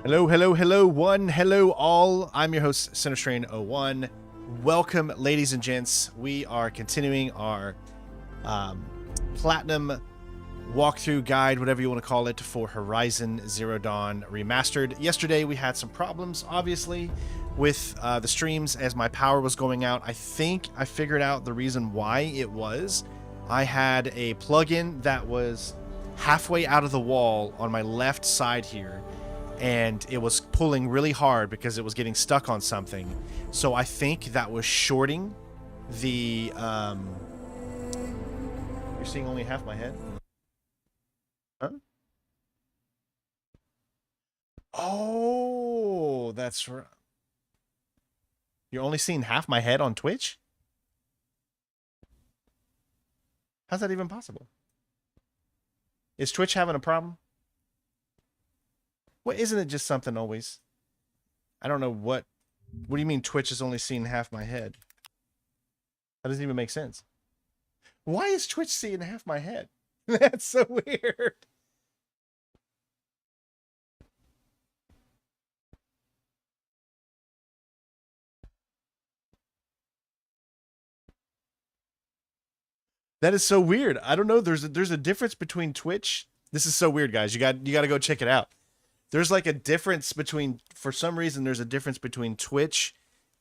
Hello, hello, hello, one, hello, all. I'm your host, Cinestrain01. Welcome, ladies and gents. We are continuing our platinum walkthrough guide, whatever you want to call it, for Horizon Zero Dawn Remastered. Yesterday, we had some problems, obviously, with the streams as my power was going out. I think I figured out the reason why it was. I had a plugin that was halfway out of the wall on my left side here, and it was pulling really hard because it was getting stuck on something. So I think that was shorting the you're seeing only half my head? Huh? Oh, that's right. You're only seeing half my head on Twitch? How's that even possible? Is Twitch having a problem? What, isn't it just something always? I don't know what. What do you mean Twitch is only seeing half my head? That doesn't even make sense. Why is Twitch seeing half my head? That's so weird. That is so weird. I don't know. There's a difference between Twitch. This is so weird, guys. You got to go check it out. There's like a difference between, for some reason, there's a difference between Twitch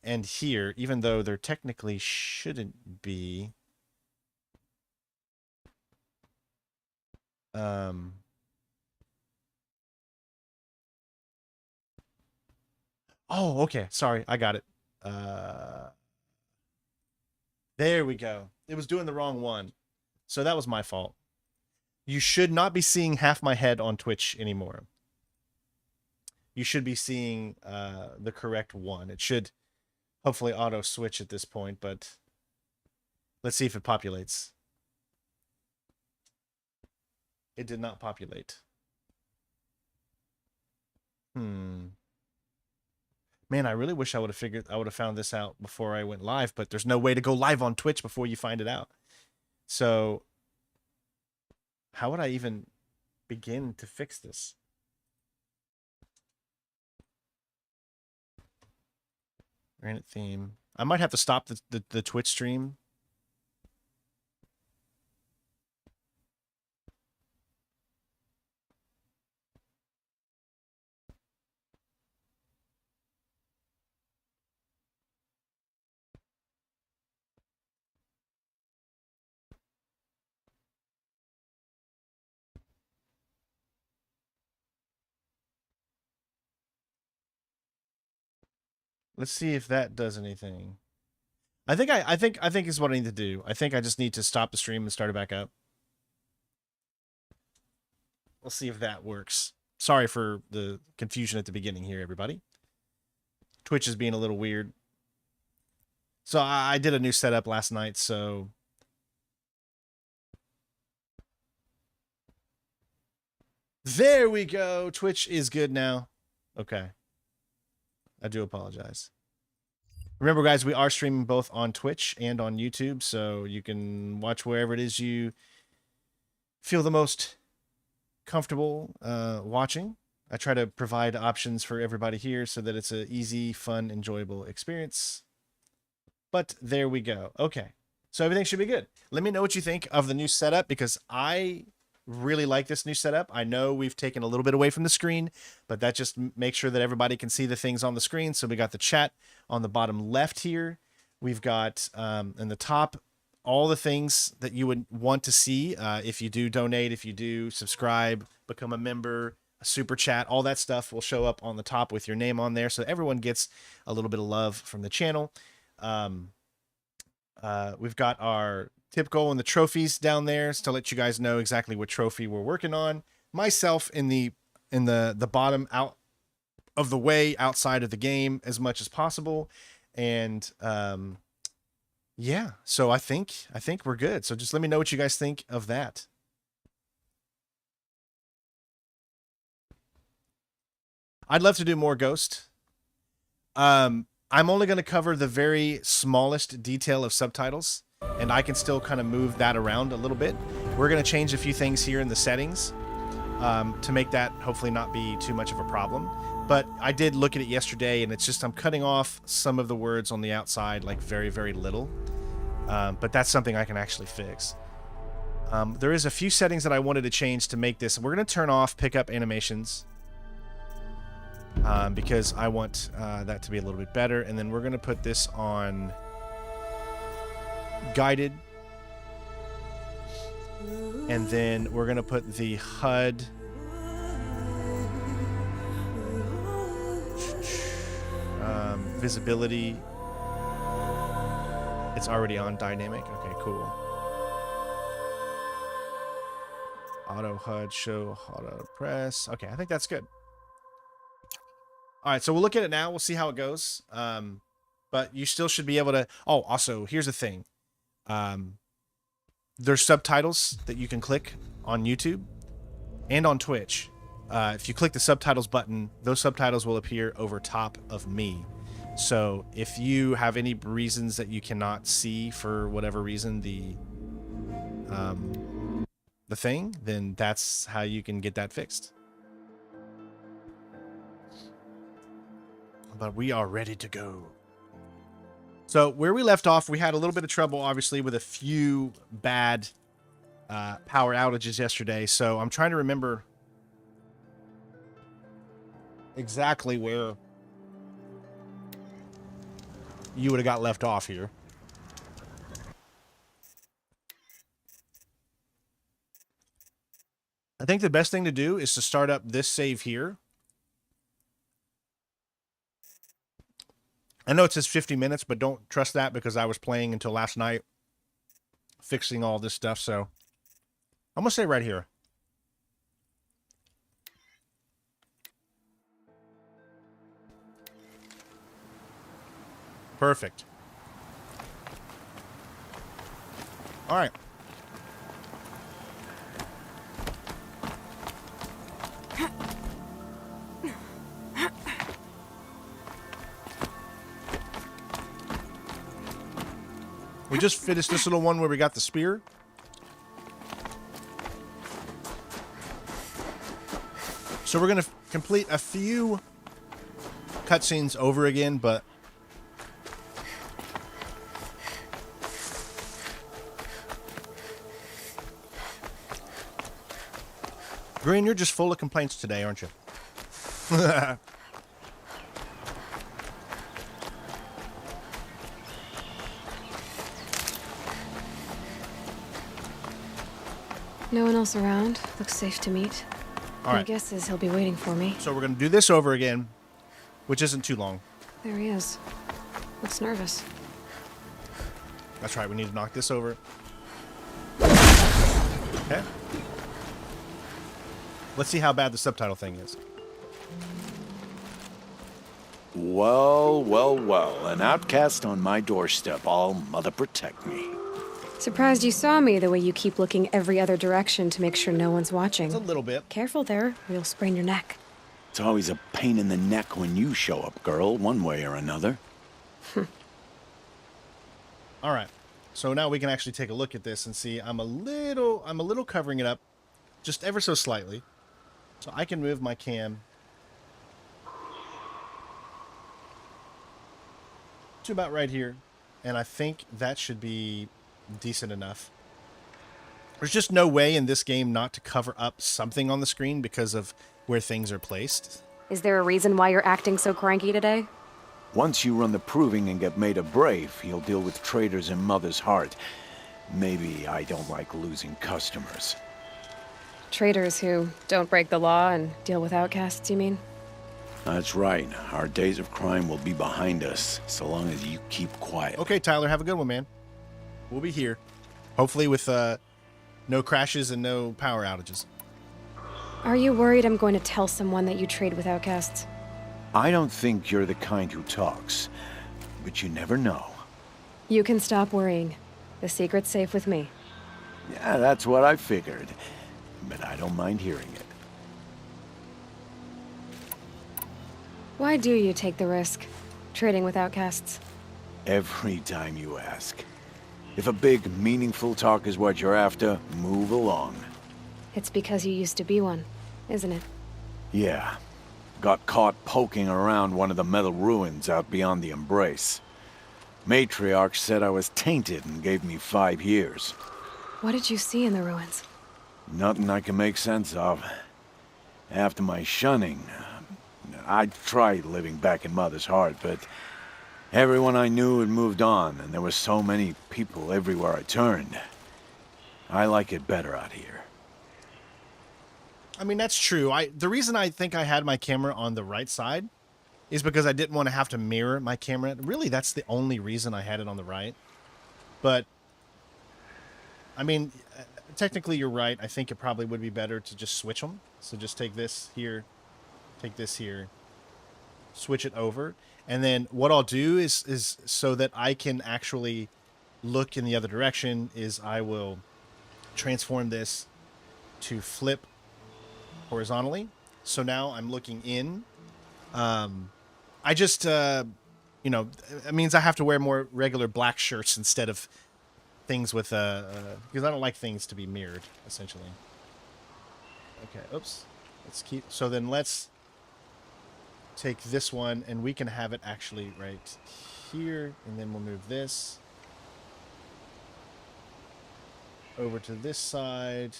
and here, even though there technically shouldn't be. Oh, okay. Sorry, I got it. There we go. It was doing the wrong one. So that was my fault. You should not be seeing half my head on Twitch anymore. You should be seeing the correct one. It should hopefully auto switch at this point, but let's see if it populates. It did not populate. Man, I really wish I would have found this out before I went live, but there's no way to go live on Twitch before you find it out. So how would I even begin to fix this? Granite theme. I might have to stop the Twitch stream. Let's see if that does anything. I think is what I need to do. I think I just need to stop the stream and start it back up. We'll see if that works. Sorry for the confusion at the beginning here, everybody. Twitch is being a little weird. So I did a new setup last night, so there we go. Twitch is good now. Okay. I do apologize. Remember, guys, we are streaming both on Twitch and on YouTube, so you can watch wherever it is you feel the most comfortable watching. I try to provide options for everybody here so that it's an easy, fun, enjoyable experience. But there we go. Okay, so everything should be good. Let me know what you think of the new setup, because I really like this new setup. I know we've taken a little bit away from the screen, but that just makes sure that everybody can see the things on the screen. So we got the chat on the bottom left here. We've got in the top all the things that you would want to see if you do donate, if you do subscribe, become a member, a super chat, all that stuff will show up on the top with your name on there, so everyone gets a little bit of love from the channel. We've got our tip goal and the trophies down there to let you guys know exactly what trophy we're working on. Myself in the bottom, out of the way, outside of the game as much as possible. And yeah, so I think we're good. So just let me know what you guys think of that. I'd love to do more Ghost. I'm only going to cover the very smallest detail of subtitles, and I can still kind of move that around a little bit. We're going to change a few things here in the settings to make that hopefully not be too much of a problem. But I did look at it yesterday, and it's just I'm cutting off some of the words on the outside, like very, very little. But that's something I can actually fix. There is a few settings that I wanted to change to make this. We're going to turn off pickup animations because I want that to be a little bit better. And then we're going to put this on guided. And then we're going to put the HUD visibility. It's already on dynamic. Okay, cool. Auto HUD show, auto press. Okay, I think that's good. All right, so we'll look at it now. We'll see how it goes. But you still should be able to. Oh, also, here's the thing. There's subtitles that you can click on YouTube and on Twitch. If you click the subtitles button, those subtitles will appear over top of me. So if you have any reasons that you cannot see for whatever reason the thing, then that's how you can get that fixed. But we are ready to go. So where we left off, we had a little bit of trouble, obviously, with a few bad power outages yesterday. So I'm trying to remember exactly where you would have got left off here. I think the best thing to do is to start up this save here. I know it says 50 minutes, but don't trust that because I was playing until last night, fixing all this stuff. So I'm going to say right here. Perfect. All right. We just finished this little one where we got the spear. So we're going to complete a few cutscenes over again, but Green, you're just full of complaints today, aren't you? No one else around. Looks safe to meet. All right. My guess is he'll be waiting for me. So we're going to do this over again, which isn't too long. There he is. Looks nervous. That's right. We need to knock this over. Okay. Let's see how bad the subtitle thing is. Well, well, well. An outcast on my doorstep. All mother protect me. Surprised you saw me the way you keep looking every other direction to make sure no one's watching. It's a little bit. Careful there, or you'll sprain your neck. It's always a pain in the neck when you show up, girl, one way or another. All right. So now we can actually take a look at this and see. I'm a little covering it up just ever so slightly. So I can move my cam to about right here. And I think that should be decent enough. There's just no way in this game not to cover up something on the screen because of where things are placed. Is there a reason why you're acting so cranky today? Once you run the proving and get made a brave, you'll deal with traitors in Mother's Heart. Maybe I don't like losing customers. Traitors who don't break the law and deal with outcasts, you mean? That's right. Our days of crime will be behind us, so long as you keep quiet. Okay, Tyler, have a good one, man. We'll be here. Hopefully with no crashes and no power outages. Are you worried I'm going to tell someone that you trade with outcasts? I don't think you're the kind who talks, but you never know. You can stop worrying. The secret's safe with me. Yeah, that's what I figured, but I don't mind hearing it. Why do you take the risk, trading with outcasts? Every time you ask. If a big, meaningful talk is what you're after, move along. It's because you used to be one, isn't it? Yeah, Got caught poking around one of the metal ruins out beyond the Embrace. Matriarchs said I was tainted and gave me 5 years. What did you see in the ruins? Nothing I can make sense of. After my shunning, I tried living back in Mother's Heart, but everyone I knew had moved on, and there were so many people everywhere I turned. I like it better out here. I mean, that's true. The reason I think I had my camera on the right side is because I didn't want to have to mirror my camera. Really, that's the only reason I had it on the right. But, I mean, technically you're right. I think it probably would be better to just switch them. So just take this here, take this here, switch it over. And then what I'll do is so that I can actually look in the other direction is I will transform this to flip horizontally. So now I'm looking in. I just, you know, it means I have to wear more regular black shirts instead of things with, because I don't like things to be mirrored, essentially. Okay, oops. Let's keep, so then let's take this one and we can have it actually right here. And then we'll move this over to this side.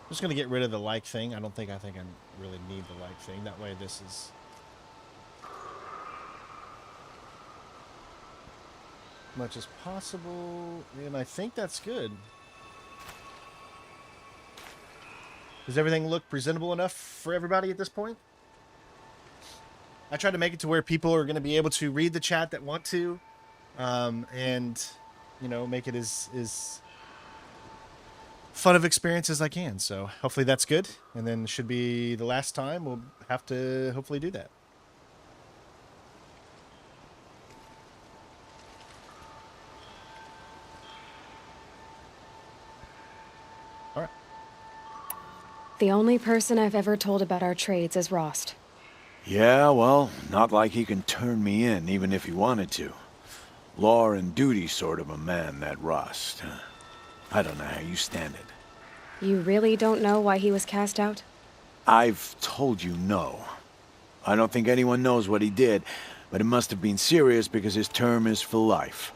I'm just going to get rid of the like thing. I think I really need the like thing. That way this is much as possible. And I think that's good. Does everything look presentable enough for everybody at this point? I tried to make it to where people are going to be able to read the chat that want to. And, you know, make it as fun of experience as I can. So hopefully that's good. And then should be the last time we'll have to hopefully do that. All right. The only person I've ever told about our trades is Rost. Yeah, well, not like he can turn me in, even if he wanted to. Law and duty sort of a man, that Rost. I don't know how you stand it. You really don't know why he was cast out? I've told you no. I don't think anyone knows what he did, but it must have been serious because his term is for life.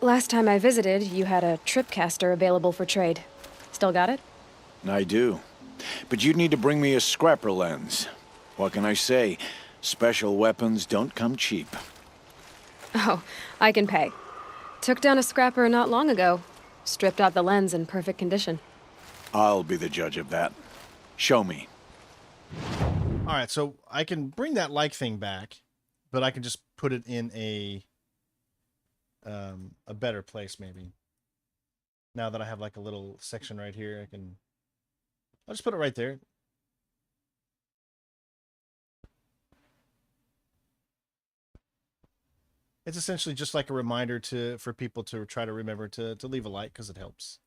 Last time I visited, you had a tripcaster available for trade. Still got it? I do. But you'd need to bring me a scrapper lens. What can I say? Special weapons don't come cheap. Oh, I can pay. Took down a scrapper not long ago. Stripped out the lens in perfect condition. I'll be the judge of that. Show me. All right, so I can bring that like thing back, but I can just put it in a better place maybe. Now that I have like a little section right here, I'll just put it right there. It's essentially just like a reminder for people to try to remember to leave a like because it helps.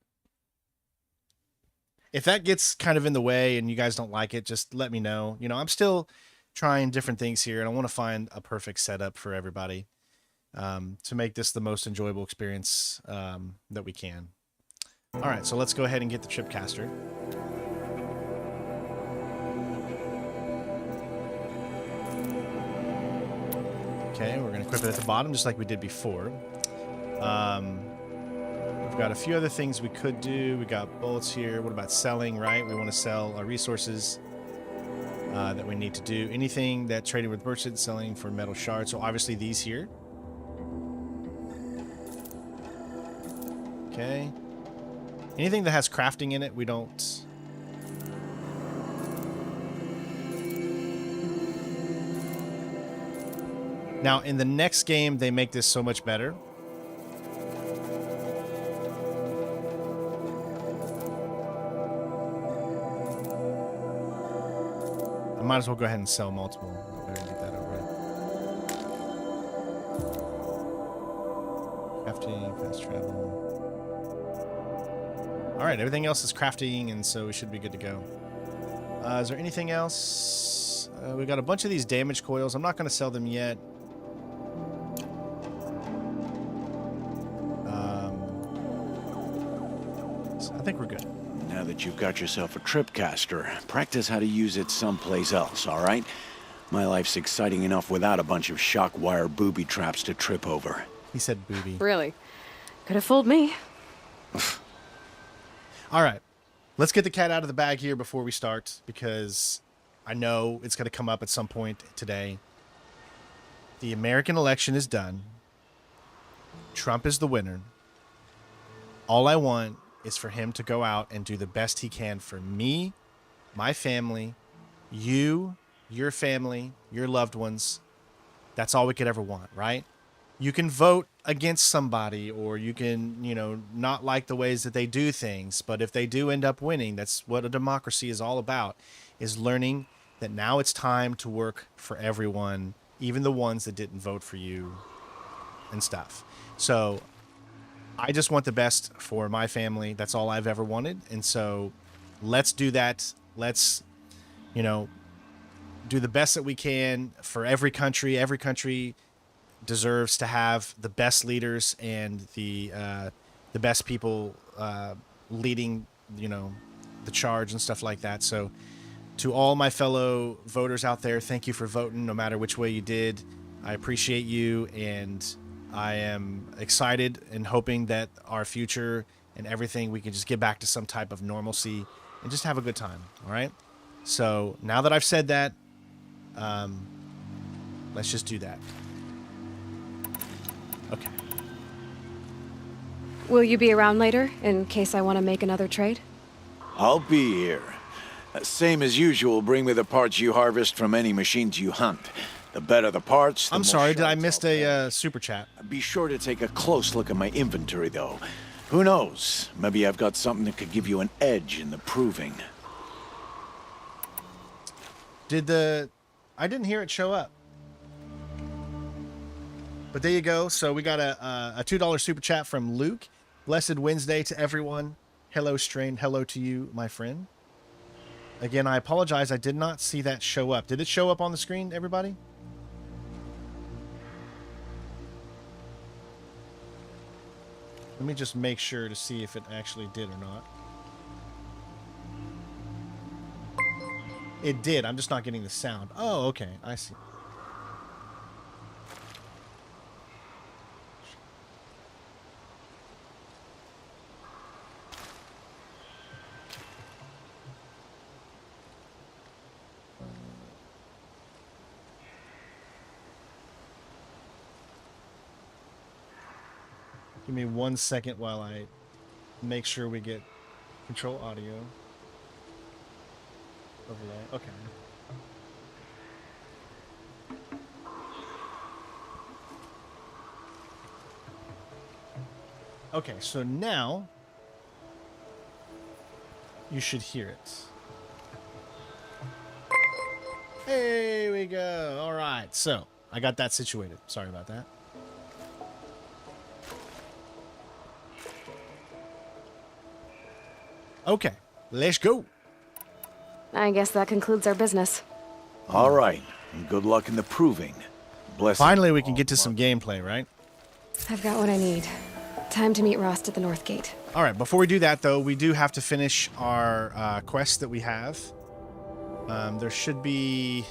If that gets kind of in the way and you guys don't like it, just let me know. You know, I'm still trying different things here and I want to find a perfect setup for everybody to make this the most enjoyable experience that we can. All right, so let's go ahead and get the tripcaster. Okay, we're going to equip it at the bottom just like we did before. We've got a few other things we could do. We got bullets here. What about selling, right? We want to sell our resources that we need to do. Anything that trading with merchants, selling for metal shards. So obviously these here. Okay. Anything that has crafting in it, we don't... Now, in the next game, they make this so much better. I might as well go ahead and sell multiple. Go ahead and get that over with. Crafting, fast travel. All right, everything else is crafting, and so we should be good to go. Is there anything else? We got a bunch of these damage coils. I'm not going to sell them yet. So I think we're good. Now that you've got yourself a tripcaster, practice how to use it someplace else, all right? My life's exciting enough without a bunch of shock wire booby traps to trip over. He said booby. Really? Could have fooled me. All right. Let's get the cat out of the bag here before we start, because I know it's going to come up at some point today. The American election is done. Trump is the winner. All I want is for him to go out and do the best he can for me, my family, you, your family, your loved ones. That's all we could ever want, right? You can vote against somebody, or you can, not like the ways that they do things. But if they do end up winning, that's what a democracy is all about, is learning that now it's time to work for everyone, even the ones that didn't vote for you and stuff. So I just want the best for my family. That's all I've ever wanted. And so let's do that. Let's, do the best that we can for every country. Every country deserves to have the best leaders and the best people leading, the charge and stuff like that. So to all my fellow voters out there, thank you for voting, no matter which way you did. I appreciate you, and I am excited and hoping that our future and everything, we can just get back to some type of normalcy and just have a good time. All right. So now that I've said that, let's just do that. Okay. Will you be around later, in case I want to make another trade? I'll be here. Same as usual, bring me the parts you harvest from any machines you hunt. The better the parts, the I'm more sorry, did I shots miss I'll a super chat? Be sure to take a close look at my inventory, though. Who knows? Maybe I've got something that could give you an edge in the proving. I didn't hear it show up. But there you go. So we got a $2 super chat from Luke. Blessed Wednesday to everyone. Hello, Strain. Hello to you, my friend. Again, I apologize. I did not see that show up. Did it show up on the screen, everybody? Let me just make sure to see if it actually did or not. It did. I'm just not getting the sound. Oh, okay. I see. Give me 1 second while I make sure we get control audio. Overlay. Okay. Okay, so now you should hear it. There we go. All right, so I got that situated. Sorry about that. Okay, let's go. I guess that concludes our business. All right, and good luck in the proving. Bless. Finally, we can get to some gameplay, right? I've got what I need. Time to meet Rost at the North Gate. All right, before we do that, though, we do have to finish our quests that we have. There should be...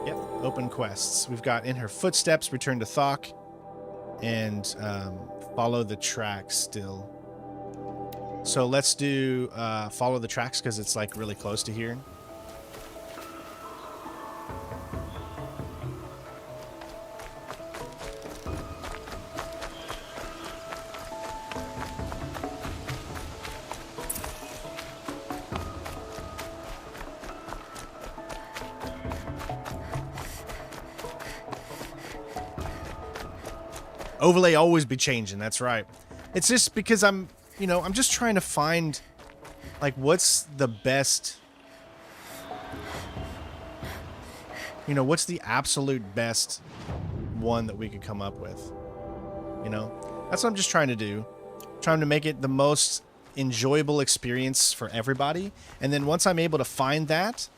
Yep, open quests. We've got In Her Footsteps, Return to Thok, and Follow the Tracks still. So let's do Follow the Tracks, because it's like really close to here. Overlay always be changing, that's right. It's just because I'm just trying to find, like, what's the best, what's the absolute best one that we could come up with, That's what I'm just trying to do. Trying to make it the most enjoyable experience for everybody. And then once I'm able to find that,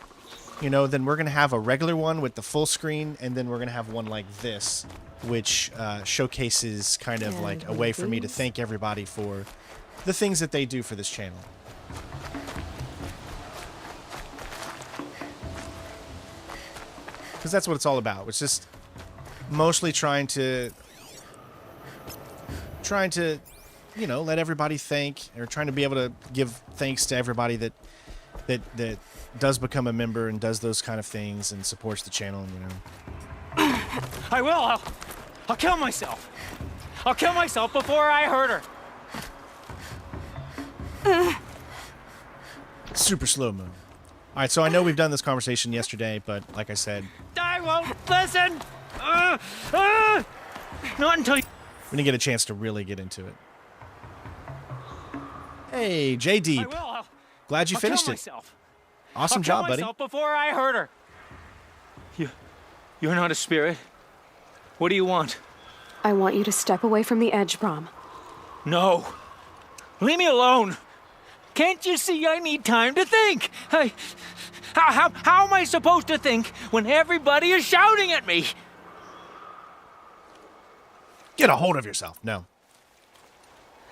you know, then we're going to have a regular one with the full screen, and then we're going to have one like this, which showcases kind of like a way for me to thank everybody for the things that they do for this channel. Because that's what it's all about. It's just mostly trying to, you know, let everybody thank, or trying to be able to give thanks to everybody that does become a member and does those kind of things and supports the channel, you know. I will. I'll kill myself. I'll kill myself before I hurt her. Super slow mo. All right, so I know we've done this conversation yesterday, but like I said, I won't listen. Not until you... we didn't get a chance to really get into it. Hey, J Deep. I will. Glad you I'll finished kill it. myself. Awesome I'll kill job, buddy. myself before I hurt her. You're not a spirit. What do you want? I want you to step away from the edge, Brom. No. Leave me alone. Can't you see I need time to think? How am I supposed to think when everybody is shouting at me? Get a hold of yourself. No.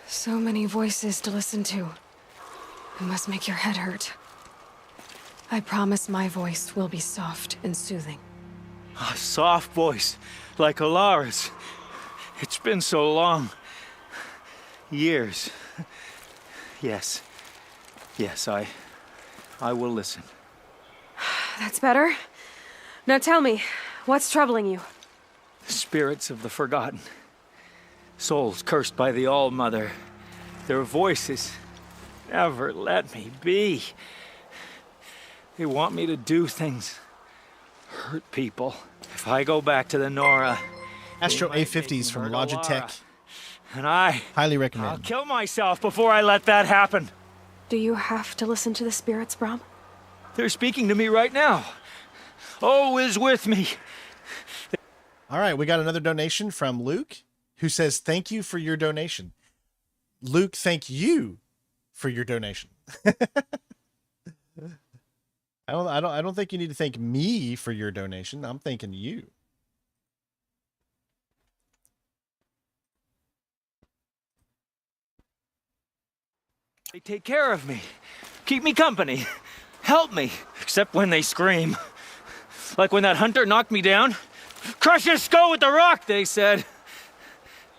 So many voices to listen to. It must make your head hurt. I promise my voice will be soft and soothing. A soft voice, like Alara's. It's been so long. Years. Yes. Yes, I will listen. That's better. Now tell me, what's troubling you? The spirits of the forgotten. Souls cursed by the All-Mother. Their voices never let me be. They want me to do things. Hurt people. If I go back to the Nora... Astro A50s from Logitech. And I... highly I'll recommend. kill myself before I let that happen. Do you have to listen to the spirits, Brom? They're speaking to me right now. Oh is with me. All right, we got another donation from Luke, who says, thank you for your donation. Luke, thank you for your donation. I don't think you need to thank me for your donation. I'm thanking you. They take care of me, keep me company, help me, except when they scream. Like when that hunter knocked me down. Crush his skull with the rock, they said.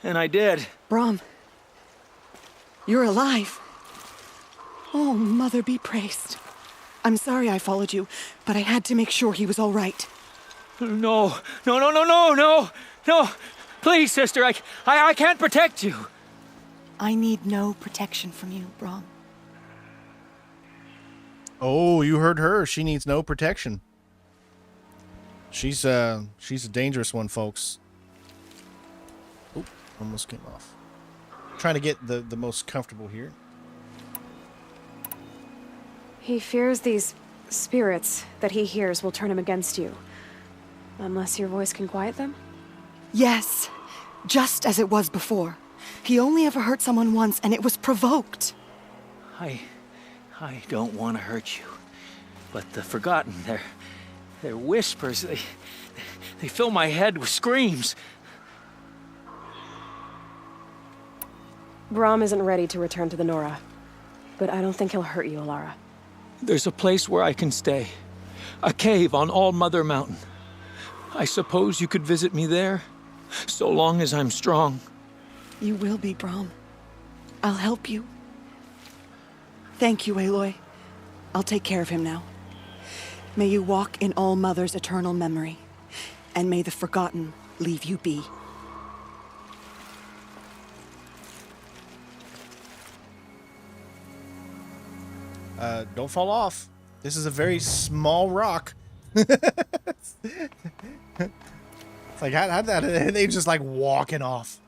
And I did. Brom, you're alive. Oh, Mother be praised. I'm sorry I followed you, but I had to make sure he was all right. No. Please, sister, I can't protect you. I need no protection from you, Brom. Oh, you heard her. She needs no protection. She's a dangerous one, folks. Oh, almost came off. Trying to get the most comfortable here. He fears these spirits that he hears will turn him against you. Unless your voice can quiet them? Yes, just as it was before. He only ever hurt someone once, and it was provoked. I don't want to hurt you. But the forgotten, their whispers, they fill my head with screams. Brom isn't ready to return to the Nora, but I don't think he'll hurt you, Alara. There's a place where I can stay. A cave on All-Mother Mountain. I suppose you could visit me there, so long as I'm strong. You will be, Brom. I'll help you. Thank you, Aloy. I'll take care of him now. May you walk in All-Mother's eternal memory, and may the forgotten leave you be. Don't fall off. This is a very small rock. It's like, how that? And they just like walking off.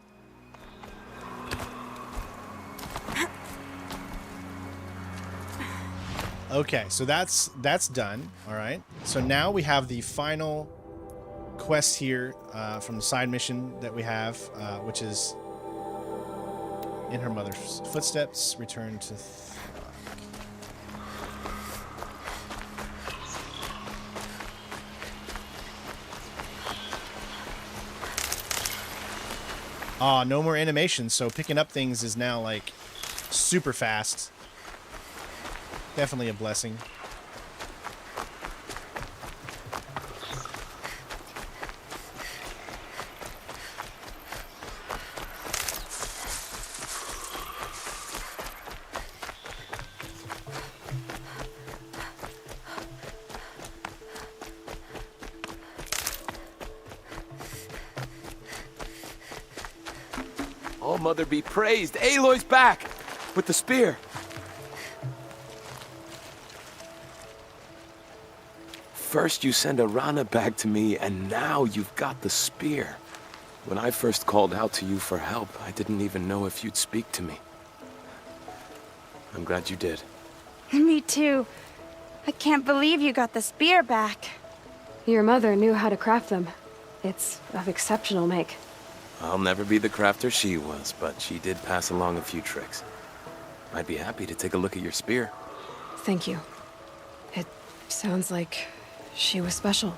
Okay, so that's done. All right. So now we have the final quest here from the side mission that we have, which is in her mother's footsteps. Return to. No more animation, so picking up things is now, like, super fast. Definitely a blessing. All Mother be praised. Aloy's back with the spear. First you send Arana back to me, and now you've got the spear. When I first called out to you for help, I didn't even know if you'd speak to me. I'm glad you did. Me too. I can't believe you got the spear back. Your mother knew how to craft them. It's of exceptional make. I'll never be the crafter she was, but she did pass along a few tricks. I'd be happy to take a look at your spear. Thank you. It sounds like she was special.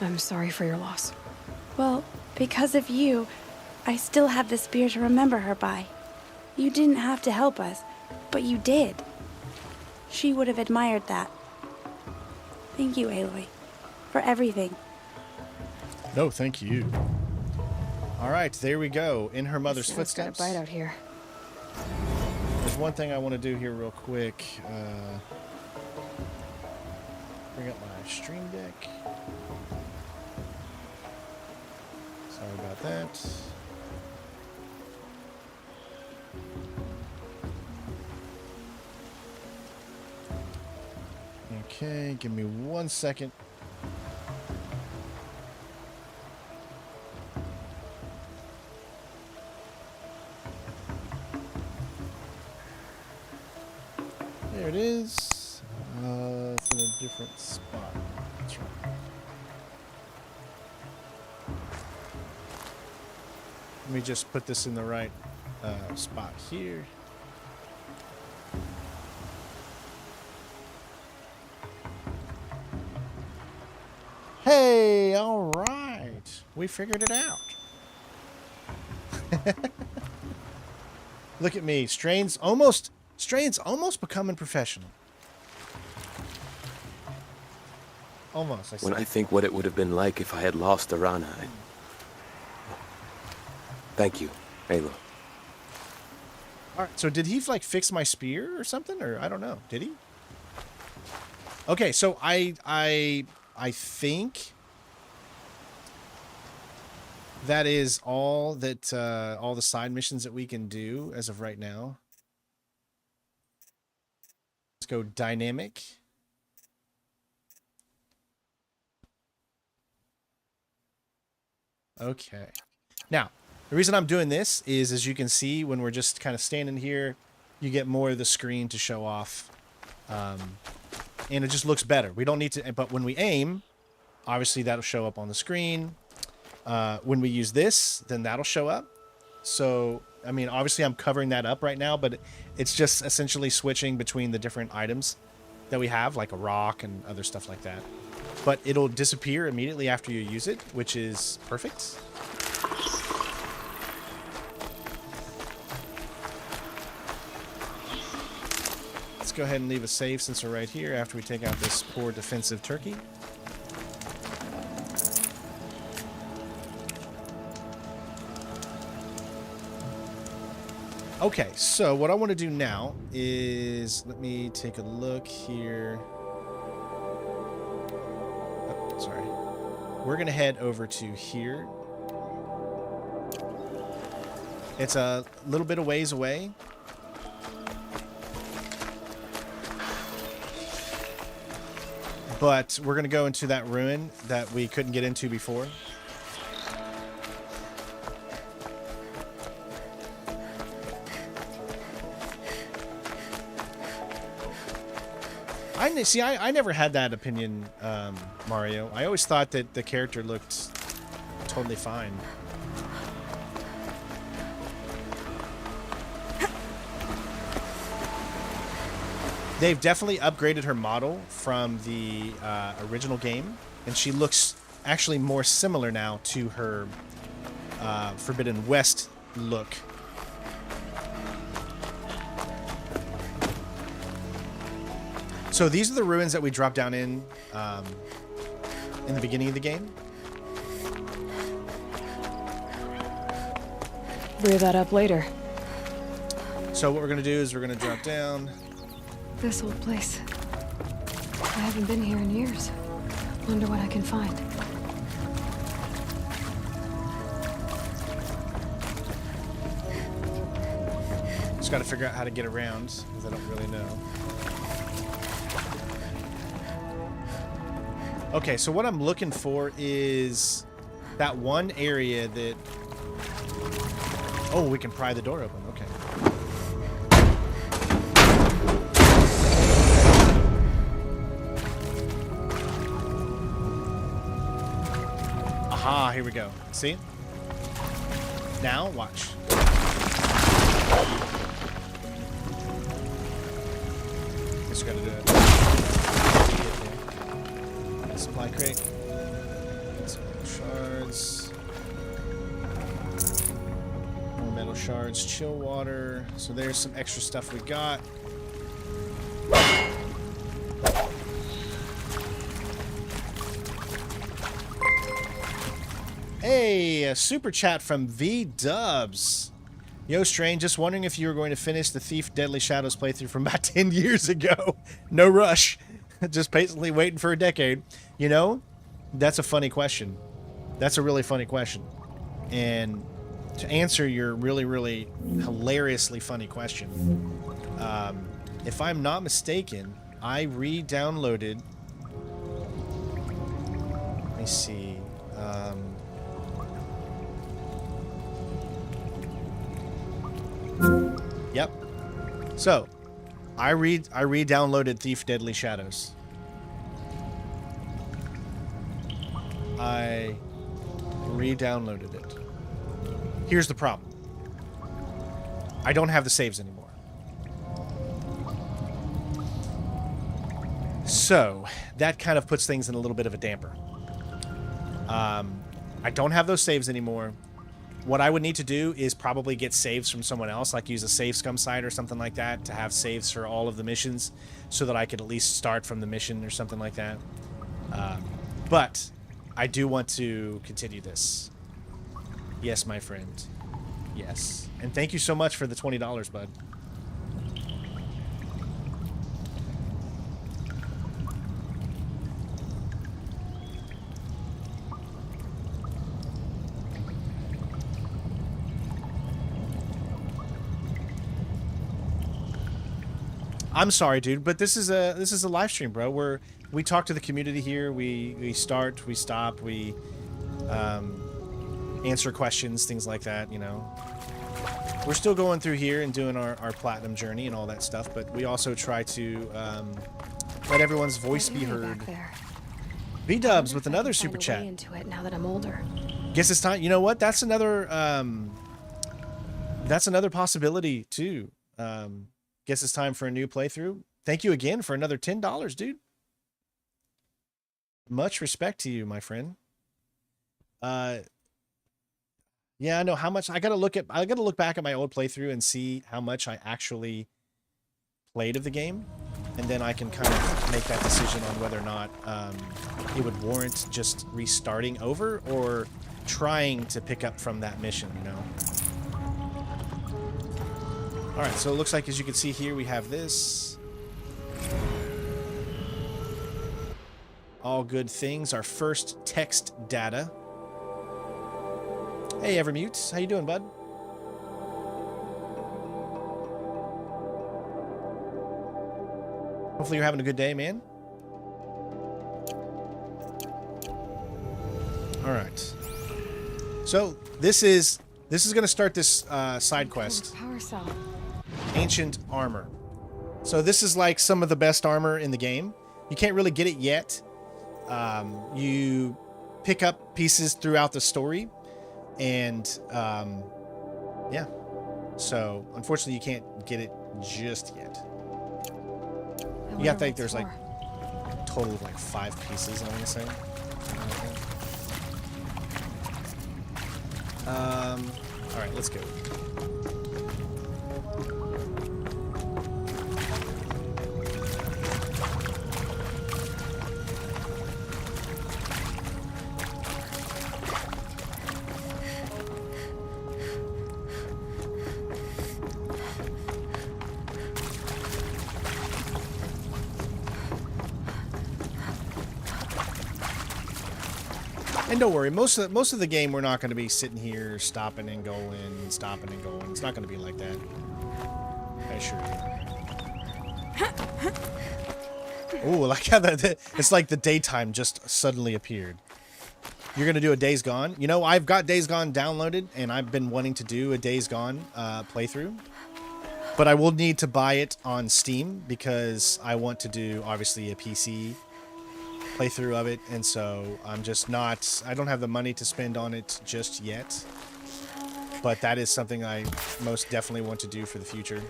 I'm sorry for your loss. Well, because of you, I still have the spear to remember her by. You didn't have to help us, but you did. She would have admired that. Thank you, Aloy, for everything. No, thank you. All right, there we go. In her mother's Sounds footsteps. got a bite out here. There's one thing I want to do here real quick. Bring up my stream deck. Sorry about that. Okay, give me 1 second. There it is. It's in a different spot. That's right. Let me just put this in the right spot here. Hey, all right. We figured it out. Look at me. Strain's almost becoming professional. Almost. When I think what it would have been like if I had lost Arana, Thank you, Aloy. All right. So did he like fix my spear or something, or I don't know? Did he? Okay. So I think that is all that all the side missions that we can do as of right now. Let's go dynamic. Okay. Now, the reason I'm doing this is, as you can see, when we're just kind of standing here, you get more of the screen to show off. And it just looks better. We don't need to, but when we aim, obviously that'll show up on the screen. When we use this, then that'll show up. So, I mean, obviously I'm covering that up right now, but it's just essentially switching between the different items that we have, like a rock and other stuff like that. But it'll disappear immediately after you use it, which is perfect. Let's go ahead and leave a save since we're right here after we take out this poor defensive turkey. Okay, so what I want to do now is, let me take a look here. Oh, sorry. We're going to head over to here. It's a little bit of ways away. But we're going to go into that ruin that we couldn't get into before. I never had that opinion, Mario. I always thought that the character looked totally fine. They've definitely upgraded her model from the original game, and she looks actually more similar now to her Forbidden West look. So these are the ruins that we dropped down in the beginning of the game. Rear that up later. So what we're gonna do is we're gonna drop down. This old place. I haven't been here in years. Wonder what I can find. Just gotta figure out how to get around, because I don't really know. Okay, so what I'm looking for is that one area that... Oh, we can pry the door open. Okay. Aha, here we go. See? Now, watch. Just gotta do it. Supply crate. Some metal shards. More metal shards. Chill water. So there's some extra stuff we got. Hey, a super chat from V-Dubs. Yo, Strange, just wondering if you were going to finish the Thief Deadly Shadows playthrough from about 10 years ago. No rush. Just patiently waiting for a decade. You know, that's a funny question. That's a really funny question. And to answer your really, really hilariously funny question, if I'm not mistaken, I re-downloaded... Let me see. Yep. So, I re-downloaded Thief Deadly Shadows. I re-downloaded it. Here's the problem. I don't have the saves anymore. So, that kind of puts things in a little bit of a damper. I don't have those saves anymore. What I would need to do is probably get saves from someone else, like use a save scum site or something like that to have saves for all of the missions so that I could at least start from the mission or something like that. But I do want to continue this. Yes, my friend. Yes. And thank you so much for the $20, bud. I'm sorry, dude, but this is a live stream, bro. We talk to the community here. We start, we stop, we answer questions, things like that. You know, we're still going through here and doing our platinum journey and all that stuff, but we also try to let everyone's voice be heard. B-Dubs with another super chat. Into it now that I'm older. Guess it's time. You know what? That's another possibility too. Guess it's time for a new playthrough. Thank you again for another $10, dude. Much respect to you, my friend. Yeah, I know how much I gotta look back at my old playthrough and see how much I actually played of the game, and then I can kind of make that decision on whether or not it would warrant just restarting over or trying to pick up from that mission, you know. All right, so it looks like, as you can see here, we have this. All good things. Our first text data. Hey, Evermute. How you doing, bud? Hopefully you're having a good day, man. All right. So this is going to start this side quest. Power cell. Ancient armor. So this is like some of the best armor in the game. You can't really get it yet. You pick up pieces throughout the story, and yeah. So unfortunately, you can't get it just yet. You got to think there's like a total of like 5 pieces, I want to say. Something like that. All right, let's go. And don't worry, most of the game we're not going to be sitting here stopping and going, stopping and going. It's not going to be like that. I assure you. Ooh, like how that it's like the daytime just suddenly appeared. You're going to do a Days Gone? You know, I've got Days Gone downloaded, and I've been wanting to do a Days Gone playthrough. But I will need to buy it on Steam because I want to do, obviously, a PC playthrough of it, and so I'm just not, I don't have the money to spend on it just yet, but that is something I most definitely want to do for the future.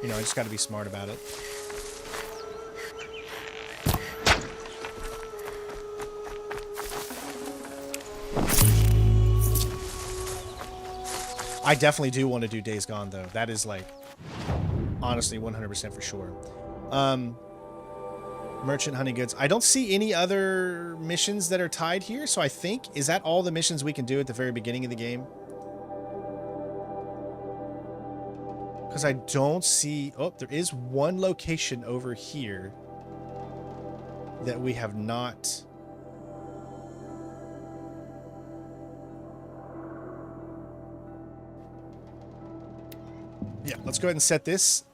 You know, I just got to be smart about it. I definitely do want to do Days Gone though. That is like honestly 100% for sure. Merchant honey goods. I don't see any other missions that are tied here, so I think, is that all the missions we can do at the very beginning of the game? Because I don't see... Oh, there is one location over here that we have not... Yeah, let's go ahead and set this.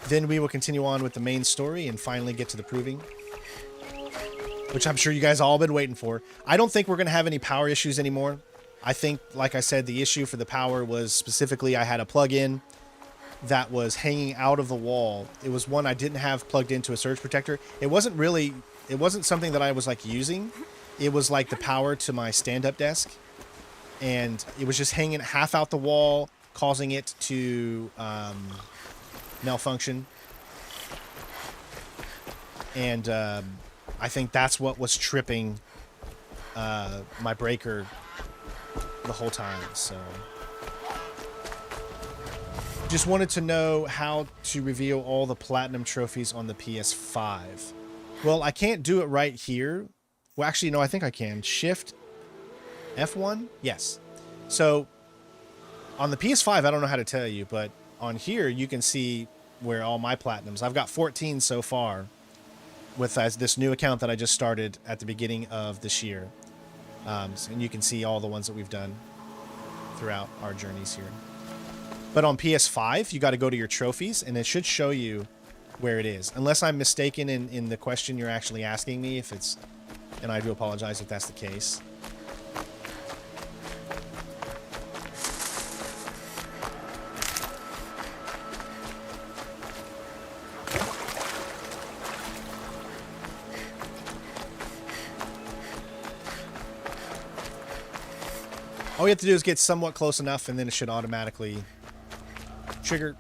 Then we will continue on with the main story and finally get to the proving, which I'm sure you guys all been waiting for. I don't think we're going to have any power issues anymore. I think, like I said, the issue for the power was specifically I had a plug-in that was hanging out of the wall. It was one I didn't have plugged into a surge protector. It wasn't something that I was like using. It was like the power to my stand-up desk, and it was just hanging half out the wall, causing it to... malfunction, and I think that's what was tripping my breaker the whole time. So just wanted to know how to reveal all the platinum trophies on the PS5. Well, I can't do it right here. Well, actually, no, I think I can. Shift F1? Yes. So on the PS5, I don't know how to tell you, but on here, you can see where all my platinums. I've got 14 so far with this new account that I just started at the beginning of this year. And you can see all the ones that we've done throughout our journeys here. But on PS5, you got to go to your trophies, and it should show you where it is. Unless I'm mistaken in the question you're actually asking me, if it's... And I do apologize if that's the case. All we have to do is get somewhat close enough, and then it should automatically trigger.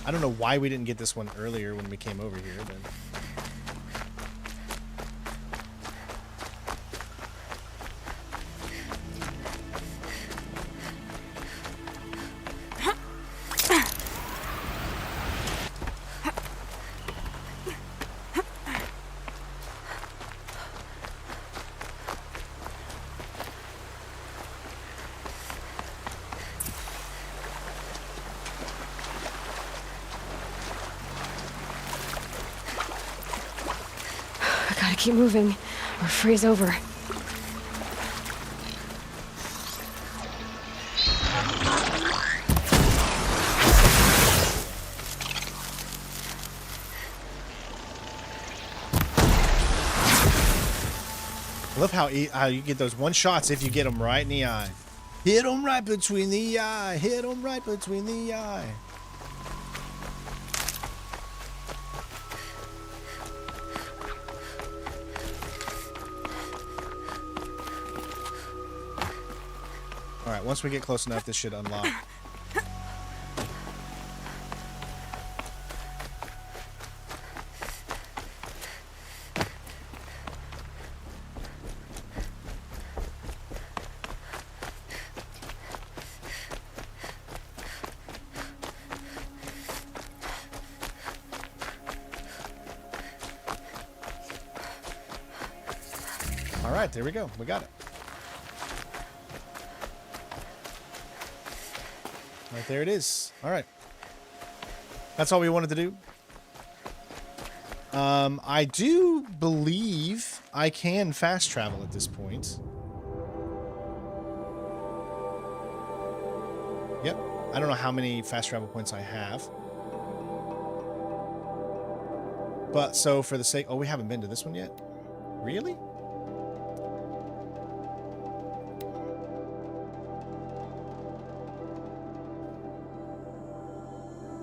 I don't know why we didn't get this one earlier when we came over here, but... Keep moving, or freeze over. I love how you get those one shots if you get them right in the eye. Hit them right between the eye. Hit them right between the eye. All right, once we get close enough, this should unlock. All right, there we go. We got it. Right there it is. All right. That's all we wanted to do. I do believe I can fast travel at this point. Yep. I don't know how many fast travel points I have. But so for the sake... Oh, we haven't been to this one yet? Really?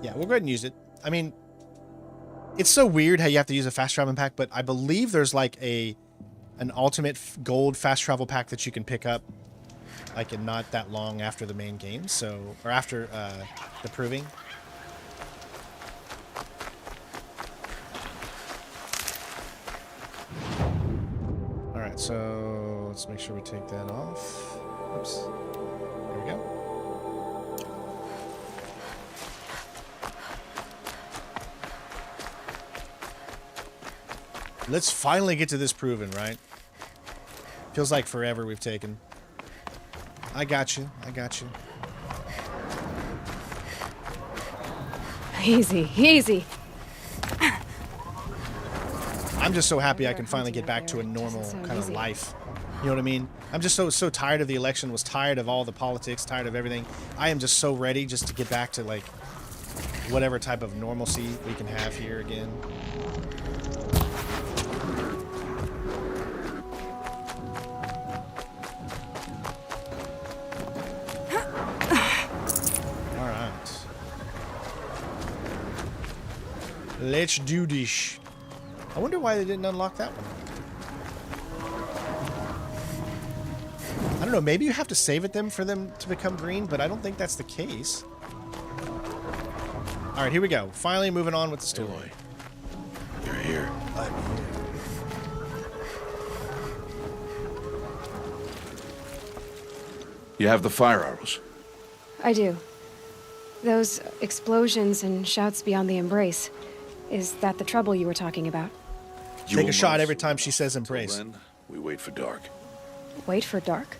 Yeah, we'll go ahead and use it. I mean, it's so weird how you have to use a fast travel pack, but I believe there's like an ultimate gold fast travel pack that you can pick up like in not that long after the main game, so, or after the proving. All right, so let's make sure we take that off. Oops. There we go. Let's finally get to this proven, right? Feels like forever we've taken. I got you. I got you. Easy, easy. I'm just so happy I can finally get back to a normal kind of life. You know what I mean? I'm just so tired of the election, was tired of all the politics, tired of everything. I am just so ready just to get back to like whatever type of normalcy we can have here again. All right. Let's do this. I wonder why they didn't unlock that one. I don't know, maybe you have to save it them for them to become green, but I don't think that's the case. Alright, here we go. Finally moving on with the story. Aloy, you're here. I'm here. You have the fire arrows. I do. Those explosions and shouts beyond the embrace. Is that the trouble you were talking about? Take a shot every time she says embrace. Then we wait for dark. Wait for dark?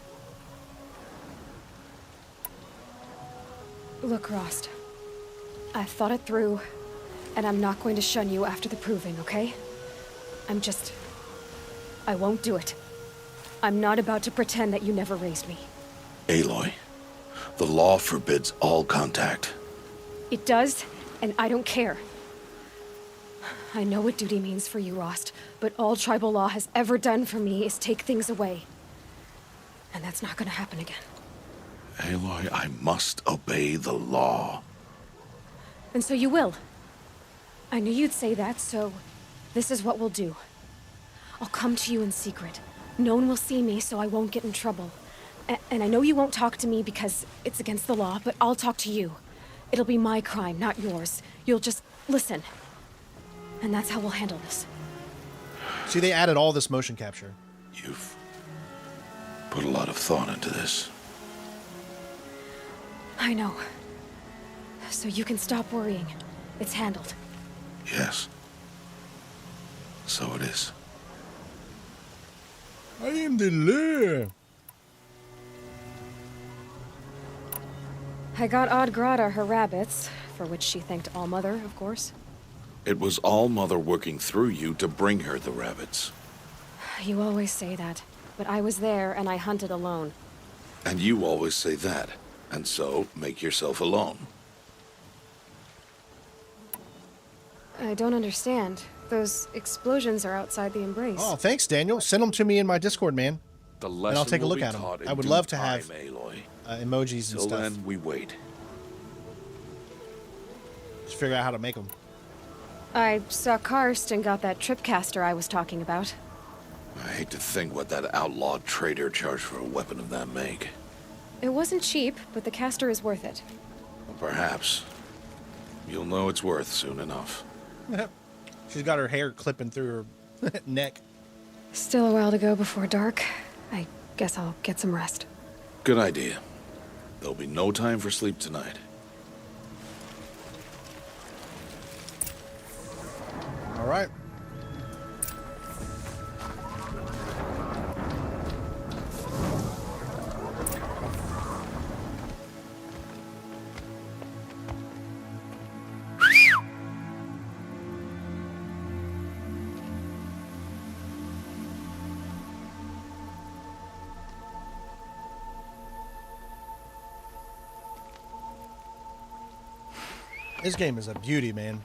Look, Rost. I've thought it through, and I'm not going to shun you after the proving, okay? I won't do it. I'm not about to pretend that you never raised me. Aloy, the law forbids all contact. It does, and I don't care. I know what duty means for you, Rost, but all tribal law has ever done for me is take things away. And that's not gonna happen again. Aloy, I must obey the law. And so you will. I knew you'd say that, so this is what we'll do. I'll come to you in secret. No one will see me, so I won't get in trouble. And I know you won't talk to me because it's against the law, but I'll talk to you. It'll be my crime, not yours. You'll just listen. And that's how we'll handle this. See, they added all this motion capture. You've put a lot of thought into this. I know. So you can stop worrying. It's handled. Yes. So it is. I am the law. I got Odd Grata her rabbits, for which she thanked All-Mother, of course. It was All-Mother working through you to bring her the rabbits. You always say that, but I was there and I hunted alone. And you always say that, and so make yourself alone. I don't understand. Those explosions are outside the embrace. Oh, thanks, Daniel. Send them to me in my Discord, man. The And lesson I'll take a will look be at them. taught in I would due love to time, have Aloy. emojis and Till stuff. then, we wait. Just figure out how to make them. I saw Karst and got that tripcaster I was talking about. I hate to think what that outlawed trader charged for a weapon of that make. It wasn't cheap, but the caster is worth it. Well, perhaps. You'll know it's worth soon enough. She's got her hair clipping through her neck. Still a while to go before dark. I guess I'll get some rest. Good idea. There'll be no time for sleep tonight. All right. This game is a beauty, man.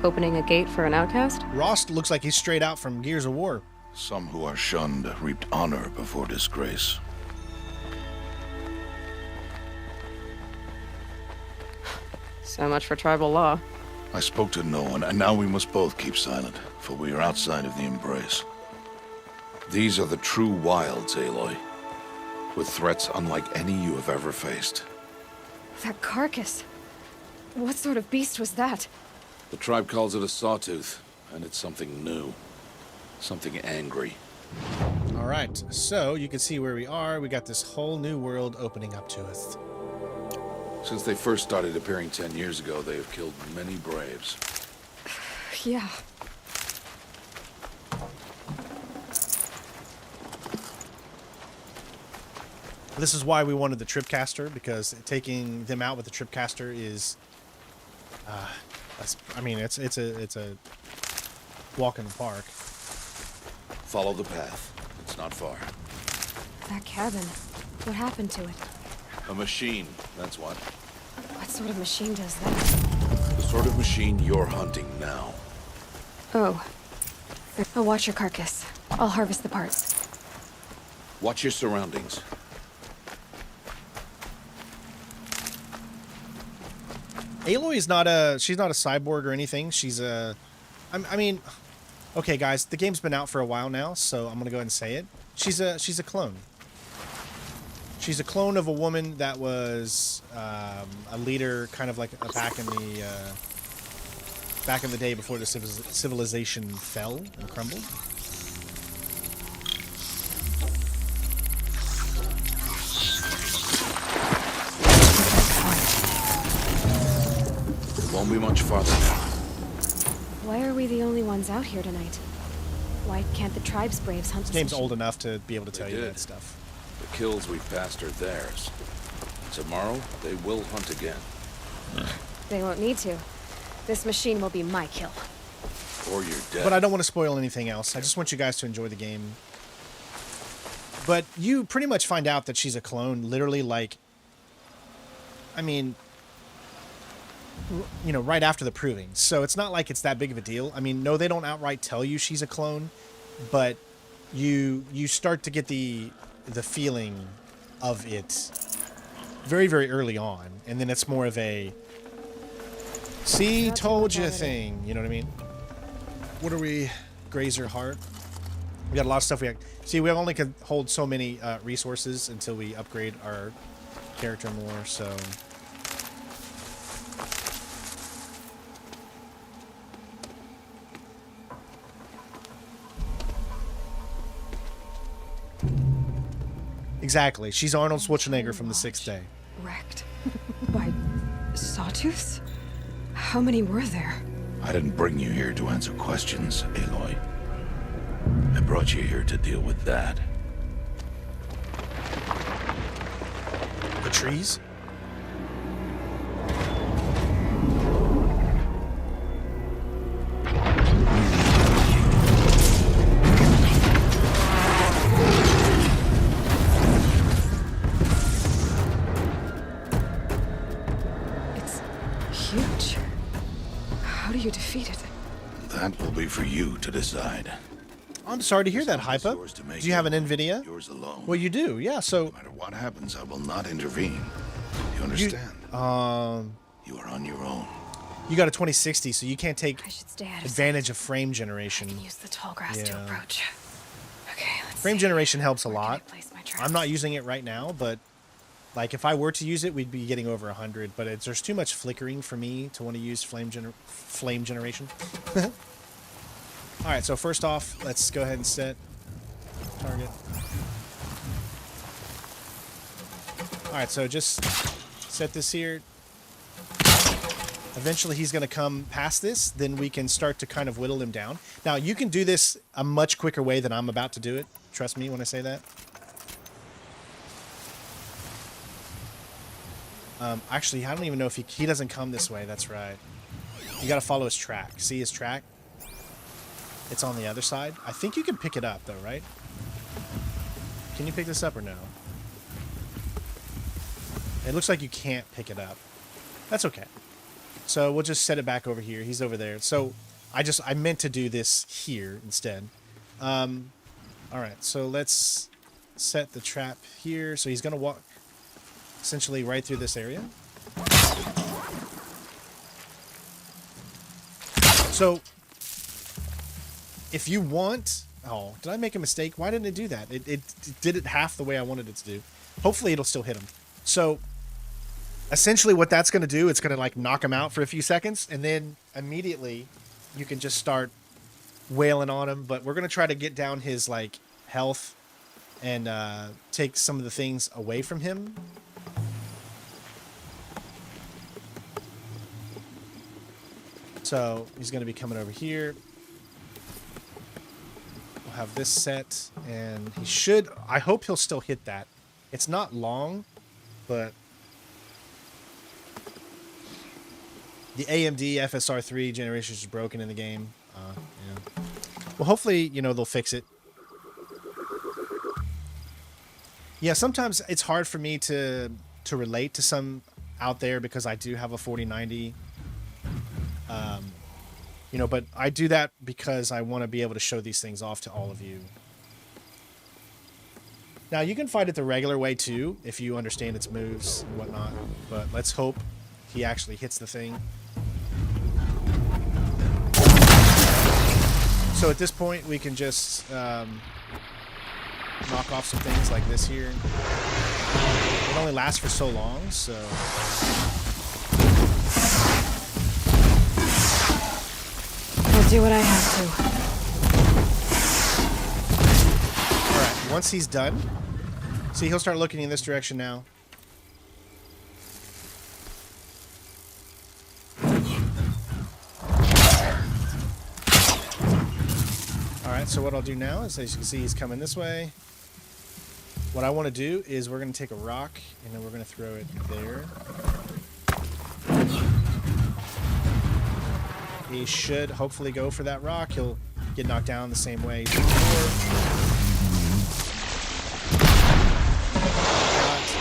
Opening a gate for an outcast? Rost looks like he's straight out from Gears of War. Some who are shunned reaped honor before disgrace. So much for tribal law. I spoke to no one, and now we must both keep silent, for we are outside of the embrace. These are the true wilds, Aloy, with threats unlike any you have ever faced. That carcass. What sort of beast was that? The tribe calls it a Sawtooth, and it's something new. Something angry. All right, so you can see where we are. We got this whole new world opening up to us. Since they first started appearing 10 years ago, they have killed many braves. Yeah. This is why we wanted the Tripcaster, because taking them out with the Tripcaster is, I mean, it's a walk in the park. Follow the path. It's not far. That cabin. What happened to it? A machine, that's what. What sort of machine does that? The sort of machine you're hunting now. Oh. I'll watch your carcass. I'll harvest the parts. Watch your surroundings. Aloy is she's not a cyborg or anything. She's I mean, okay guys, the game's been out for a while now, so I'm gonna go ahead and say it. She's a clone. She's a clone of a woman that was a leader, kind of like back in the day before the civilization fell and crumbled. Won't be much farther now. Why are we the only ones out here tonight? Why can't the tribe's braves hunt This game's old enough to be able to tell you that stuff. The kills we've passed are theirs. Tomorrow, they will hunt again. They won't need to. This machine will be my kill. Or you're dead. But I don't want to spoil anything else. I just want you guys to enjoy the game. But you pretty much find out that she's a clone, literally, like, I mean, you know, right after the proving. So it's not like it's that big of a deal. I mean, no, they don't outright tell you she's a clone, but you start to get the feeling of it very, very early on, and then it's more of a see, told you thing. You know what I mean? What are we? Grazer Heart. We got a lot of stuff. We only can hold so many resources until we upgrade our character more. So. Exactly. She's Arnold Schwarzenegger from The Sixth Day. Wrecked. By Sawtooths? How many were there? I didn't bring you here to answer questions, Aloy. I brought you here to deal with that. The trees? You defeat it. That will be for you to decide. I'm sorry to hear that, Hypa. Do you have an NVIDIA? Yours alone. Well, you do, yeah. So no matter what happens, I will not intervene. You understand? You are on your own. You got a 2060, so you can't take advantage of frame generation. I can use the tall grass to approach. Okay, let's frame see. generation helps a lot. I'm I'm not using it right now, but like if I were to use it, we'd be getting over 100. But there's too much flickering for me to want to use flame generation. All right, so first off, let's go ahead and set target. All right, so just set this here. Eventually he's going to come past this, then we can start to kind of whittle him down. Now, you can do this a much quicker way than I'm about to do it. Trust me when I say that. Actually, I don't even know if he doesn't come this way. That's right. You got to follow his track. See his track? It's on the other side. I think you can pick it up though, right? Can you pick this up or no? It looks like you can't pick it up. That's okay. So we'll just set it back over here. He's over there. So I meant to do this here instead. All right, so let's set the trap here. So he's going to walk essentially right through this area. So if you want... Oh, did I make a mistake? Why didn't it do that? It did it half the way I wanted it to do. Hopefully it'll still hit him. So essentially what that's going to do, it's going to like knock him out for a few seconds, and then immediately you can just start wailing on him. But we're going to try to get down his like health and take some of the things away from him. So he's going to be coming over here. We'll have this set, and he should... I hope he'll still hit that. It's not long, but... The AMD FSR3 generation is broken in the game. Yeah. Well, hopefully, you know, they'll fix it. Yeah, sometimes it's hard for me to relate to some out there because I do have a 4090. You know, but I do that because I want to be able to show these things off to all of you. Now, you can fight it the regular way, too, if you understand its moves and whatnot. But let's hope he actually hits the thing. So at this point, we can just knock off some things like this here. It only lasts for so long, so... I'll do what I have to. Alright, once he's done... See, he'll start looking in this direction now. Alright, so what I'll do now is, as you can see, he's coming this way. What I want to do is we're going to take a rock, and then we're going to throw it there. He should hopefully go for that rock. He'll get knocked down the same way as before.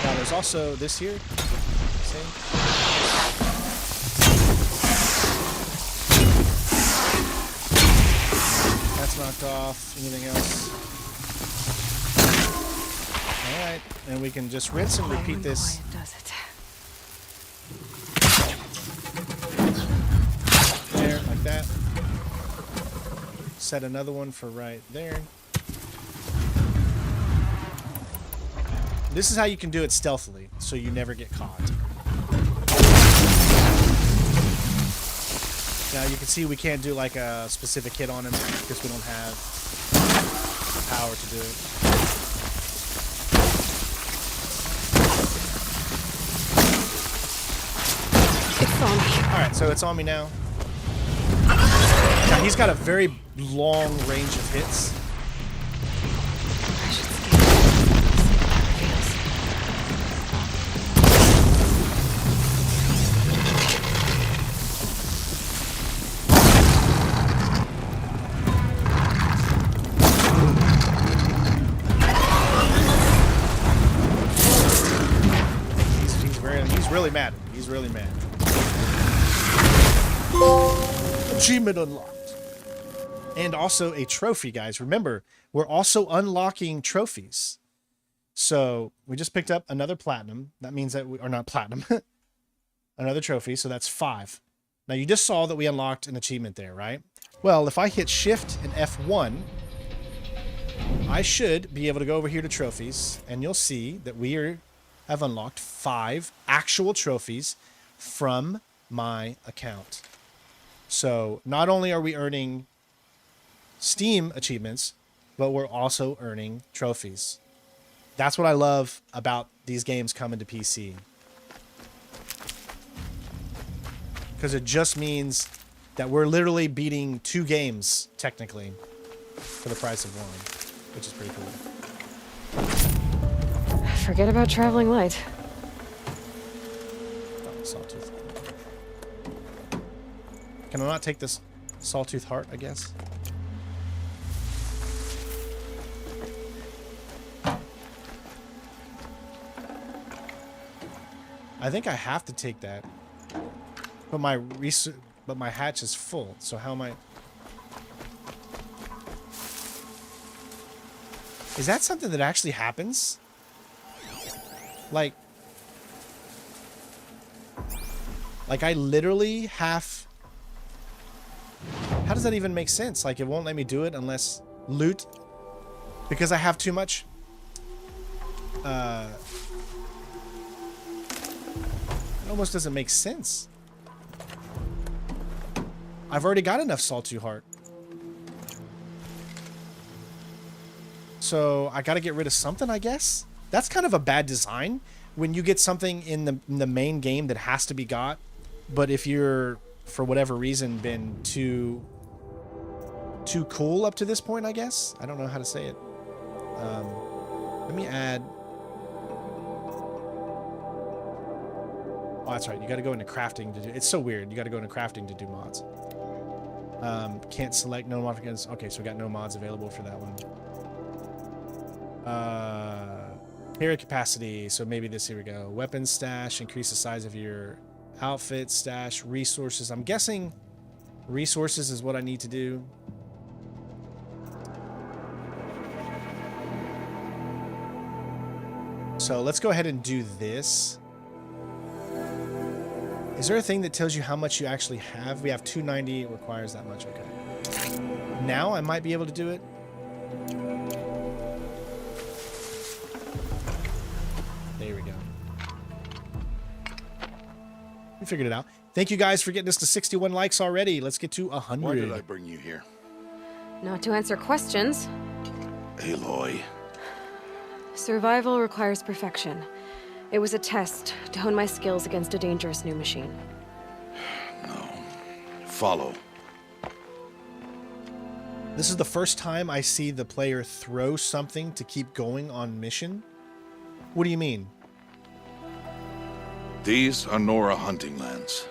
Now there's also this here. See? That's knocked off. Anything else? Alright, and we can just rinse and repeat this. Does it? There, like that. Set another one for right there. This is how you can do it stealthily, so you never get caught. Now you can see we can't do like a specific hit on him because we don't have the power to do it. It's on me. Alright, so it's on me now. Now he's got a very long range of hits. I should scan it. He's really mad. He's really mad. Achievement unlocked. And also a trophy, guys. Remember, we're also unlocking trophies. So we just picked up another platinum. That means that we are not platinum. Another trophy. So that's 5. Now you just saw that we unlocked an achievement there, right? Well, if I hit Shift and F1, I should be able to go over here to trophies, and you'll see that we have unlocked 5 actual trophies from my account. So not only are we earning Steam achievements, but we're also earning trophies. That's what I love about these games coming to PC. Because it just means that we're literally beating 2 games, technically, for the price of 1, which is pretty cool. Forget about traveling light. Oh, Sawtooth. Can I not take this Sawtooth heart, I guess? I think I have to take that. But my hatch is full. So how am I? Is that something that actually happens? Like I literally have... How does that even make sense? Like, it won't let me do it unless loot, because I have too much. It almost doesn't make sense. I've already got enough Sawtooth heart. So I got to get rid of something, I guess. That's kind of a bad design when you get something in the main game that has to be got. But if you're, for whatever reason, been too cool up to this point, I guess. I don't know how to say it. Let me add... Oh, that's right. You got to go into crafting to do... It's so weird. You got to go into crafting to do mods. Can't select no modifications. Okay, so we got no mods available for that one. Carry capacity. So maybe this, here we go. Weapon stash. Increase the size of your outfit stash. Resources. I'm guessing resources is what I need to do. So let's go ahead and do this. Is there a thing that tells you how much you actually have? We have 290. It requires that much. Okay. Now I might be able to do it. There we go. We figured it out. Thank you guys for getting us to 61 likes already. Let's get to 100. Why did I bring you here? Not to answer questions. Aloy. Survival requires perfection. It was a test to hone my skills against a dangerous new machine. No. Follow. This is the first time I see the player throw something to keep going on mission. What do you mean? These are Nora hunting lands.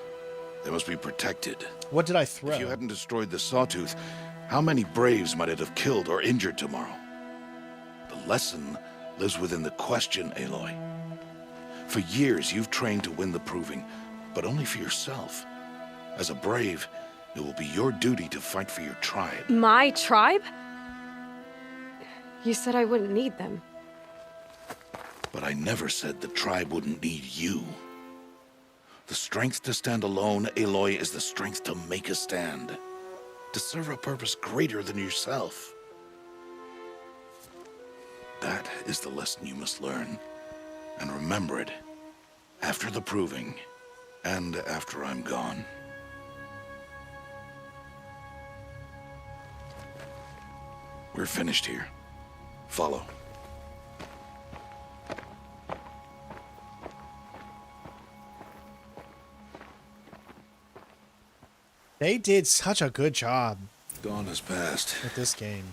They must be protected. What did I throw? If you hadn't destroyed the Sawtooth, how many Braves might it have killed or injured tomorrow? The lesson lives within the question, Aloy. For years, you've trained to win the Proving, but only for yourself. As a Brave, it will be your duty to fight for your tribe. My tribe? You said I wouldn't need them. But I never said the tribe wouldn't need you. The strength to stand alone, Aloy, is the strength to make a stand. To serve a purpose greater than yourself. That is the lesson you must learn. And remember it. After the Proving. And after I'm gone. We're finished here. Follow. They did such a good job Dawn has passed. with this game.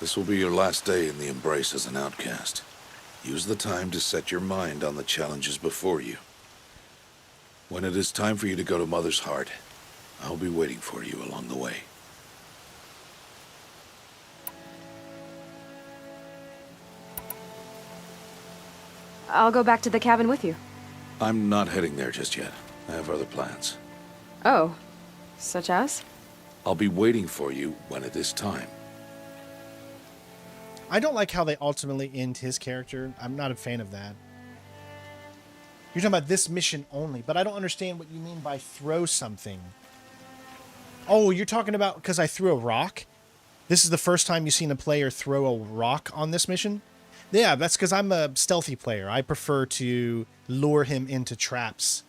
This will be your last day in the Embrace as an outcast. Use the time to set your mind on the challenges before you. When it is time for you to go to Mother's Heart, I'll be waiting for you along the way. I'll go back to the cabin with you. I'm not heading there just yet. I have other plans. Oh, such as? I'll be waiting for you when it is time. I don't like how they ultimately end his character. I'm not a fan of that. You're talking about this mission only, but I don't understand what you mean by throw something. Oh, you're talking about because I threw a rock? This is the first time you've seen a player throw a rock on this mission? Yeah, that's because I'm a stealthy player. I prefer to lure him into traps.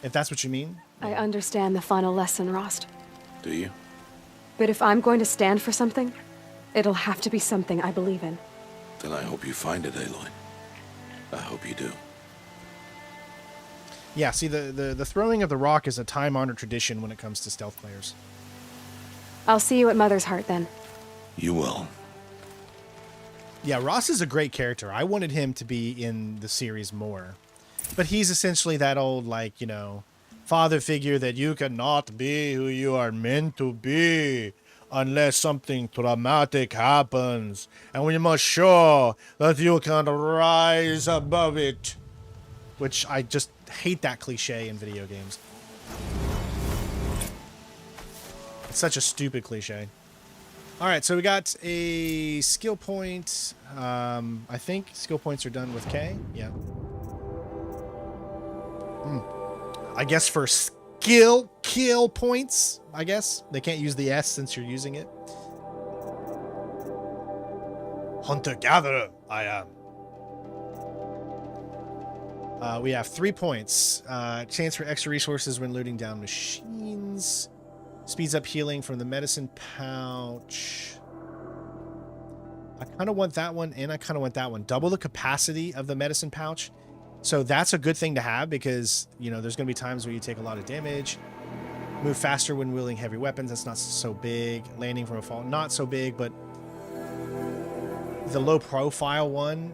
If that's what you mean. I understand the final lesson, Rost. Do you? But if I'm going to stand for something, it'll have to be something I believe in. Then I hope you find it, Aloy. I hope you do. Yeah, see, the throwing of the rock is a time-honored tradition when it comes to stealth players. I'll see you at Mother's Heart then. You will. Yeah, Rost is a great character. I wanted him to be in the series more. But he's essentially that old, like, you know, father figure that you cannot be who you are meant to be unless something traumatic happens. And we must show that you can rise above it. Which I just hate that cliche in video games. It's such a stupid cliche. All right, so we got a skill point. I think skill points are done with K. Yeah. I guess for kill points, I guess. They can't use the S since you're using it. Hunter-gatherer, I am. We have 3 points. Chance for extra resources when looting down machines. Speeds up healing from the medicine pouch. I kind of want that one, and I kind of want that one. Double the capacity of the medicine pouch. So that's a good thing to have because, you know, there's going to be times where you take a lot of damage. Move faster when wielding heavy weapons. That's not so big. Landing from a fall, not so big, but the low profile one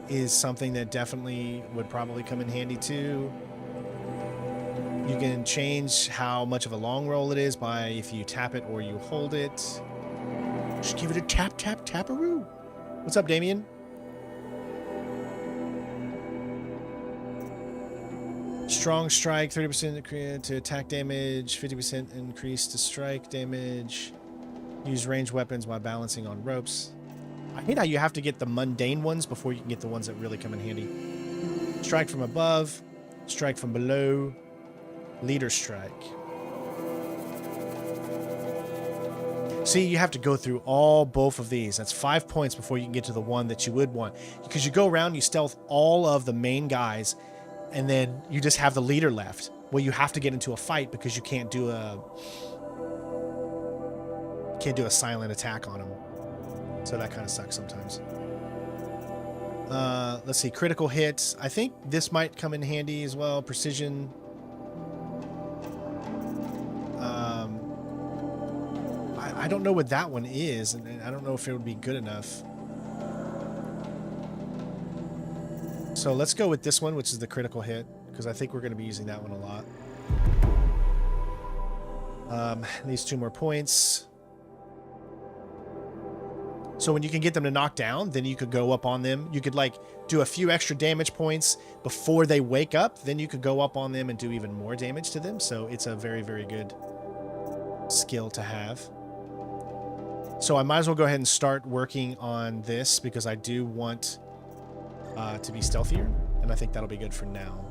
is something that definitely would probably come in handy too. You can change how much of a long roll it is by if you tap it or you hold it. Just give it a tap, tap, taparoo. What's up, Damien? Strong strike, 30% to attack damage, 50% increase to strike damage. Use ranged weapons while balancing on ropes. I hate how you have to get the mundane ones before you can get the ones that really come in handy. Strike from above, strike from below, leader strike. See, you have to go through both of these. That's 5 points before you can get to the one that you would want. Because you go around, you stealth all of the main guys, and then you just have the leader left. Well, you have to get into a fight because you can't do a silent attack on them. So that kind of sucks sometimes. Let's see, critical hits. I think this might come in handy as well. Precision. I don't know what that one is, and I don't know if it would be good enough. So let's go with this one, which is the critical hit, because I think we're going to be using that one a lot. These 2 more points. So when you can get them to knock down, then you could go up on them. You could like do a few extra damage points before they wake up. Then you could go up on them and do even more damage to them. So it's a very, very good skill to have. So I might as well go ahead and start working on this because I do want to be stealthier. And I think that'll be good for now.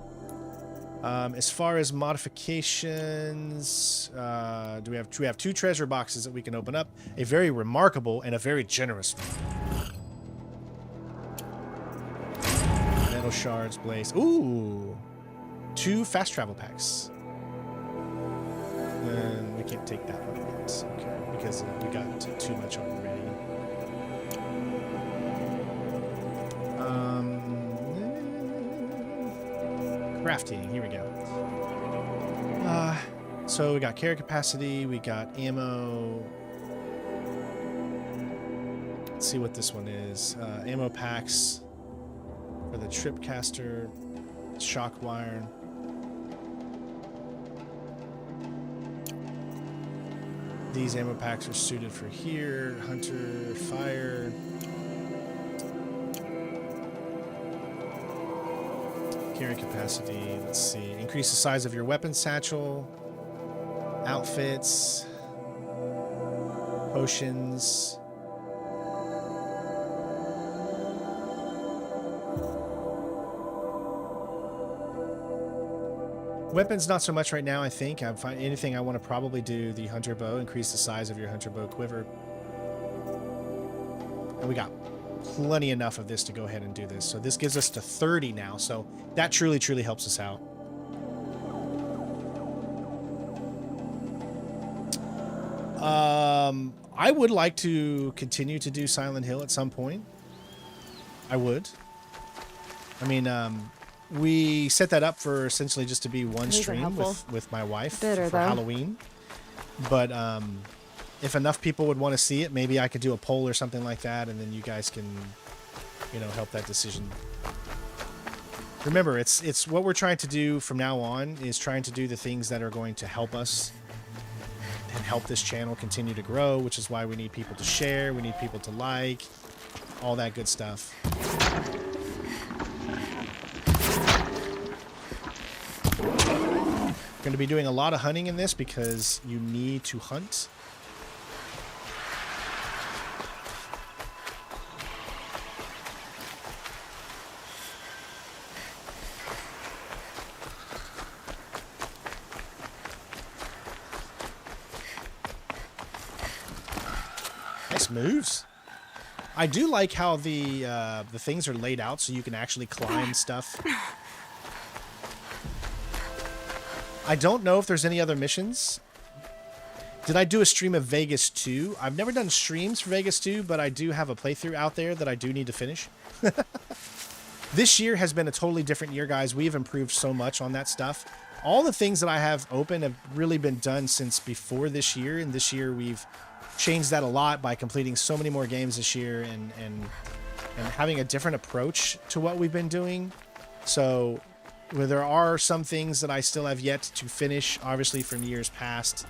As far as modifications, we have 2 treasure boxes that we can open up. A very remarkable and a very generous one. Metal shards, blaze. Ooh! 2 fast travel packs. And we can't take that one yet. Okay, because we got too much already. Crafting, here we go. So we got carry capacity, we got ammo. Let's see what this one is. Ammo packs for the tripcaster, shock wire. These ammo packs are suited for here. Hunter, fire. Carry capacity, let's see. Increase the size of your weapon satchel. Outfits. Potions. Weapons, not so much right now, I think. Anything I want to probably do, the hunter bow. Increase the size of your hunter bow quiver. And we got plenty enough of this to go ahead and do this. So this gives us to 30 now. So that truly, truly helps us out. I would like to continue to do Silent Hill at some point. I would. I mean, we set that up for essentially just to be one stream with my wife for Halloween. But if enough people would want to see it, maybe I could do a poll or something like that, and then you guys can, you know, help that decision. Remember, it's what we're trying to do from now on is trying to do the things that are going to help us and help this channel continue to grow, which is why we need people to share, we need people to like, all that good stuff. Going to be doing a lot of hunting in this because you need to hunt. Nice moves. I do like how the things are laid out so you can actually climb stuff. I don't know if there's any other missions. Did I do a stream of Vegas 2? I've never done streams for Vegas 2, but I do have a playthrough out there that I do need to finish. This year has been a totally different year, guys. We've improved so much on that stuff. All the things that I have open have really been done since before this year, and this year we've changed that a lot by completing so many more games this year and having a different approach to what we've been doing. So where there are some things that I still have yet to finish, obviously from years past,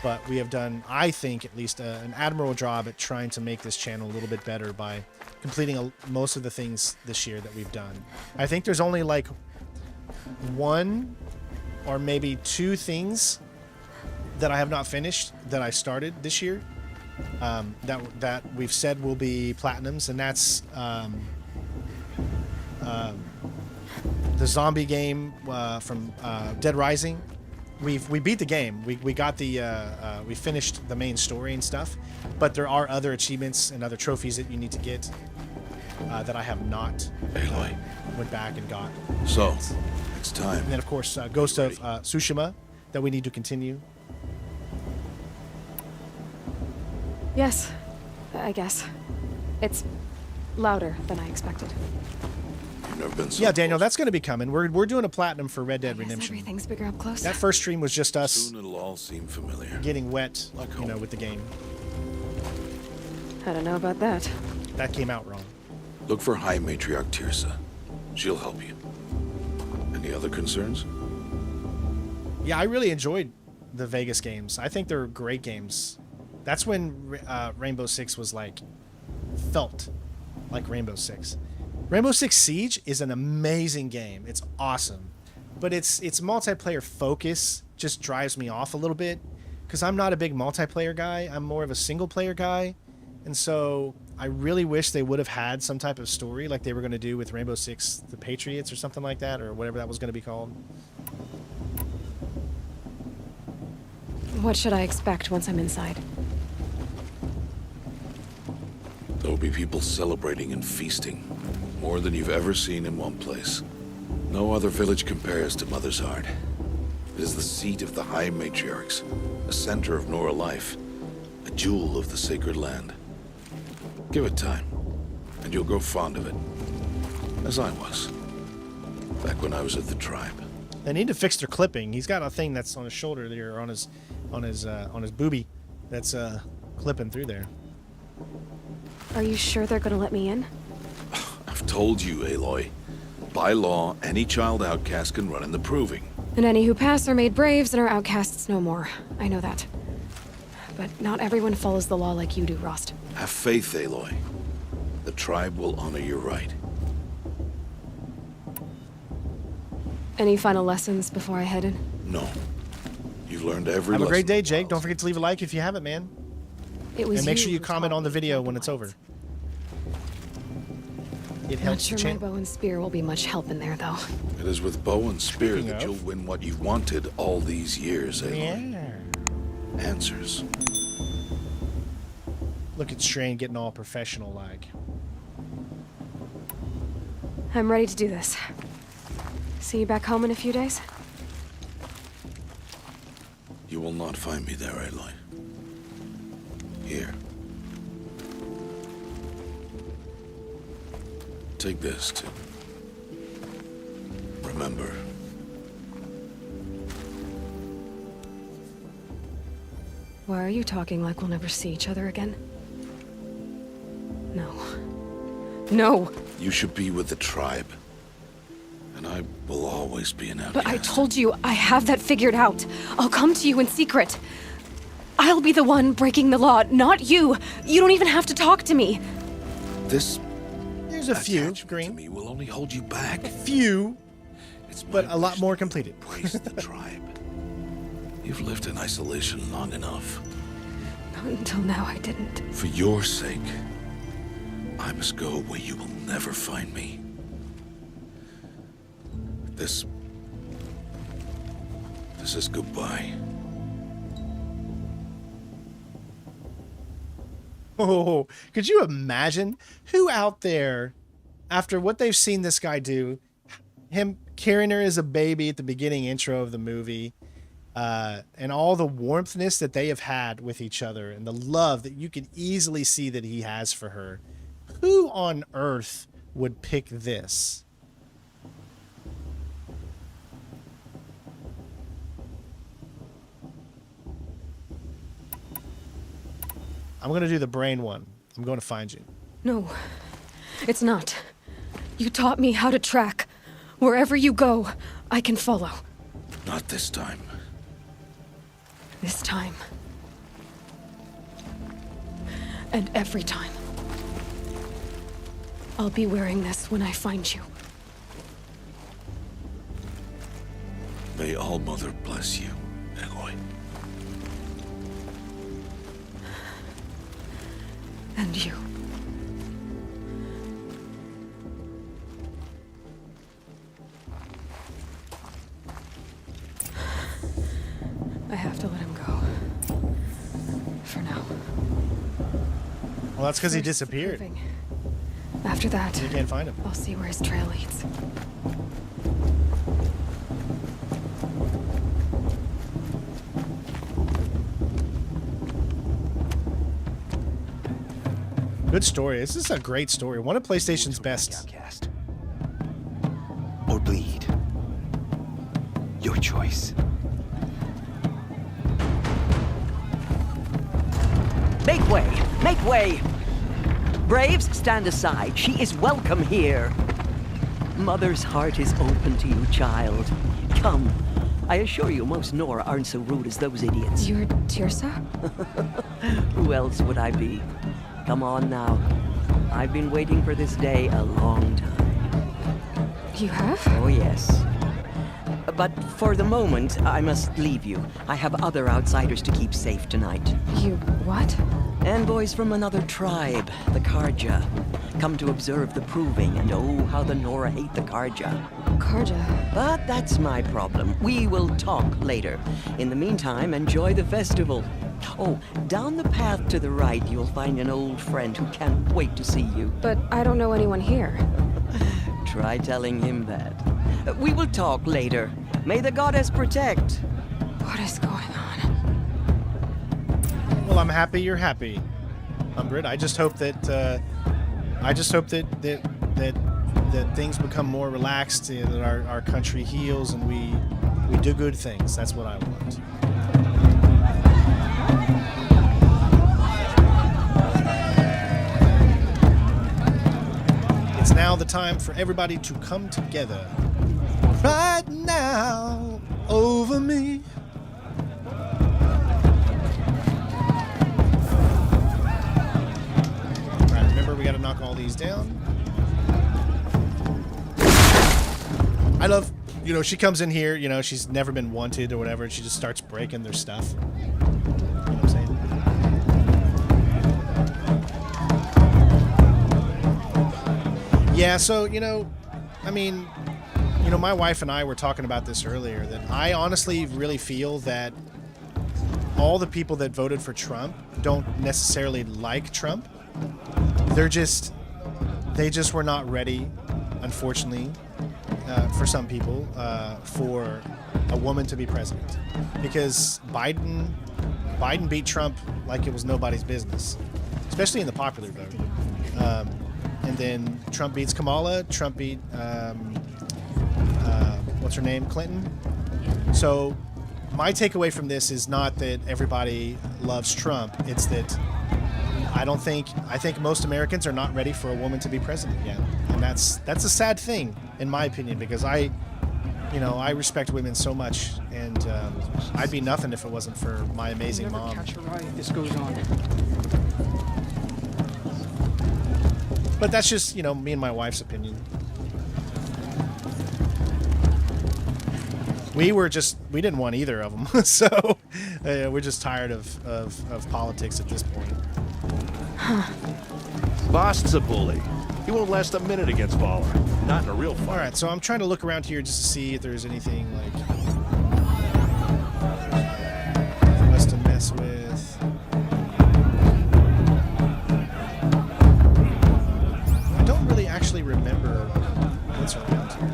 but we have done, I think, at least an admirable job at trying to make this channel a little bit better by completing most of the things this year that we've done. I think there's only like 1 or maybe 2 things that I have not finished that I started this year that we've said will be platinums, and that's the zombie game from Dead Rising. We beat the game. We got the we finished the main story and stuff, but there are other achievements and other trophies that you need to get that I have not went back and got. So, it's time. And then of course Ghost of Tsushima that we need to continue. Yes, I guess. It's louder than I expected. You've never been so Yeah, Daniel, close. that's going to be coming. We're doing a platinum for Red Dead I guess Redemption. everything's bigger up close. That first stream was just us Soon it'll all seem familiar. getting wet, Like you know, home. with the game. I don't know about that. That came out wrong. Look for High Matriarch Tirsa. She'll help you. Any other concerns? Yeah, I really enjoyed the Vegas games. I think they're great games. That's when Rainbow Six was like, felt like Rainbow Six. Rainbow Six Siege is an amazing game. It's awesome. But its multiplayer focus just drives me off a little bit because I'm not a big multiplayer guy. I'm more of a single player guy. And so I really wish they would have had some type of story like they were going to do with Rainbow Six The Patriots or something like that, or whatever that was going to be called. What should I expect once I'm inside? There will be people celebrating and feasting. More than you've ever seen in one place. No other village compares to Mother's Heart. It is the seat of the High Matriarchs, a center of Nora life, a jewel of the sacred land. Give it time, and you'll grow fond of it. As I was, back when I was at the tribe. They need to fix their clipping. He's got a thing that's on his shoulder there, or on his boobie, that's clipping through there. Are you sure they're gonna let me in? I've told you, Aloy. By law, any child outcast can run in the proving. And any who pass are made braves and are outcasts no more. I know that. But not everyone follows the law like you do, Rost. Have faith, Aloy. The tribe will honor your right. Any final lessons before I head in? No. You've learned every Have a great lesson day, the Jake. Wilds. Don't forget to leave a like if you haven't, man. It was And make sure you who comment taught on the me video about when the it's over. wilds. It Not helps sure the my channel. bow and spear will be much help in there, though. It is with bow and spear Speaking that of- you'll win what you've wanted all these years, Aloy. Yeah. Answers. Look at Strain getting all professional like. I'm ready to do this. See you back home in a few days? You will not find me there, Aloy. Here. Take this, too. Remember. Why are you talking like we'll never see each other again? No. No! You should be with the tribe. And I will always be an outcast. But I told you, I have that figured out. I'll come to you in secret. I'll be the one breaking the law, not you. You don't even have to talk to me. This There's a few, attachment to Green. me will only hold you back. Few, It's my but a lot wish more that you completed. embrace the tribe. You've lived in isolation long enough. Not until now, I didn't. For your sake, I must go where you will never find me. This is goodbye. Oh, could you imagine who out there, after what they've seen this guy do, him carrying her as a baby at the beginning intro of the movie, and all the warmthness that they have had with each other and the love that you can easily see that he has for her, who on earth would pick this? I'm going to do the brain one. I'm going to find you. No, it's not. You taught me how to track. Wherever you go, I can follow. Not this time. This time. And every time. I'll be wearing this when I find you. May All-Mother bless you, Aloy. And you. I have to let him go. For now. Well, that's because he First, disappeared. proving. After that, You can't find him. I'll see where his trail leads. Good story. This is a great story. One of PlayStation's best. Outcast. Or bleed. Your choice. Make way! Make way! Braves, stand aside. She is welcome here. Mother's heart is open to you, child. Come. I assure you, most Nora aren't so rude as those idiots. You're Tirsa? Who else would I be? Come on now. I've been waiting for this day a long time. You have? Oh, yes. But for the moment, I must leave you. I have other outsiders to keep safe tonight. You what? Envoys from another tribe, the Karja. Come to observe the proving, and oh, how the Nora hate the Karja. Karja. But that's my problem. We will talk later. In the meantime, enjoy the festival. Oh, down the path to the right, you'll find an old friend who can't wait to see you. But I don't know anyone here. Try telling him that. We will talk later. May the goddess protect. What is going on? Well, I'm happy you're happy, Umbrid. I just hope that that things become more relaxed, and that our country heals, and we do good things. That's what I want. It's now the time for everybody to come together. Right now, over me. Alright, remember we gotta knock all these down. I love, she comes in here, she's never been wanted or whatever, and she just starts breaking their stuff. You know what I'm saying? Yeah, so, my wife and I were talking about this earlier, that I honestly really feel that all the people that voted for Trump don't necessarily like Trump. They just were not ready, unfortunately, for some people, for a woman to be president. Because Biden beat Trump like it was nobody's business, especially in the popular vote. And then Trump beats Kamala, Trump beat, what's her name, Clinton. So my takeaway from this is not that everybody loves Trump. It's that I think most Americans are not ready for a woman to be president yet. And that's a sad thing, in my opinion, because I respect women so much, and I'd be nothing if it wasn't for my amazing mom. Catch a riot. This goes on. But that's just, me and my wife's opinion. we didn't want either of them. So we're just tired of politics at this point. Bost's a bully. He won't last a minute against Varl. Not in a real fight. All right, so I'm trying to look around here just to see if there's anything like for us to mess with. I don't really actually remember what's around here.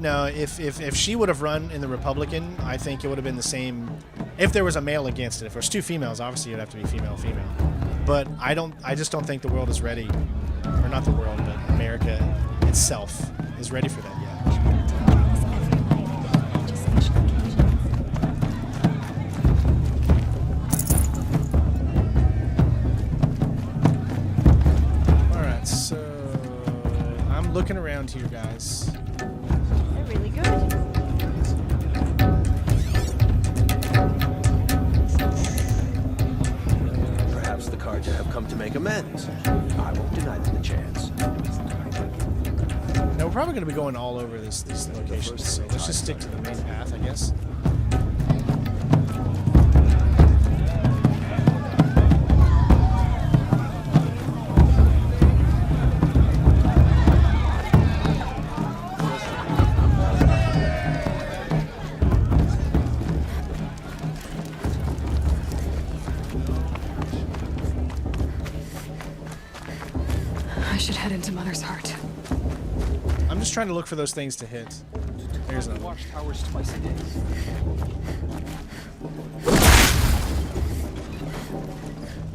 No, if she would have run in the Republican, I think it would have been the same. If there was a male against it, if there's two females, obviously it'd have to be female. But I just don't think the world is ready, or not the world, but America itself is ready for that yet. All right, so I'm looking around here, guys. They're really good. Perhaps the Carja have come to make amends. I won't deny them the chance. Now we're probably going to be going all over these locations, so let's just stick to the main path, I guess. I should head into Mother's Heart. I'm just trying to look for those things to hit. There's another. Watchtowers twice a day.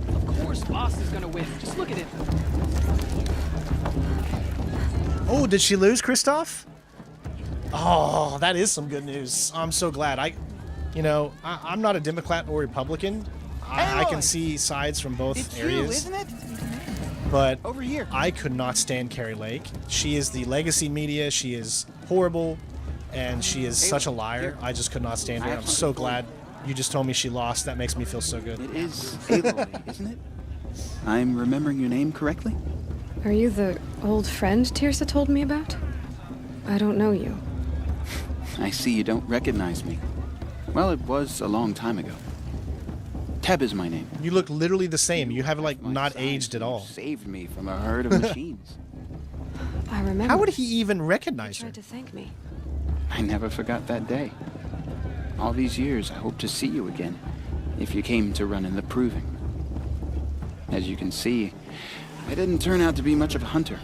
Of course, Bost is gonna win. Just look at him. Oh, did she lose, Kristoff? Oh, that is some good news. I'm so glad. I'm not a Democrat or Republican. I can see sides from both It's areas. you, isn't it? But Over here. I could not stand Carrie Lake. She is the legacy media. She is horrible, and she is such a liar. I just could not stand her. I'm so glad you just told me she lost. That makes me feel so good. It is Aloy, isn't it? I'm remembering your name correctly? Are you the old friend Tirsa told me about? I don't know you. I see you don't recognize me. Well, it was a long time ago. Teb is my name. You look literally the same. You have not aged at all. Saved me from a herd of machines. I remember. How would he even He recognize her? tried to thank me. I never forgot that day. All these years, I hope to see you again, if you came to run in the Proving. As you can see, I didn't turn out to be much of a hunter.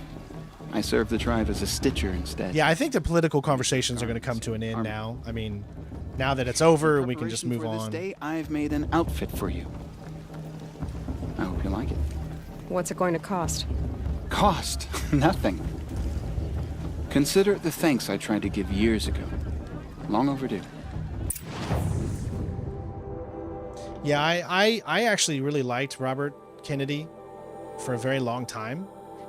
I served the tribe as a stitcher instead. Yeah, I think the political conversations are going to come to an end now. I mean, now that it's over, we can just move for on. This day, I've made an outfit for you. I hope you like it. What's it going to cost? Cost? Nothing. Consider it the thanks I tried to give years ago. Long overdue. Yeah, I actually really liked Robert Kennedy for a very long time.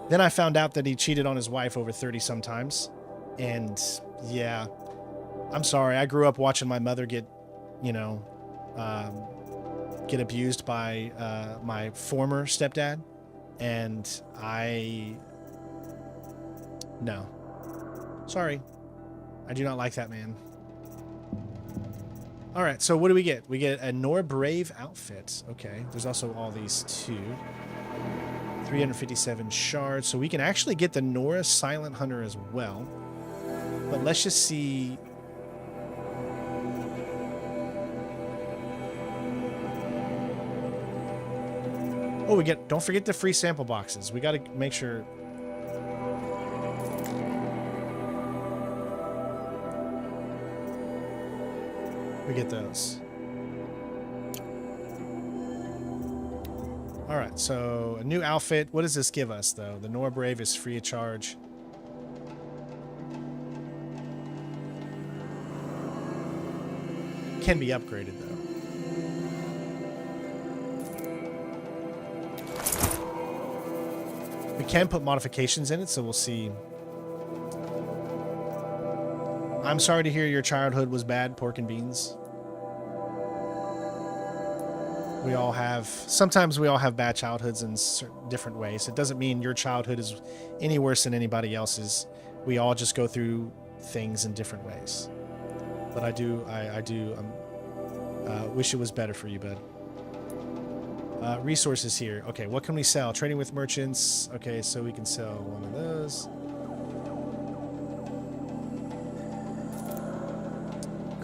Then I found out that he cheated on his wife over 30 sometimes. And yeah, I'm sorry. I grew up watching my mother get abused by my former stepdad. And no. Sorry. I do not like that man. All right, so what do we get? We get a Nora Brave outfit. Okay, there's also all these too. 357 shards, so we can actually get the Nora Silent Hunter as well. But let's just see. Oh, don't forget the free sample boxes. We got to make sure. We get those. All right, so a new outfit. What does this give us, though? The Nora Brave is free of charge. Can be upgraded, though. We can put modifications in it, so we'll see. I'm sorry to hear your childhood was bad, pork and beans. We all have, sometimes we all have bad childhoods in different ways. It doesn't mean your childhood is any worse than anybody else's. We all just go through things in different ways. But I do wish it was better for you, bud. Resources here. Okay, what can we sell? Trading with merchants. Okay, so we can sell one of those.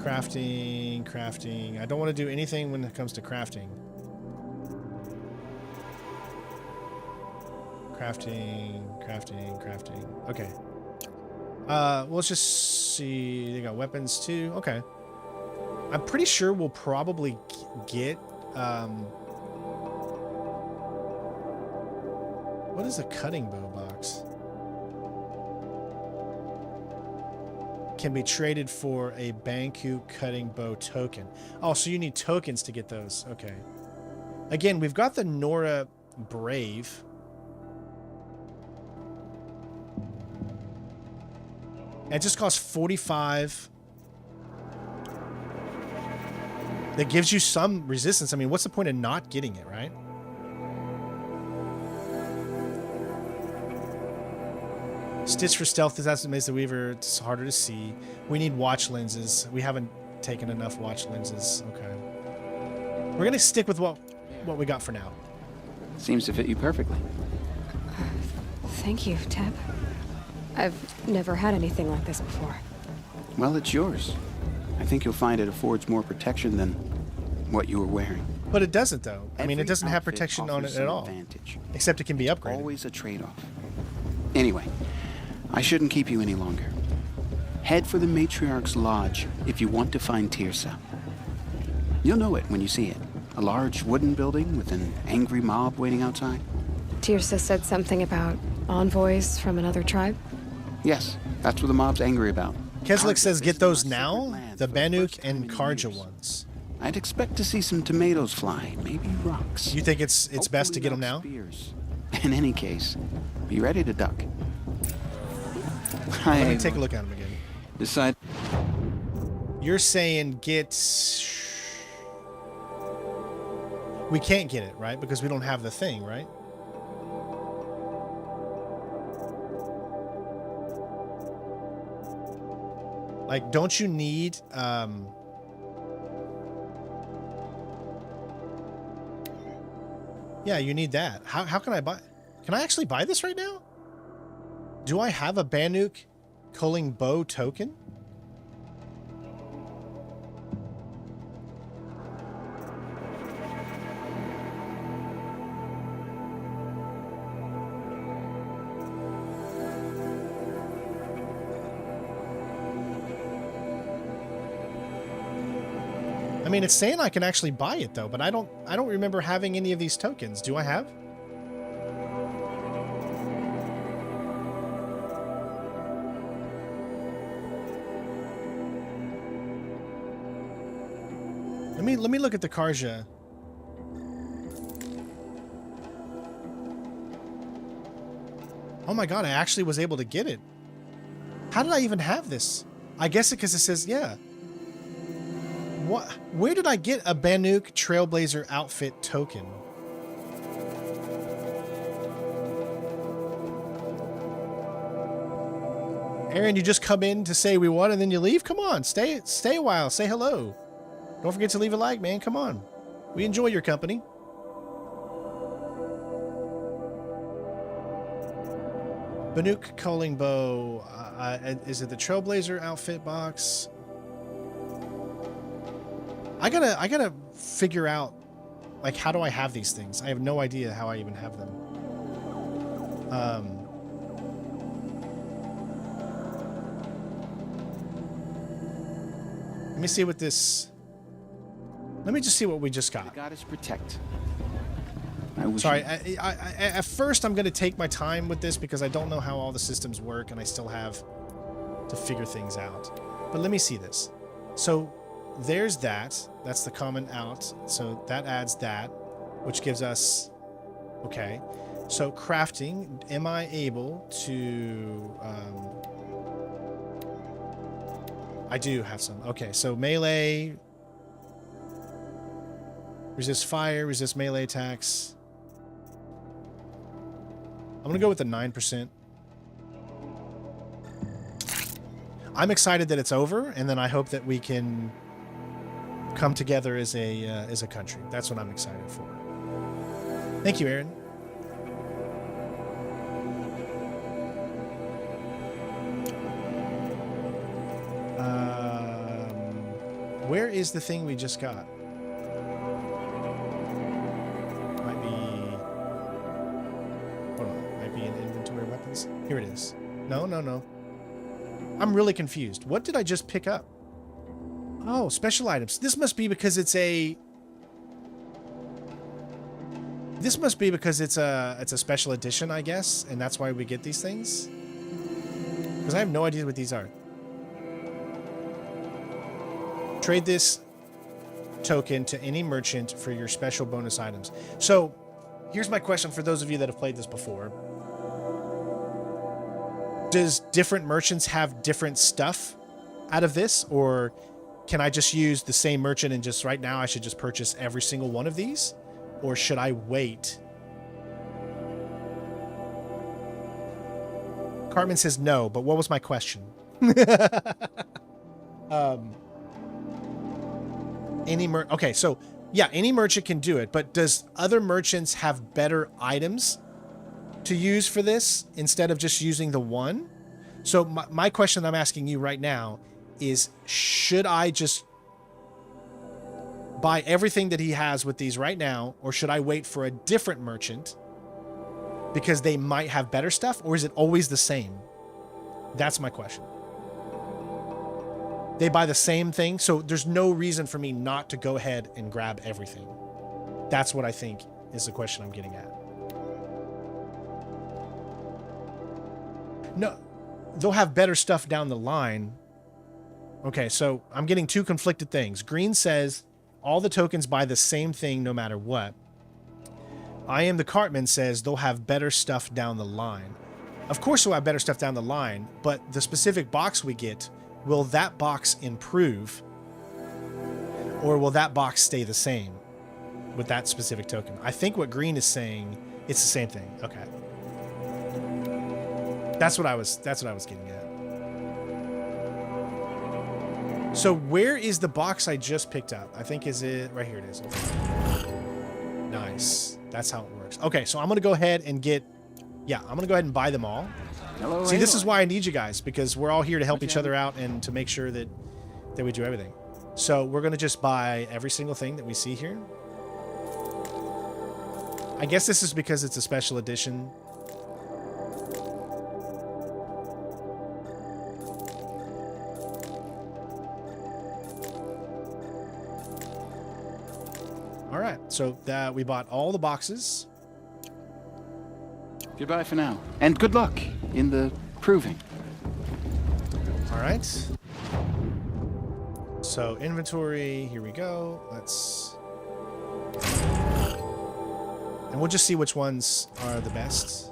Crafting. I don't want to do anything when it comes to crafting. Crafting. Okay. Well, let's just see. They got weapons too. Okay. I'm pretty sure we'll probably get, what is a cutting bow box? Can be traded for a Banku cutting bow token. Oh, so you need tokens to get those. Okay. Again, we've got the Nora Brave. It just costs 45. That gives you some resistance. I mean, what's the point of not getting it, right? Stitch for stealth is estimates the Weaver. It's harder to see. We need watch lenses. We haven't taken enough watch lenses. Okay. We're gonna stick with what we got for now. Seems to fit you perfectly. Thank you, Teb. I've never had anything like this before. Well, it's yours. I think you'll find it affords more protection than what you were wearing. But it doesn't, though. I mean, it Every doesn't have outfit protection on offers it at some all. advantage. Except it can be upgraded. Always a trade-off. Anyway, I shouldn't keep you any longer. Head for the Matriarchs' lodge if you want to find Tirsa. You'll know it when you see it. A large wooden building with an angry mob waiting outside. Tirsa said something about envoys from another tribe? Yes, that's what the mob's angry about. Keslick says get those now, the Banuk and Karja ones. I'd expect to see some tomatoes fly, maybe rocks. You think it's best to get them now? Spears. In any case, be ready to duck. Let me take a look at them again. Decide. You're saying get... We can't get it, right? Because we don't have the thing, right? Like, don't you need, yeah, you need that. How can I buy... Can I actually buy this right now? Do I have a Banuk culling bow token? I mean, it's saying I can actually buy it though, but I don't remember having any of these tokens. Do I have? Let me look at the Karja. Oh my god, I actually was able to get it. How did I even have this? I guess it because it says, yeah. What? Where did I get a Banuk Trailblazer outfit token? Aaron, you just come in to say we won and then you leave? Come on, stay a while, say hello. Don't forget to leave a like, man. Come on. We enjoy your company. Banuk culling bow. Is it the Trailblazer outfit box? I gotta figure out, like, how do I have these things? I have no idea how I even have them. Let me see what this... Let me just see what we just got. The goddess protect. Sorry, at first I'm going to take my time with this because I don't know how all the systems work and I still have to figure things out. But let me see this. So there's that. That's the common out. So that adds that, which gives us... Okay. So crafting, am I able to... I do have some. Okay, so melee... Resist fire, resist melee attacks. I'm gonna go with the 9%. I'm excited that it's over, and then I hope that we can come together as a country. That's what I'm excited for. Thank you, Aaron. Where is the thing we just got? Might be... Hold on. Might be in inventory weapons. Here it is. No, no, no. I'm really confused. What did I just pick up? Oh, special items. This must be because it's a... This must be because it's a special edition, I guess, and that's why we get these things. Because I have no idea what these are. Trade this token to any merchant for your special bonus items. So, here's my question for those of you that have played this before. Does different merchants have different stuff out of this? Or can I just use the same merchant and just right now I should just purchase every single one of these? Or should I wait? Cartman says no, but what was my question? Okay, so yeah, any merchant can do it, but does other merchants have better items to use for this instead of just using the one? So my question I'm asking you right now is, should I just buy everything that he has with these right now, or should I wait for a different merchant because they might have better stuff, or is it always the same? That's my question. They buy the same thing, so there's no reason for me not to go ahead and grab everything. That's what I think is the question I'm getting at. No, they'll have better stuff down the line. Okay, so I'm getting two conflicted things. Green says all the tokens buy the same thing no matter what. I Am the Cartman says they'll have better stuff down the line. Of course they'll have better stuff down the line, but the specific box we get, will that box improve? Or will that box stay the same with that specific token? I think what Green is saying, it's the same thing. Okay. That's what I was getting at. So where is the box I just picked up? I think is it right here it is. Okay. Nice. That's how it works. Okay, so I'm going to go ahead and I'm going to go ahead and buy them all. Hello, See, this is why I need you guys, because we're all here to help each other out and to make sure that we do everything. So we're going to just buy every single thing that we see here. I guess this is because it's a special edition. All right, so we bought all the boxes. Goodbye for now. And good luck in the proving. All right. So inventory, here we go. And we'll just see which ones are the best.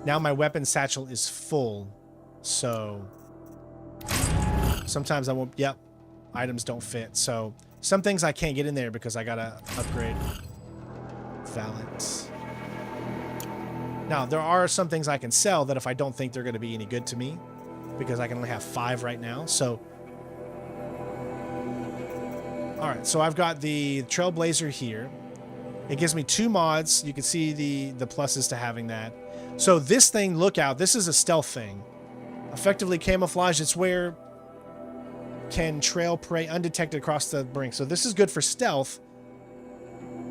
Now my weapon satchel is full, so sometimes I won't, items don't fit. So some things I can't get in there because I gotta upgrade Valent. Now, there are some things I can sell that if I don't think they're gonna be any good to me, because I can only have 5 right now, so. All right, so I've got the Trailblazer here. It gives me 2 mods. You can see the pluses to having that. So this thing, Lookout, this is a stealth thing. Effectively camouflage, it's where can trail prey undetected across the brink. So this is good for stealth,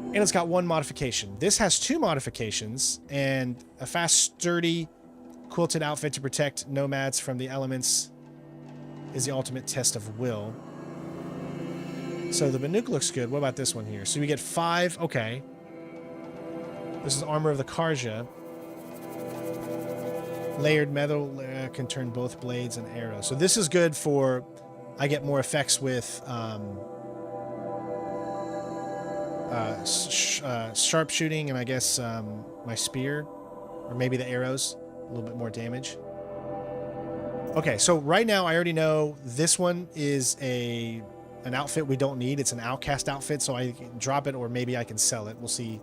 and it's got 1 modification. This has 2 modifications, and a fast, sturdy, quilted outfit to protect nomads from the elements is the ultimate test of will. So the Banuk looks good. What about this one here? So we get 5, okay. This is Armor of the Karja. Layered metal can turn both blades and arrows. So this is good for, I get more effects with sharpshooting, and I guess my spear, or maybe the arrows, a little bit more damage. Okay, so right now I already know this one is an outfit we don't need. It's an Outcast outfit, so I can drop it, or maybe I can sell it. We'll see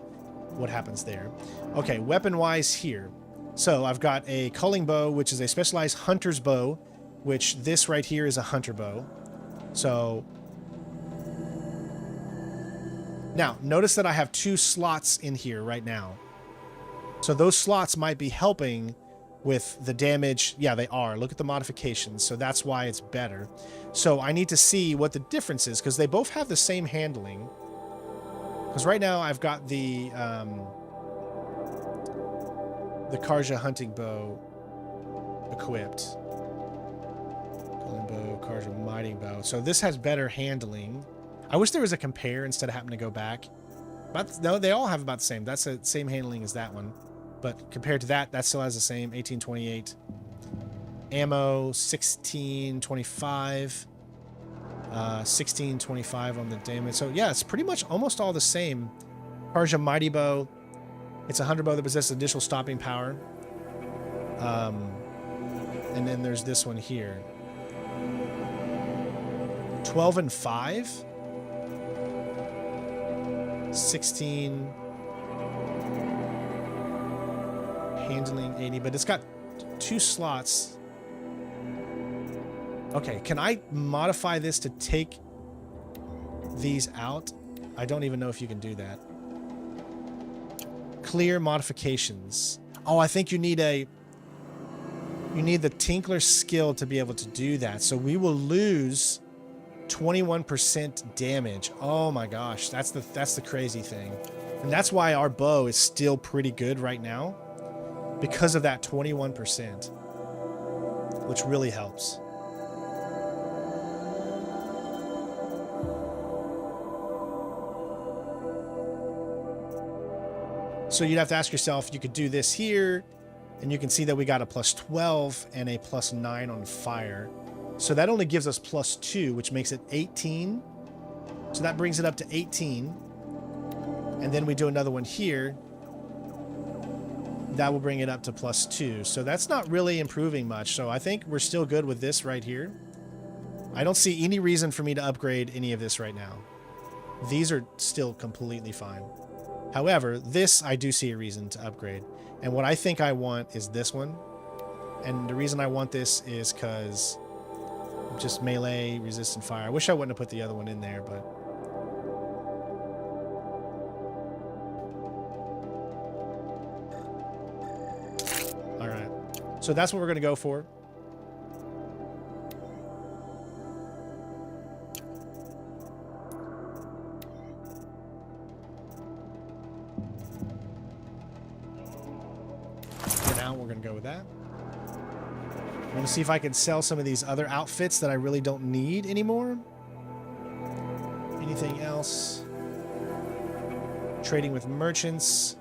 what happens there. Okay, weapon-wise here. So I've got a culling bow, which is a specialized hunter's bow, which this right here is a hunter bow. So now notice that I have 2 slots in here right now. So those slots might be helping with the damage. Yeah, they are. Look at the modifications. So that's why it's better. So I need to see what the difference is, because they both have the same handling. Because right now I've got the Karja hunting bow equipped. Culling bow, Karja mighty bow. So this has better handling. I wish there was a compare instead of having to go back. But no, they all have about the same. That's the same handling as that one. But compared to that, that still has the same 1828. Ammo, 1625. 1625 on the damage. So yeah, it's pretty much almost all the same. Karja mighty bow. It's a hunter bow that possesses additional stopping power. And then there's this one here. 12 and 5. 16. Handling 80, but it's got 2 slots. Okay, can I modify this to take these out? I don't even know if you can do that. Clear modifications. Oh, I think you need the Tinkler skill to be able to do that. So we will lose 21% damage. Oh my gosh, that's the crazy thing. And that's why our bow is still pretty good right now, because of that 21%, which really helps. So you'd have to ask yourself, you could do this here, and you can see that we got a +12 and a +9 on fire. So that only gives us +2, which makes it 18. So that brings it up to 18. And then we do another one here. That will bring it up to +2. So that's not really improving much. So I think we're still good with this right here. I don't see any reason for me to upgrade any of this right now. These are still completely fine. However, this I do see a reason to upgrade. And what I think I want is this one. And the reason I want this is because just melee, resistant fire. I wish I wouldn't have put the other one in there, but... Alright. So that's what we're going to go for. For now, we're going to go with that. I want to see if I can sell some of these other outfits that I really don't need anymore. Anything else? Trading with merchants.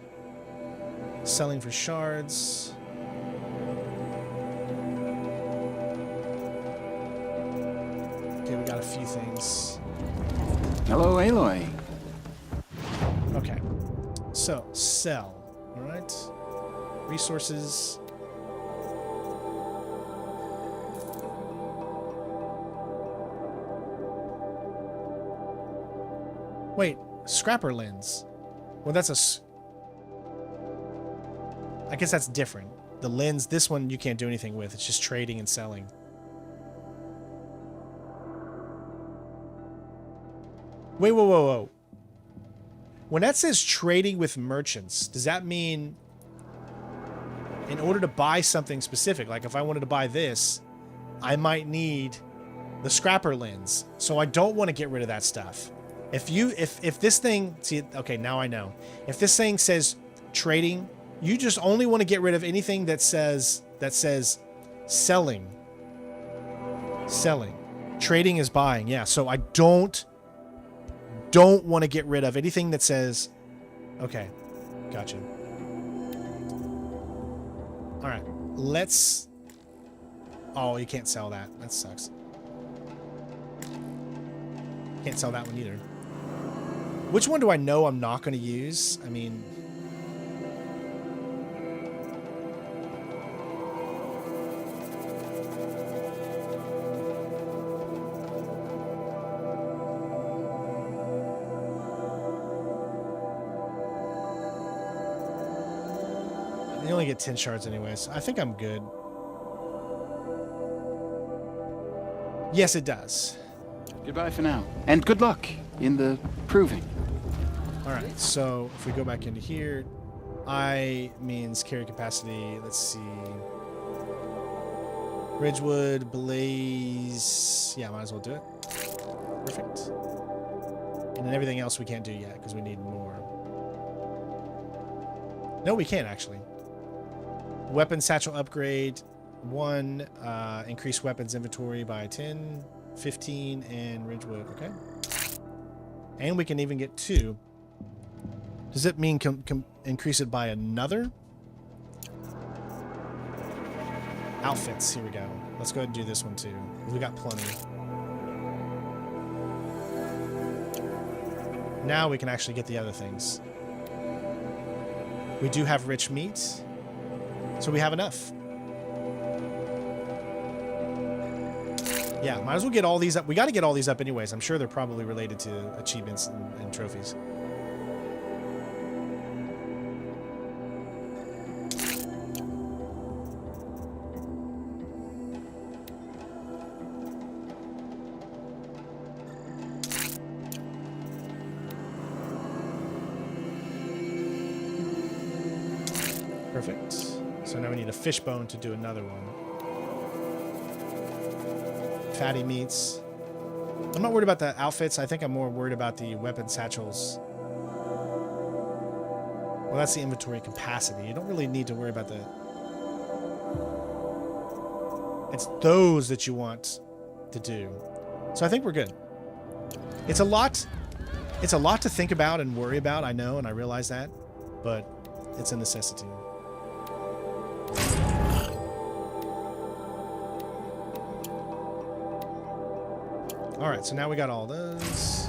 Selling for shards. Okay, we got a few things. Hello, Aloy. Okay. So, sell. All right. Resources. Wait, scrapper lens. Well, that's I guess that's different. The lens, this one you can't do anything with. It's just trading and selling. Wait, whoa, whoa, whoa. When that says trading with merchants, does that mean in order to buy something specific, like if I wanted to buy this, I might need the scrapper lens. So I don't want to get rid of that stuff. If this thing, see, okay, now I know. If this thing says trading, you just only want to get rid of anything that says selling. Selling. Trading is buying. Yeah, so I don't want to get rid of anything that says, okay, gotcha. All right, let's, oh, you can't sell that. That sucks. Can't sell that one either. Which one do I know I'm not going to use? I mean... You only get 10 shards anyways. I think I'm good. Yes, it does. Goodbye for now. And good luck in the proving. Alright, so if we go back into here, I means carry capacity. Let's see. Ridgewood, Blaze. Yeah, might as well do it. Perfect. And then everything else we can't do yet because we need more. No, we can't actually. Weapon satchel upgrade. 1, increase weapons inventory by 10, 15, and Ridgewood. Okay. And we can even get 2. Does it mean increase it by another? Outfits. Here we go. Let's go ahead and do this one too. We got plenty. Now we can actually get the other things. We do have rich meat, so we have enough. Yeah, might as well get all these up. We got to get all these up anyways. I'm sure they're probably related to achievements and trophies. Perfect. So now we need a fishbone to do another one. Fatty meats. I'm not worried about the outfits. I think I'm more worried about the weapon satchels. Well, that's the inventory capacity. You don't really need to worry about the... It's those that you want to do. So I think we're good. It's a lot to think about and worry about, I know, and I realize that, but it's a necessity. All right, so now we got all those.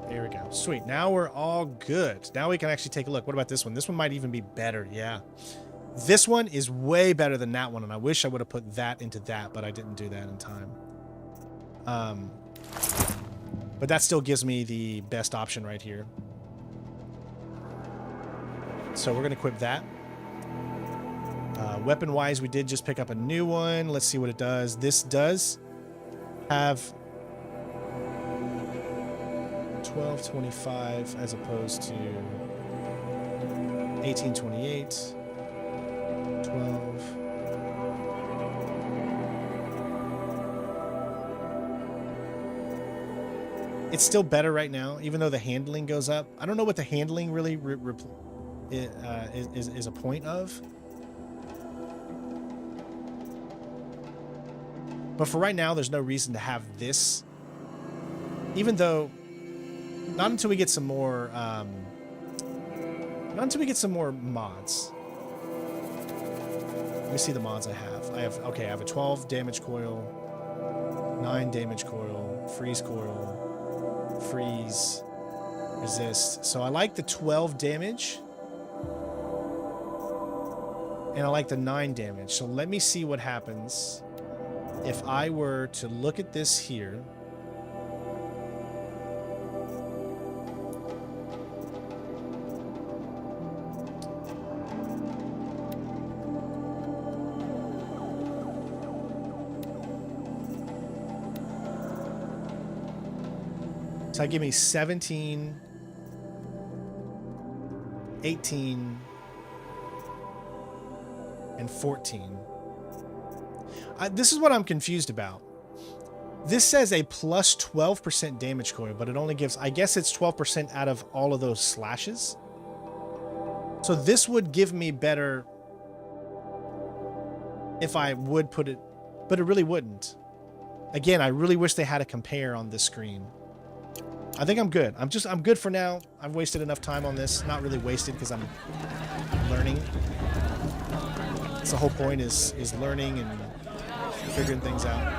There we go. Sweet. Now we're all good. Now we can actually take a look. What about this one? This one might even be better. Yeah. This one is way better than that one, and I wish I would have put that into that, but I didn't do that in time. But that still gives me the best option right here. So we're going to equip that. Weapon-wise, we did just pick up a new one. Let's see what it does. This does have 1225 as opposed to 1828. 12. It's still better right now, even though the handling goes up. I don't know what the handling really is a point of. But for right now, there's no reason to have this. Even though, not until we get some more, mods. Let me see the mods I have. I have a 12 damage coil, 9 damage coil, freeze coil, freeze, resist. So I like the 12 damage. And I like the 9 damage. So let me see what happens if I were to look at this here. So that give me 17, 18, and 14. This is what I'm confused about. This says a plus 12% damage coil, but it only gives, I guess it's 12% out of all of those slashes. So this would give me better if I would put it, but it really wouldn't. Again, I really wish they had a compare on this screen. I think I'm good. I'm good for now. I've wasted enough time on this. Not really wasted because I'm learning. That's the whole point is learning and figuring things out.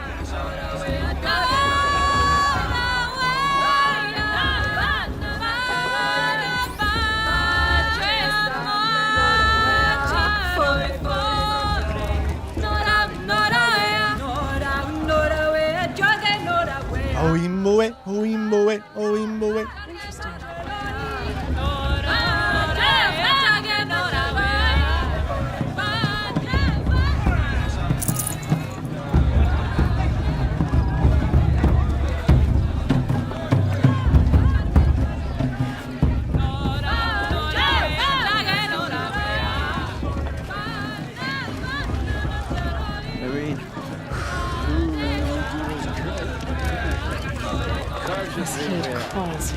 This kid calls.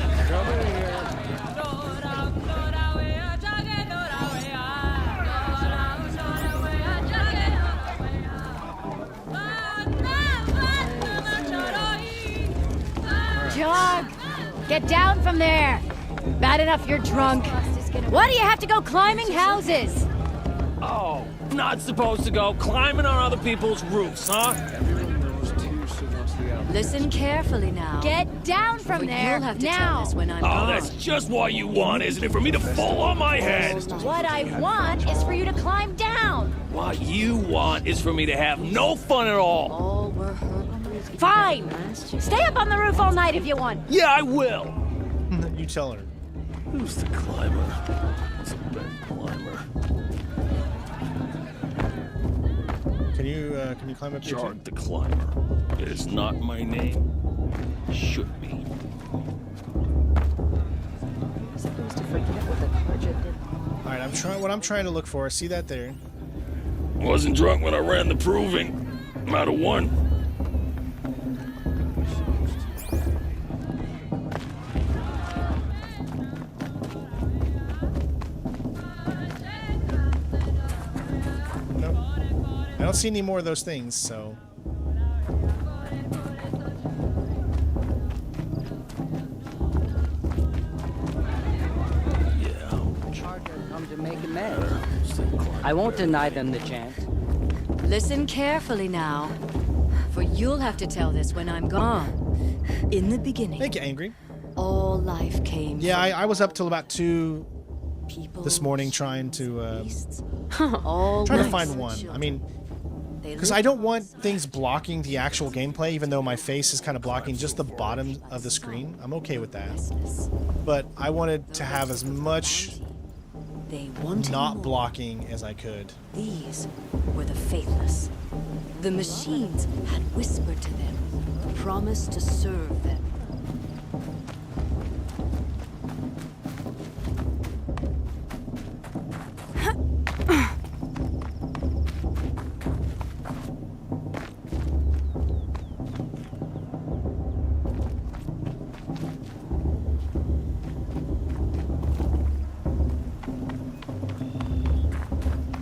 Jog! Get down from there! Bad enough you're drunk. Why do you have to go climbing houses? Oh, not supposed to go climbing on other people's roofs, huh? Listen carefully now. Get down from there You'll have to now. tell us when I'm Oh, gone. that's just what you want, isn't it? For me to fall on my head. What I want is for you to climb down. What you want is for me to have no fun at all. All were hurt. Fine. Stay up on the roof all night if you want. Yeah, I will. You tell her. Who's the climber? It's a bad climber. Can you climb up here? Jog the climber. It is not my name. Should be. Supposed to forget what the Carja did. All right, what I'm trying to look for. See that there? Wasn't drunk when I ran the proving. I'm out of one. Nope. I don't see any more of those things, so. Come to make amends. I won't deny them the chance. Listen carefully now, for you'll have to tell this when I'm gone. In the beginning, Make you angry. all life came Yeah, from I was up till about 2 people this morning trying to all trying to life. find one. I mean, They because I don't want things blocking the actual gameplay, even though my face is kind of blocking just the bottom of the screen. I'm okay with that. But I wanted to have as much They wanted not more. blocking as I could. These were the faithless. The machines had whispered to them the promise to serve them.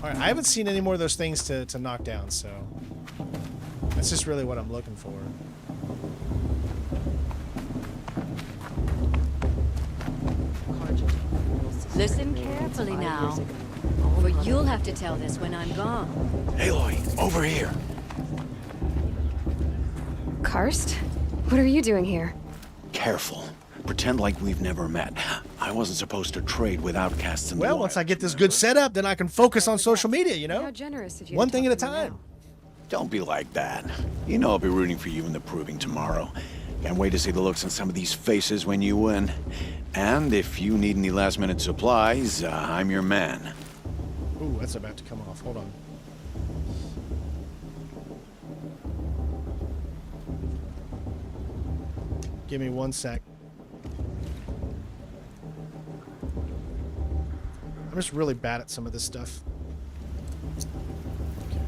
Alright, I haven't seen any more of those things to knock down, so that's just really what I'm looking for. Listen carefully now, for you'll have to tell this when I'm gone. Aloy, over here. Karst? What are you doing here? Careful. Pretend like we've never met. I wasn't supposed to trade with outcasts in the Well, wild. once I get this good set up, then I can focus on social media, you know? How generous of you. One to thing at a talk to me time. now. Don't be like that. You know I'll be rooting for you in the proving tomorrow. Can't wait to see the looks on some of these faces when you win. And if you need any last-minute supplies, I'm your man. Ooh, that's about to come off. Hold on. Give me 1 sec. I'm just really bad at some of this stuff. Okay.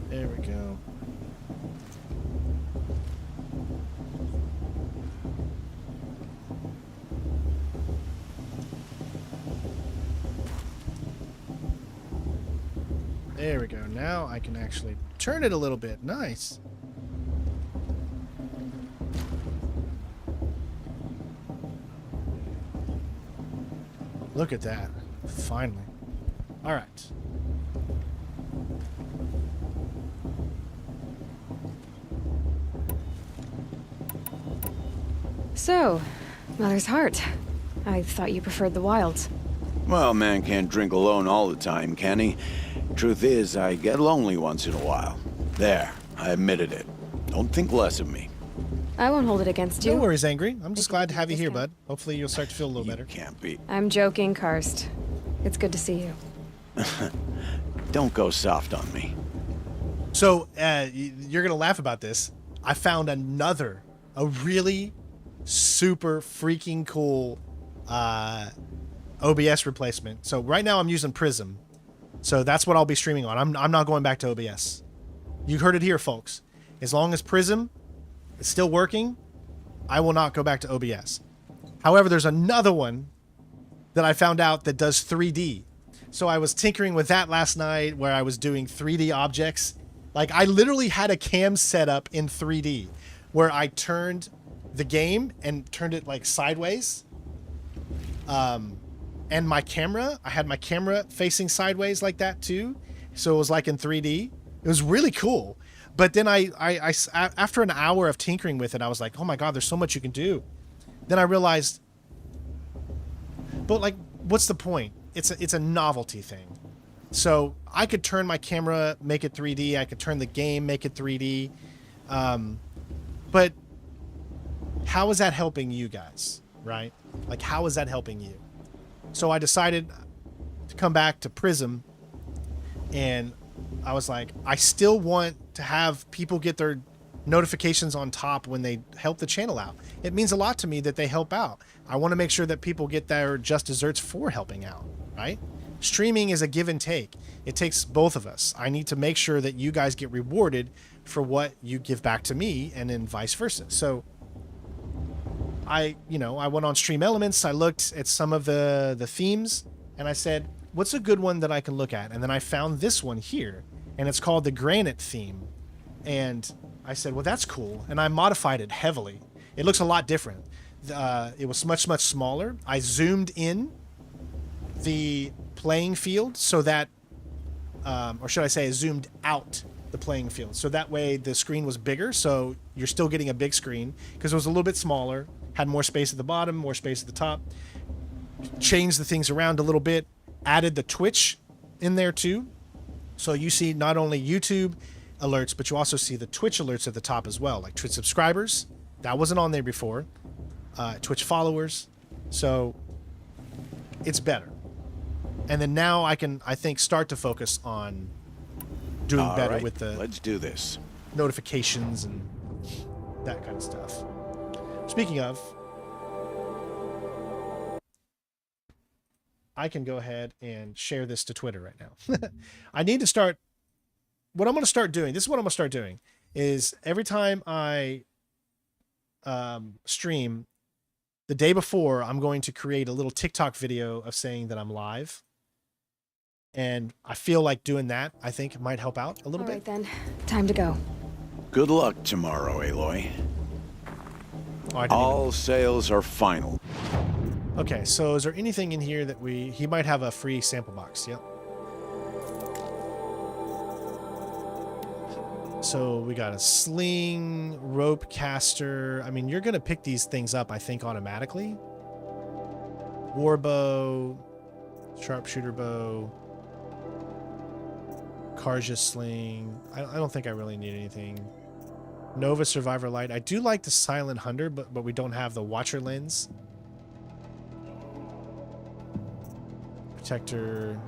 There we go. There we go. Now I can actually turn it a little bit. Nice. Look at that. Finally. All right. So, Mother's Heart. I thought you preferred the wilds. Well, man can't drink alone all the time, can he? Truth is, I get lonely once in a while. There, I admitted it. Don't think less of me. I won't hold it against you. No worries, Angry. I'm just glad to have you here, bud. Hopefully you'll start to feel a little better. Can't be. I'm joking, Karst. It's good to see you. Don't go soft on me. So, you're going to laugh about this. I found a really super freaking cool OBS replacement. So right now I'm using Prism. So that's what I'll be streaming on. I'm not going back to OBS. You heard it here, folks. As long as Prism is still working, I will not go back to OBS. However, there's another one that I found out that does 3D. So I was tinkering with that last night where I was doing 3D objects. Like, I literally had a cam set up in 3D where I turned the game and turned it like sideways. And my camera, I had my camera facing sideways like that too. So it was like in 3D. It was really cool. But then I after an hour of tinkering with it, I was like, oh my God, there's so much you can do. Then I realized, but like, what's the point? It's a novelty thing. So I could turn my camera, make it 3D. I could turn the game, make it 3D. But how is that helping you guys, right? Like, how is that helping you? So I decided to come back to Prism, and I was like, I still want to have people get their notifications on top when they help the channel out. It means a lot to me that they help out. I want to make sure that people get their just desserts for helping out, right? Streaming is a give and take. It takes both of us. I need to make sure that you guys get rewarded for what you give back to me, and then vice versa. So I went on Stream Elements. I looked at some of the themes, and I said, what's a good one that I can look at? And then I found this one here, and it's called the Granite theme. And I said, well, that's cool. And I modified it heavily. It looks a lot different. It was much, much smaller. I zoomed in the playing field so that, or should I say, I zoomed out the playing field. So that way the screen was bigger. So you're still getting a big screen because it was a little bit smaller, had more space at the bottom, more space at the top. Changed the things around a little bit, added the Twitch in there too. So you see not only YouTube alerts, but you also see the Twitch alerts at the top as well, like Twitch subscribers. That wasn't on there before. Twitch followers. So it's better. And then now I can, I think, start to focus on doing better with the let's do this. Notifications and that kind of stuff. Speaking of, I can go ahead and share this to Twitter right now. I need to start, what I'm going to start doing, this is what I'm going to start doing, is every time I stream, the day before, I'm going to create a little TikTok video of saying that I'm live. And I feel like doing that, I think, might help out a little bit. All right, then. Time to go. Good luck tomorrow, Aloy. All sales are final. Okay, so is there anything in here that he might have a free sample box? Yep. So we got a sling, rope caster. I mean, you're going to pick these things up, I think, automatically. Warbow, sharpshooter bow, Karja sling. I don't think I really need anything. Nova Survivor Light. I do like the Silent Hunter, but we don't have the Watcher lens. Protector.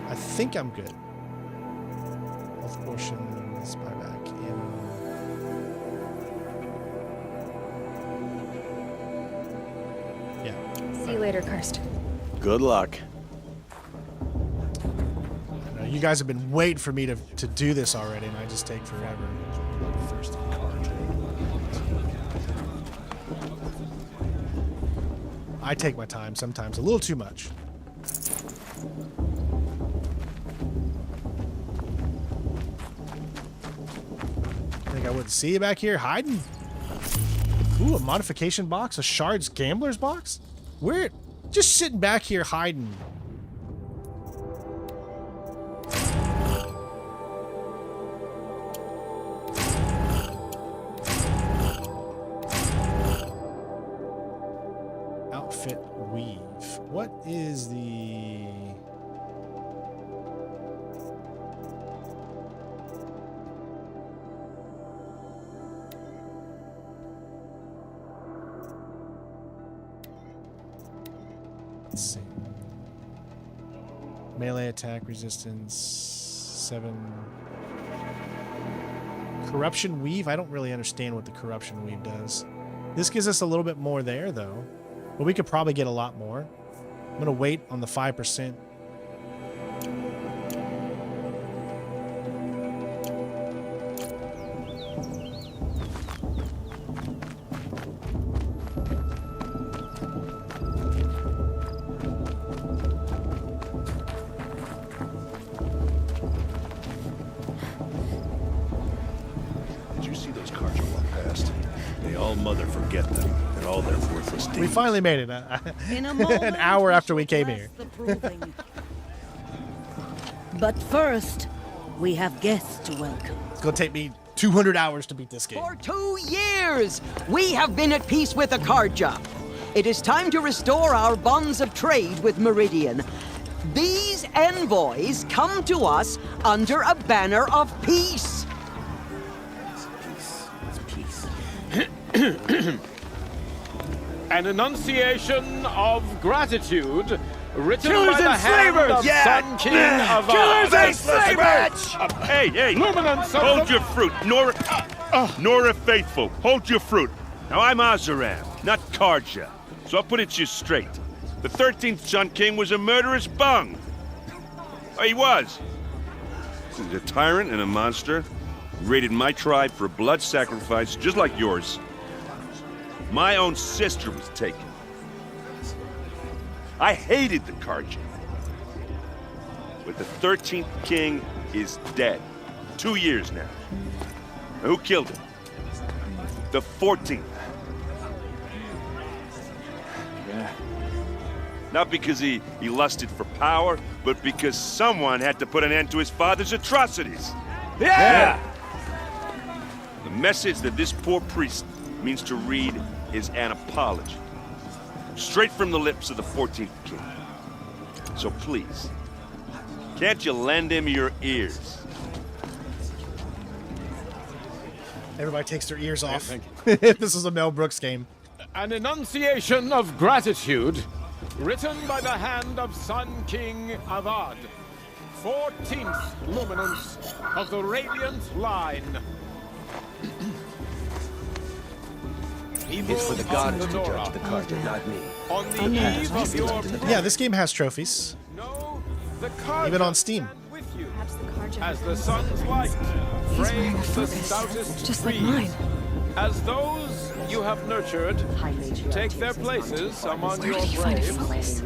I think I'm good. Health potions, buyback, ammo. Yeah. See you later, Karst. Good luck. I know you guys have been waiting for me to do this already, and I just take forever. First card. I take my time sometimes, a little too much. Think I wouldn't see you back here hiding? Ooh, a modification box, a Shards Gambler's box? We're just sitting back here hiding. Outfit weave. What is the... Let's see. Melee attack resistance 7. Corruption weave. I don't really understand what the corruption weave does. This gives us a little bit more there, though. But we could probably get a lot more. I'm gonna wait on the 5%. We finally made it. An hour after we came here. But first, we have guests to welcome. It's gonna take me 200 hours to beat this game. For 2 years, we have been at peace with the Karja. It is time to restore our bonds of trade with Meridian. These envoys come to us under a banner of peace. An enunciation of gratitude written Killers by the and hand slavers! of Sun King of Killers and slavers! Hey! Luminance of Hold the- your fruit, Nora Faithful. Hold your fruit. Now I'm Azaram, not Karja, so I'll put it to you straight. The 13th Sun King was a murderous bung. Oh, he was. He's a tyrant and a monster. Raided my tribe for a blood sacrifice, just like yours. My own sister was taken. I hated the Karja. But the 13th king is dead. 2 years now. Now, who killed him? The 14th. Yeah. Not because he lusted for power, but because someone had to put an end to his father's atrocities. Yeah! The message that this poor priest means to read is an apology. Straight from the lips of the 14th king. So please, can't you lend him your ears? Everybody takes their ears off. This is a Mel Brooks game. An enunciation of gratitude written by the hand of Sun King Avad, 14th luminance of the Radiant Line. It's for the gods to judge the Karja, not me. On the eve of your Yeah, this game has trophies. the Karja Even on Steam. with you. As the sun's light frames the stoutest just like trees. mine. As those you have nurtured take their places among your braves,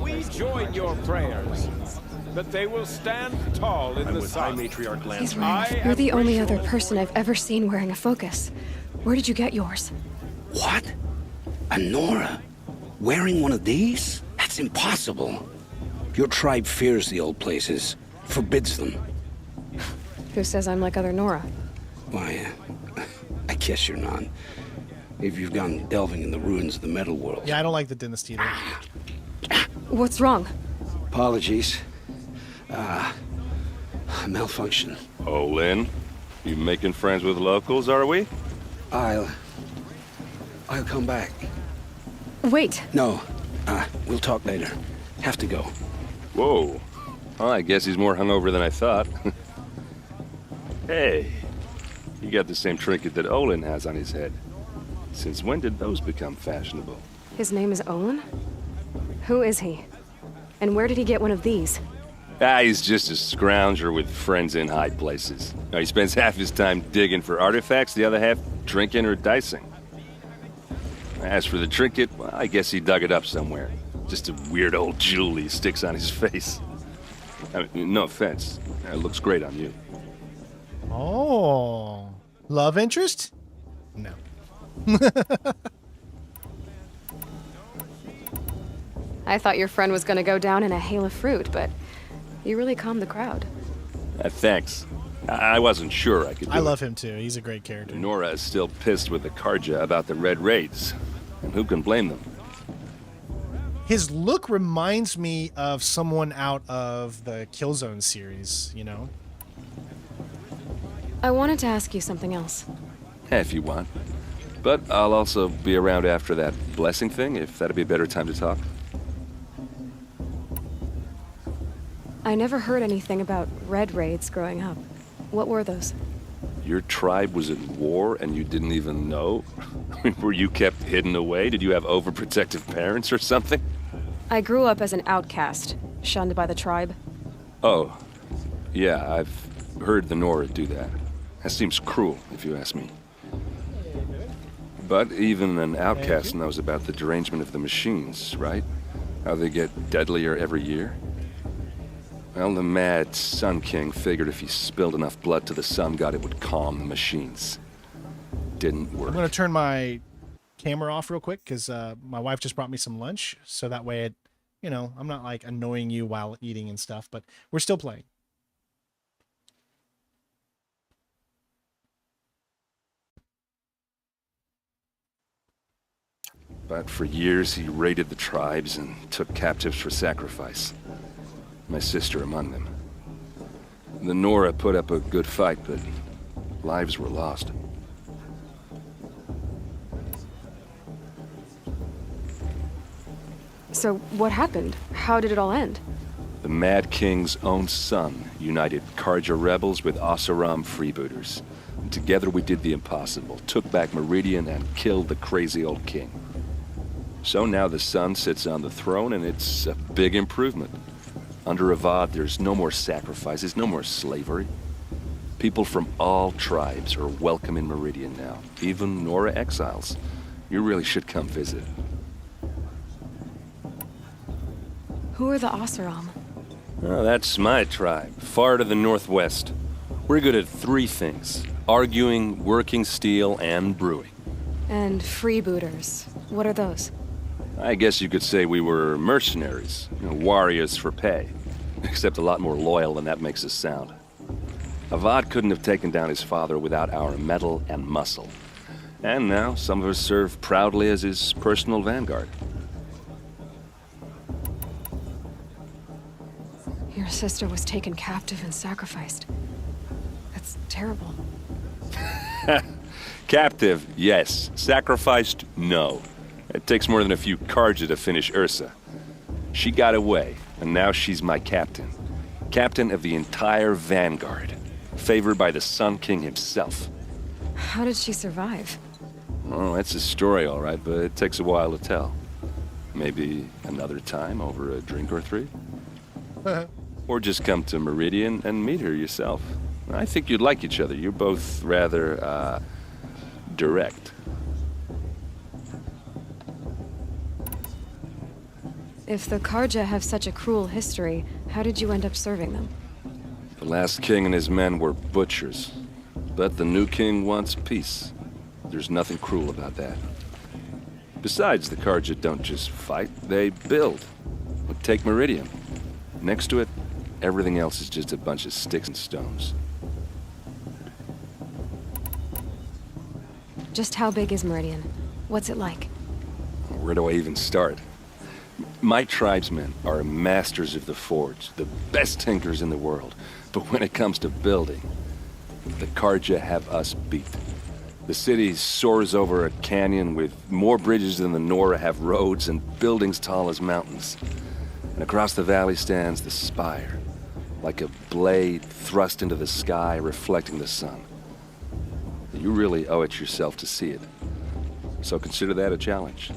we join your prayers that they will stand tall in I'm the with High sun. Matriarch Land. He's right. You're the only other person I've ever seen wearing a focus. Where did you get yours? What? A Nora? Wearing one of these? That's impossible. Your tribe fears the old places, forbids them. Who says I'm like other Nora? Why, I guess you're not. If you've gone delving in the ruins of the metal world. Yeah, I don't like the dynasty either. What's wrong? Apologies. Malfunction. Olen, you making friends with locals, are we? I'll come back. Wait. No, we'll talk later. Have to go. Whoa. Well, I guess he's more hungover than I thought. Hey, you got the same trinket that Olen has on his head. Since when did those become fashionable? His name is Olen? Who is he? And where did he get one of these? He's just a scrounger with friends in high places. Now, he spends half his time digging for artifacts, the other half drinking or dicing. As for the trinket, well, I guess he dug it up somewhere. Just a weird old jewel he sticks on his face. I mean, no offense. It looks great on you. Oh. Love interest? No. I thought your friend was gonna go down in a hail of fruit, but you really calmed the crowd. Thanks. I wasn't sure I could do I love it. him too. He's a great character. Nora is still pissed with the Karja about the Red Raids. And who can blame them? His look reminds me of someone out of the Killzone series, you know? I wanted to ask you something else. If you want. But I'll also be around after that blessing thing, if that'd be a better time to talk. I never heard anything about red raids growing up. What were those? Your tribe was at war and you didn't even know? I mean, were you kept hidden away? Did you have overprotective parents or something? I grew up as an outcast, shunned by the tribe. Oh, yeah, I've heard the Nora do that. That seems cruel, if you ask me. But even an outcast knows about the derangement of the machines, right? How they get deadlier every year? Well, the mad Sun King figured if he spilled enough blood to the Sun God, it would calm the machines. Didn't work. I'm going to turn my camera off real quick because my wife just brought me some lunch. So that way, I'm not like annoying you while eating and stuff, but we're still playing. But for years, he raided the tribes and took captives for sacrifice. My sister among them. The Nora put up a good fight, but lives were lost. So what happened? How did it all end? The Mad King's own son united Karja rebels with Oseram freebooters. And together we did the impossible, took back Meridian and killed the crazy old king. So now the son sits on the throne and it's a big improvement. Under Avad, there's no more sacrifices, no more slavery. People from all tribes are welcome in Meridian now, even Nora exiles. You really should come visit. Who are the Oseram? Oh, that's my tribe, far to the northwest. We're good at 3 things: arguing, working steel, and brewing. And freebooters. What are those? I guess you could say we were mercenaries, warriors for pay. Except a lot more loyal than that makes us sound. Avad couldn't have taken down his father without our metal and muscle. And now some of us serve proudly as his personal vanguard. Your sister was taken captive and sacrificed. That's terrible. Captive, yes. Sacrificed, no. It takes more than a few Karja to finish Ursa. She got away, and now she's my captain. Captain of the entire vanguard. Favored by the Sun King himself. How did she survive? Oh, that's a story, all right, but it takes a while to tell. Maybe another time over a drink or 3? Or just come to Meridian and meet her yourself. I think you'd like each other. You're both rather, direct. If the Karja have such a cruel history, how did you end up serving them? The last king and his men were butchers. But the new king wants peace. There's nothing cruel about that. Besides, the Karja don't just fight, they build. Take Meridian. Next to it, everything else is just a bunch of sticks and stones. Just how big is Meridian? What's it like? Where do I even start? My tribesmen are masters of the forge, the best tinkers in the world. But when it comes to building, the Karja have us beat. The city soars over a canyon with more bridges than the Nora have roads and buildings tall as mountains. And across the valley stands the spire, like a blade thrust into the sky, reflecting the sun. You really owe it yourself to see it. So consider that a challenge.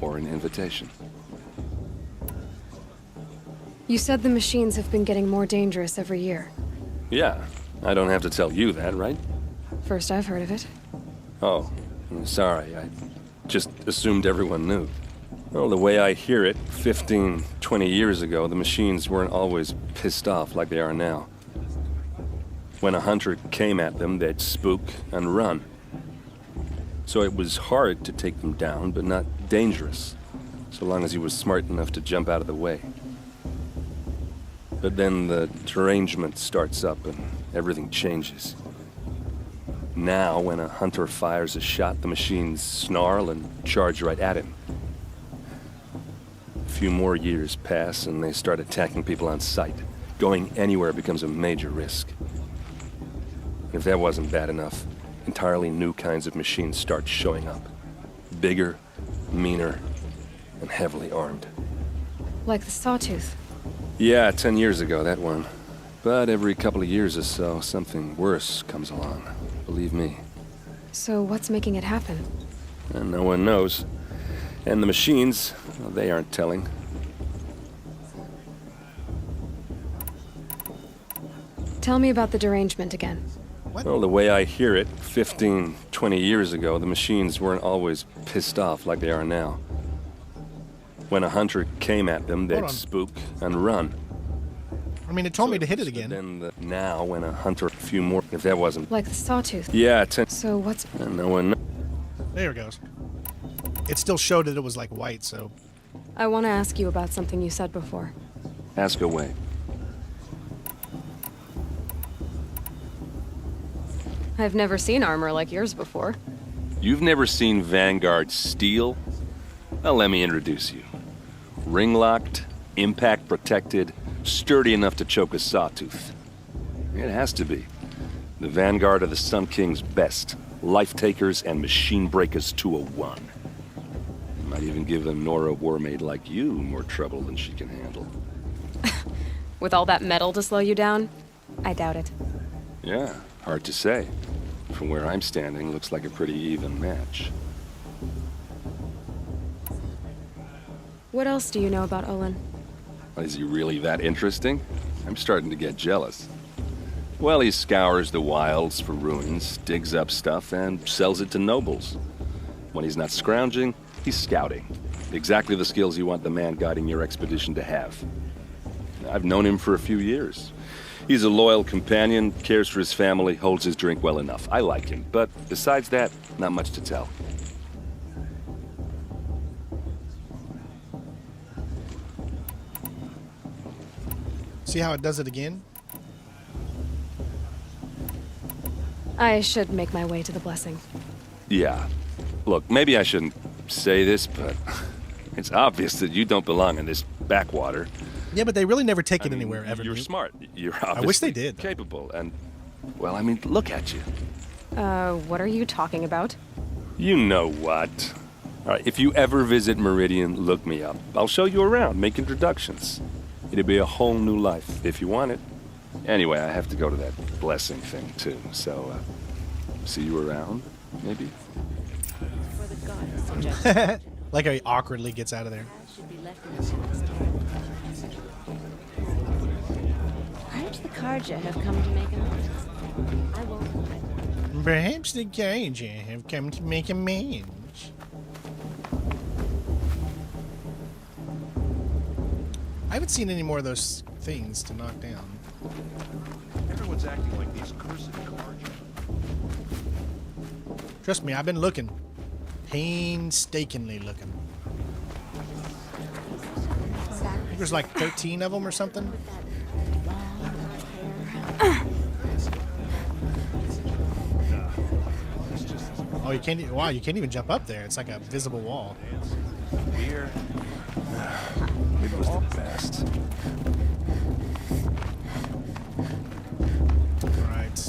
Or an invitation. You said the machines have been getting more dangerous every year. Yeah, I don't have to tell you that, right? First I've heard of it. Oh, I'm sorry. I just assumed everyone knew. Well, the way I hear it, 15, 20 years ago, the machines weren't always pissed off like they are now. When a hunter came at them, they'd spook and run. So it was hard to take them down, but not dangerous, so long as he was smart enough to jump out of the way. But then the derangement starts up and everything changes. Now, when a hunter fires a shot, the machines snarl and charge right at him. A few more years pass and they start attacking people on sight. Going anywhere becomes a major risk. If that wasn't bad enough, entirely new kinds of machines start showing up. Bigger, meaner, and heavily armed. Like the Sawtooth. Yeah, 10 years ago, that one. But every couple of years or so, something worse comes along. Believe me. So what's making it happen? And no one knows. And the machines, well, they aren't telling. Tell me about the derangement again. Well, the way I hear it, 15, 20 years ago, the machines weren't always pissed off like they are now. When a hunter came at them, they'd spook and run. I mean, it told me to hit it again. Then now, when a hunter, a few more, if that wasn't... Like the Sawtooth? Yeah, So what's... And no one... There it goes. It still showed that it was like white, so... I want to ask you about something you said before. Ask away. I've never seen armor like yours before. You've never seen Vanguard steel? Well, let me introduce you. Ring-locked, impact-protected, sturdy enough to choke a Sawtooth. It has to be. The Vanguard of the Sun King's best. Life-takers and machine breakers to a one. Might even give a Nora warmaid like you more trouble than she can handle. With all that metal to slow you down? I doubt it. Yeah, hard to say. From where I'm standing, looks like a pretty even match. What else do you know about Olen? Is he really that interesting? I'm starting to get jealous. Well, he scours the wilds for ruins, digs up stuff, and sells it to nobles. When he's not scrounging, he's scouting. Exactly the skills you want the man guiding your expedition to have. I've known him for a few years. He's a loyal companion, cares for his family, holds his drink well enough. I like him, but besides that, not much to tell. See how it does it again? I should make my way to the blessing. Yeah. Look, maybe I shouldn't say this, but it's obvious that you don't belong in this backwater. Yeah, but they really never take it anywhere, ever. You're smart. You're obviously I wish they did. Capable, and, well, I mean, look at you. What are you talking about? You know what. All right, if you ever visit Meridian, look me up. I'll show you around, make introductions. It'll be a whole new life, if you want it. Anyway, I have to go to that blessing thing, too, so, see you around, maybe? Like how he awkwardly gets out of there. Perhaps the Karja have come to make amends. I won't. Perhaps the Karja have come to make amends. I haven't seen any more of those things to knock down. Everyone's acting like these cursed Karja. Trust me, I've been looking. Painstakingly looking. I think there's like 13 of them or something. Oh, you can't. Wow, you can't even jump up there. It's like a visible wall. Beer. It was the best. Right.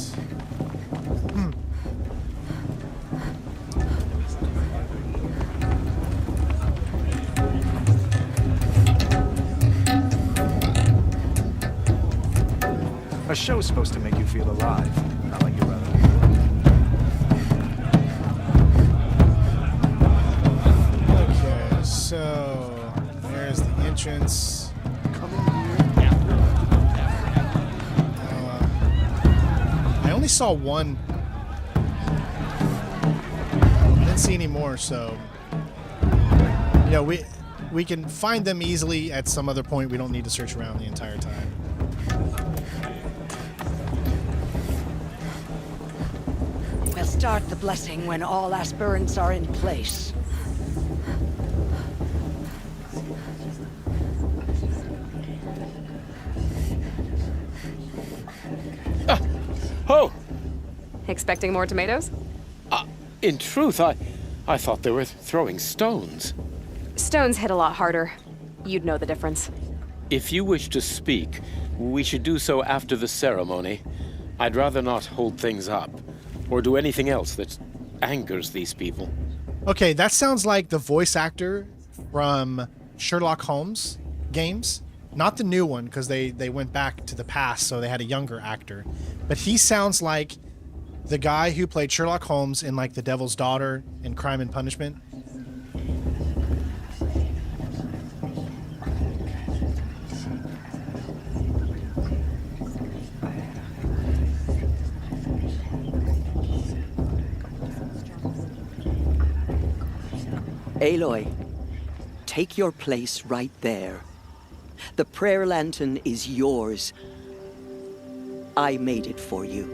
A show's supposed to make you feel alive, not like your other. Okay, so there's the entrance. I only saw one. I didn't see any more, so you know, we can find them easily at some other point. We don't need to search around the entire time. We'll start the blessing when all aspirants are in place. Oh! Expecting more tomatoes? In truth, I thought they were throwing stones. Stones hit a lot harder. You'd know the difference. If you wish to speak, we should do so after the ceremony. I'd rather not hold things up, or do anything else that angers these people. Okay, that sounds like the voice actor from Sherlock Holmes games. not the new one, because they went back to the past, so they had a younger actor. But he sounds like the guy who played Sherlock Holmes in like The Devil's Daughter and Crime and Punishment. Aloy, take your place right there. The prayer lantern is yours. I made it for you.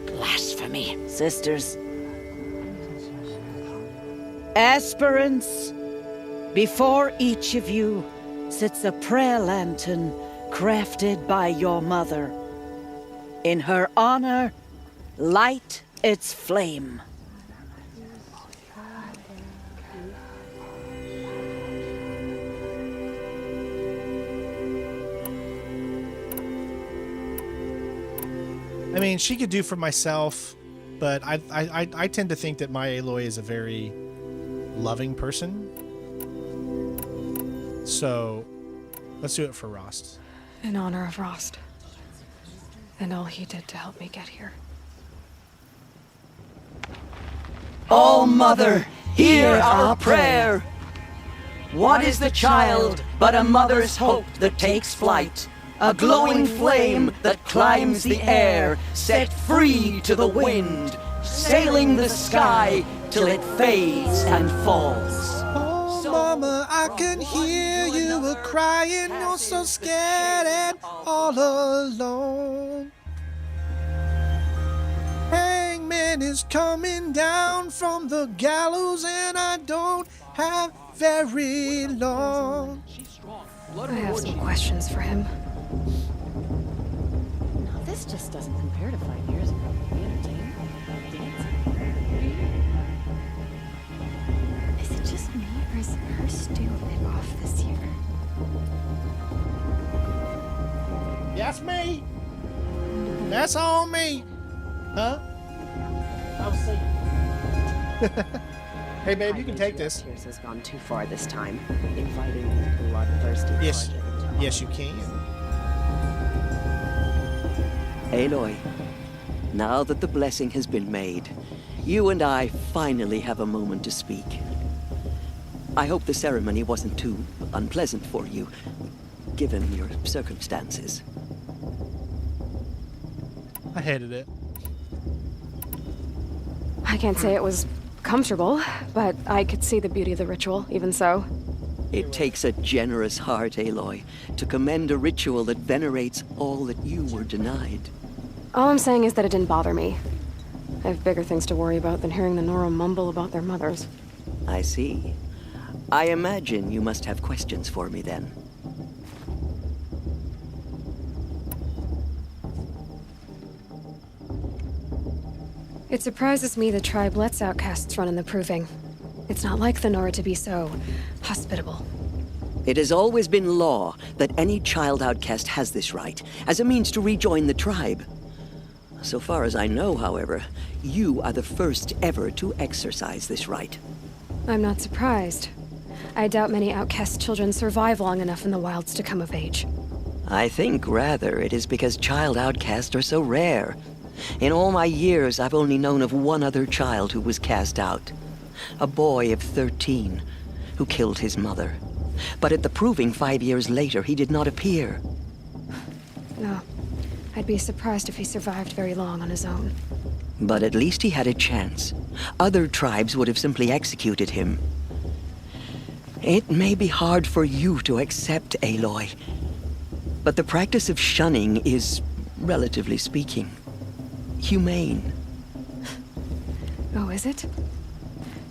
Blasphemy, sisters. Aspirants, before each of you sits a prayer lantern crafted by your mother. In her honor, light its flame. I mean, she could do for myself, but I tend to think that my Aloy is a very loving person. So let's do it for Rost. In honor of Rost. And all he did to help me get here. All Mother, hear our prayer. What is the child but a mother's hope that takes flight? A glowing flame that climbs the air, set free to the wind, sailing the sky till it fades and falls. Oh, Mama, I can hear you a crying. You're so scared and all alone. Hangman is coming down from the gallows, and I don't have very long. I have some questions for him. Now this just doesn't compare to 5 years ago. We entertained, dancing. Is it just me, or is her stew a bit off this year? That's me. That's all me. Huh? I was saying. Hey, babe, you can take this. Tears has gone too far this time, inviting bloodthirsty. Yes, yes, you can. Aloy, now that the blessing has been made, you and I finally have a moment to speak. I hope the ceremony wasn't too unpleasant for you, given your circumstances. I hated it. I can't say it was comfortable, but I could see the beauty of the ritual, even so. It takes a generous heart, Aloy, to commend a ritual that venerates all that you were denied. All I'm saying is that it didn't bother me. I have bigger things to worry about than hearing the Nora mumble about their mothers. I see. I imagine you must have questions for me then. It surprises me the tribe lets outcasts run in the proving. It's not like the Nora to be so hospitable. It has always been law that any child outcast has this right, as a means to rejoin the tribe. So far as I know, however, you are the first ever to exercise this right. I'm not surprised. I doubt many outcast children survive long enough in the wilds to come of age. I think, rather, it is because child outcasts are so rare. In all my years, I've only known of one other child who was cast out. A boy of 13, who killed his mother. But at the proving 5 years later, he did not appear. No. I'd be surprised if he survived very long on his own. But at least he had a chance. Other tribes would have simply executed him. It may be hard for you to accept, Aloy, but the practice of shunning is, relatively speaking, humane. Oh, is it?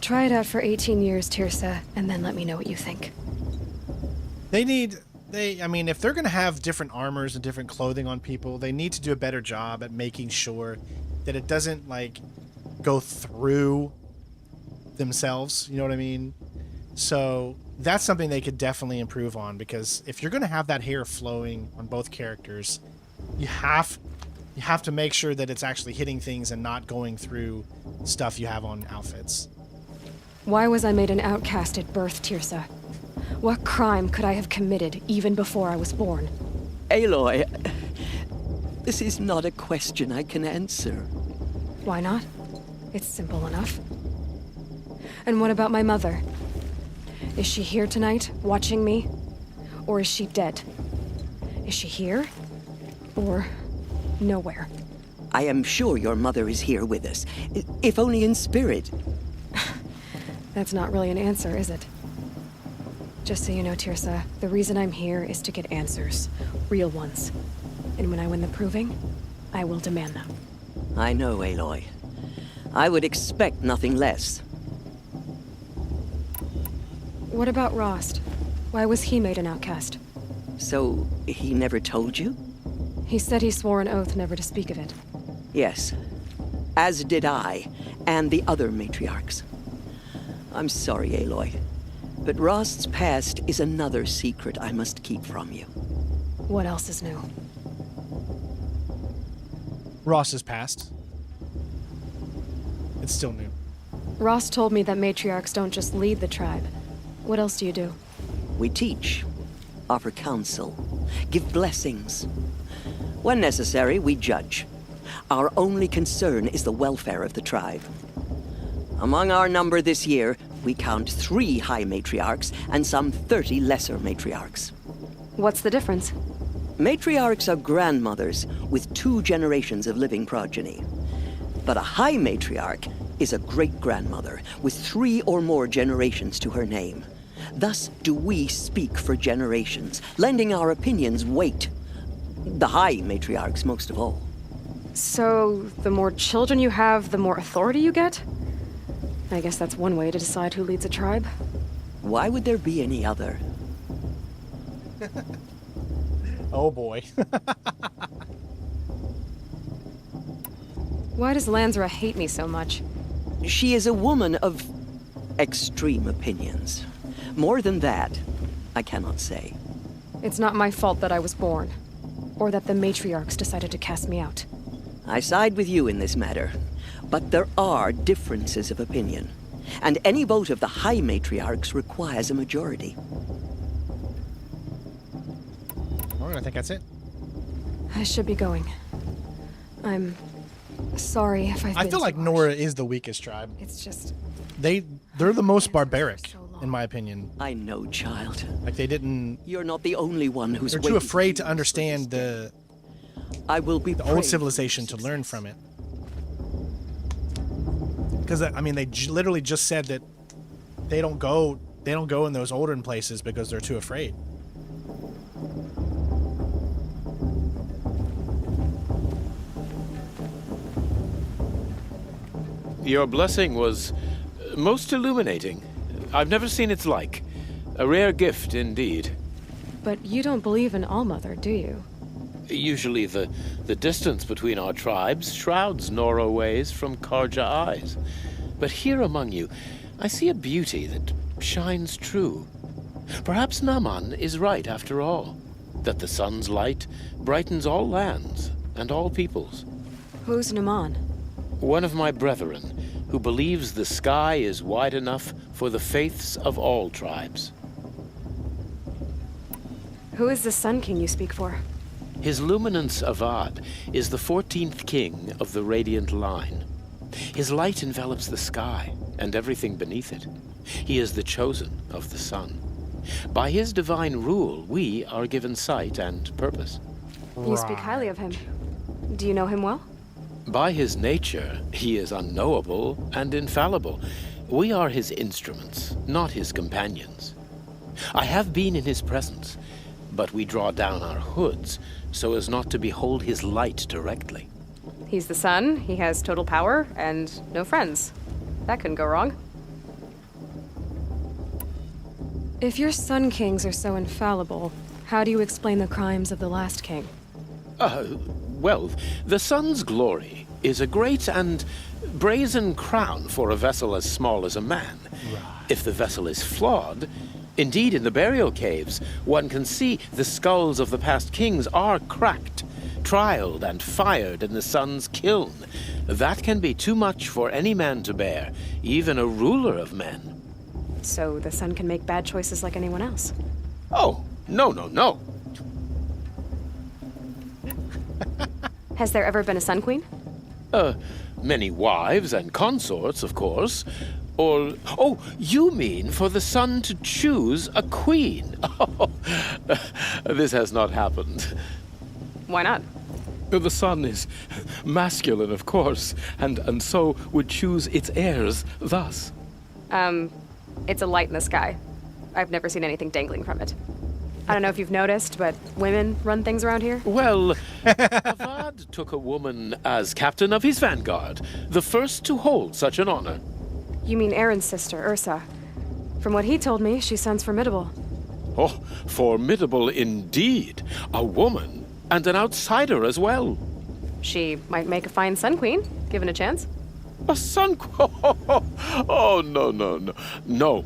Try it out for 18 years, Tirsa, and then let me know what you think. I mean, if they're going to have different armors and different clothing on people, they need to do a better job at making sure that it doesn't, like, go through themselves. You know what I mean? So that's something they could definitely improve on, because if you're going to have that hair flowing on both characters, you have to make sure that it's actually hitting things and not going through stuff you have on outfits. Why was I made an outcast at birth, Tirsa? What crime could I have committed even before I was born? Aloy, this is not a question I can answer. Why not? It's simple enough. And what about my mother? Is she here tonight, watching me? Or is she dead? Is she here? Or nowhere? I am sure your mother is here with us, if only in spirit. That's not really an answer, is it? Just so you know, Tirsa, the reason I'm here is to get answers. Real ones. And when I win the proving, I will demand them. I know, Aloy. I would expect nothing less. What about Rost? Why was he made an outcast? So, he never told you? He said he swore an oath never to speak of it. Yes. As did I, and the other matriarchs. I'm sorry, Aloy, but Rost's past is another secret I must keep from you. What else is new? Rost's past. It's still new. Rost told me that matriarchs don't just lead the tribe. What else do you do? We teach, offer counsel, give blessings. When necessary, we judge. Our only concern is the welfare of the tribe. Among our number this year, we count 3 high matriarchs and some 30 lesser matriarchs. What's the difference? Matriarchs are grandmothers with 2 generations of living progeny. But a high matriarch is a great-grandmother with 3 or more generations to her name. Thus do we speak for generations, lending our opinions weight. The high matriarchs most of all. So, the more children you have, the more authority you get? I guess that's one way to decide who leads a tribe. Why would there be any other? Oh boy. Why does Lansra hate me so much? She is a woman of extreme opinions. More than that, I cannot say. It's not my fault that I was born, or that the matriarchs decided to cast me out. I side with you in this matter, but there are differences of opinion, and any vote of the high matriarchs requires a majority. Alright, I think that's it. I should be going. I'm sorry if I've been I feel like too Nora is the weakest tribe. It's just... They're the most barbaric, in my opinion. I know, child. Like they didn't... You're not the only one who's They're too afraid to understand the old civilization to learn from it. Because I mean, they literally just said that they don't go in those olden places because they're too afraid. Your blessing was most illuminating. I've never seen its like. A rare gift indeed. But you don't believe in Allmother, do you? Usually the distance between our tribes shrouds Nora ways from Karja eyes. But here among you, I see a beauty that shines true. Perhaps Naman is right after all, that the sun's light brightens all lands and all peoples. Who's Naman? One of my brethren, who believes the sky is wide enough for the faiths of all tribes. Who is the Sun King you speak for? His Luminance Avad is the 14th king of the Radiant Line. His light envelops the sky and everything beneath it. He is the chosen of the sun. By his divine rule, we are given sight and purpose. You speak highly of him. Do you know him well? By his nature, he is unknowable and infallible. We are his instruments, not his companions. I have been in his presence, but we draw down our hoods so as not to behold his light directly. He's the sun, he has total power, and no friends. That couldn't go wrong. If your Sun Kings are so infallible, how do you explain the crimes of the last king? Well, the sun's glory is a great and brazen crown for a vessel as small as a man. Right. If the vessel is flawed, indeed in the burial caves, one can see the skulls of the past kings are cracked, trialed and fired in the sun's kiln. That can be too much for any man to bear, even a ruler of men. so the sun can make bad choices like anyone else. Oh, no, no, no. Has there ever been a Sun Queen? Many wives and consorts, of course. Or, oh, you mean for the sun to choose a queen? Oh, this has not happened. Why not? The sun is masculine, of course, and so would choose its heirs thus. It's a light in the sky. I've never seen anything dangling from it. I don't know if you've noticed, but women run things around here. Well, Avad took a woman as captain of his vanguard, the first to hold such an honor. You mean Aaron's sister, Ursa. From what he told me, she sounds formidable. Oh, formidable indeed. A woman, and an outsider as well. She might make a fine Sun Queen, given a chance. A Sun Queen? Oh, no, no, no. No.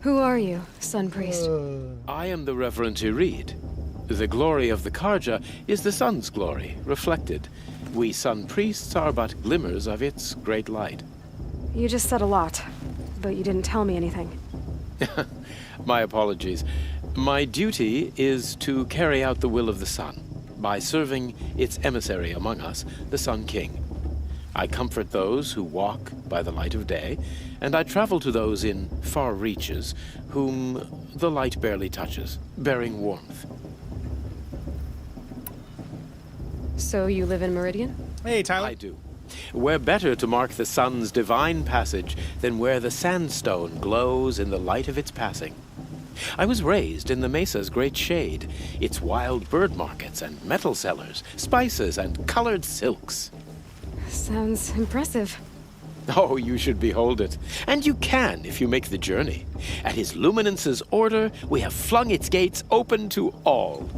Who are you, Sun Priest? I am the Reverend Irid. The glory of the Karja is the sun's glory, reflected. We Sun Priests are but glimmers of its great light. You just said a lot, but you didn't tell me anything. My apologies. My duty is to carry out the will of the sun by serving its emissary among us, the Sun King. I comfort those who walk by the light of day, and I travel to those in far reaches whom the light barely touches, bearing warmth. So you live in Meridian? Hey, Tyler. I do. Where better to mark the sun's divine passage than where the sandstone glows in the light of its passing. I was raised in the mesa's great shade, its wild bird markets and metal cellars, spices and colored silks. Sounds impressive. Oh, you should behold it. And you can if you make the journey. At His Luminance's order, we have flung its gates open to all.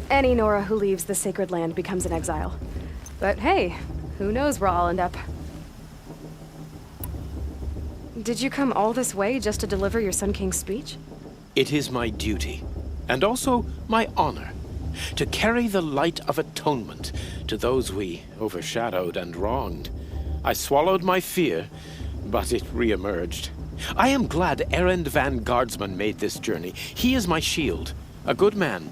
Any Nora who leaves the sacred land becomes an exile. But hey, who knows where I'll end up. Did you come all this way just to deliver your Sun King's speech? It is my duty, and also my honor, to carry the light of atonement to those we overshadowed and wronged. I swallowed my fear, but it re-emerged. I am glad Erend Van Guardsman made this journey. He is my shield, a good man.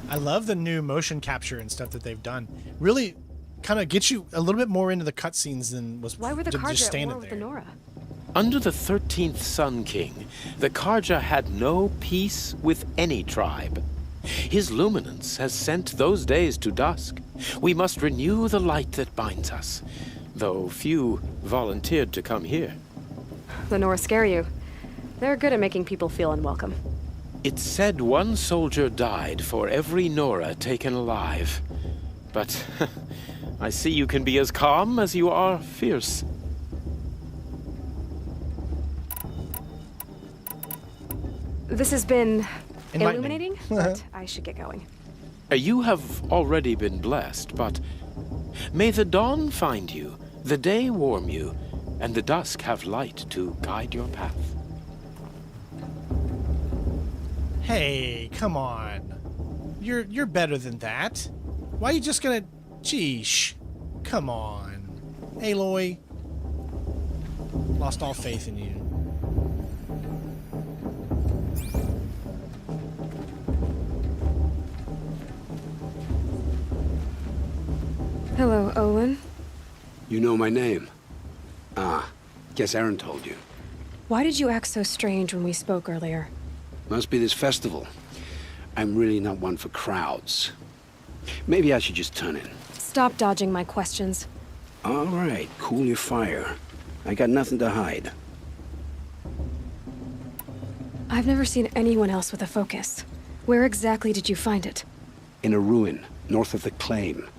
I love the new motion capture and stuff that they've done. Really kind of gets you a little bit more into the cutscenes than was Why were the just Karja at standing war with the there. Nora? Under the 13th Sun King, the Karja had no peace with any tribe. His luminance has sent those days to dusk. We must renew the light that binds us, though few volunteered to come here. The Nora scare you. They're good at making people feel unwelcome. It's said one soldier died for every Nora taken alive. But I see you can be as calm as you are fierce. This has been Enlightening. illuminating, but I should get going. You have already been blessed, but may the dawn find you, the day warm you, and the dusk have light to guide your path. Hey, come on. You're better than that. Why are you just gonna... Sheesh. Come on. Aloy. Lost all faith in you. Hello, Olen. You know my name? Ah, guess Aaron told you. Why did you act so strange when we spoke earlier? Must be this festival. I'm really not one for crowds. Maybe I should just turn in. Stop dodging my questions. All right, cool your fire. I got nothing to hide. I've never seen anyone else with a focus. Where exactly did you find it? In a ruin, north of the Claim.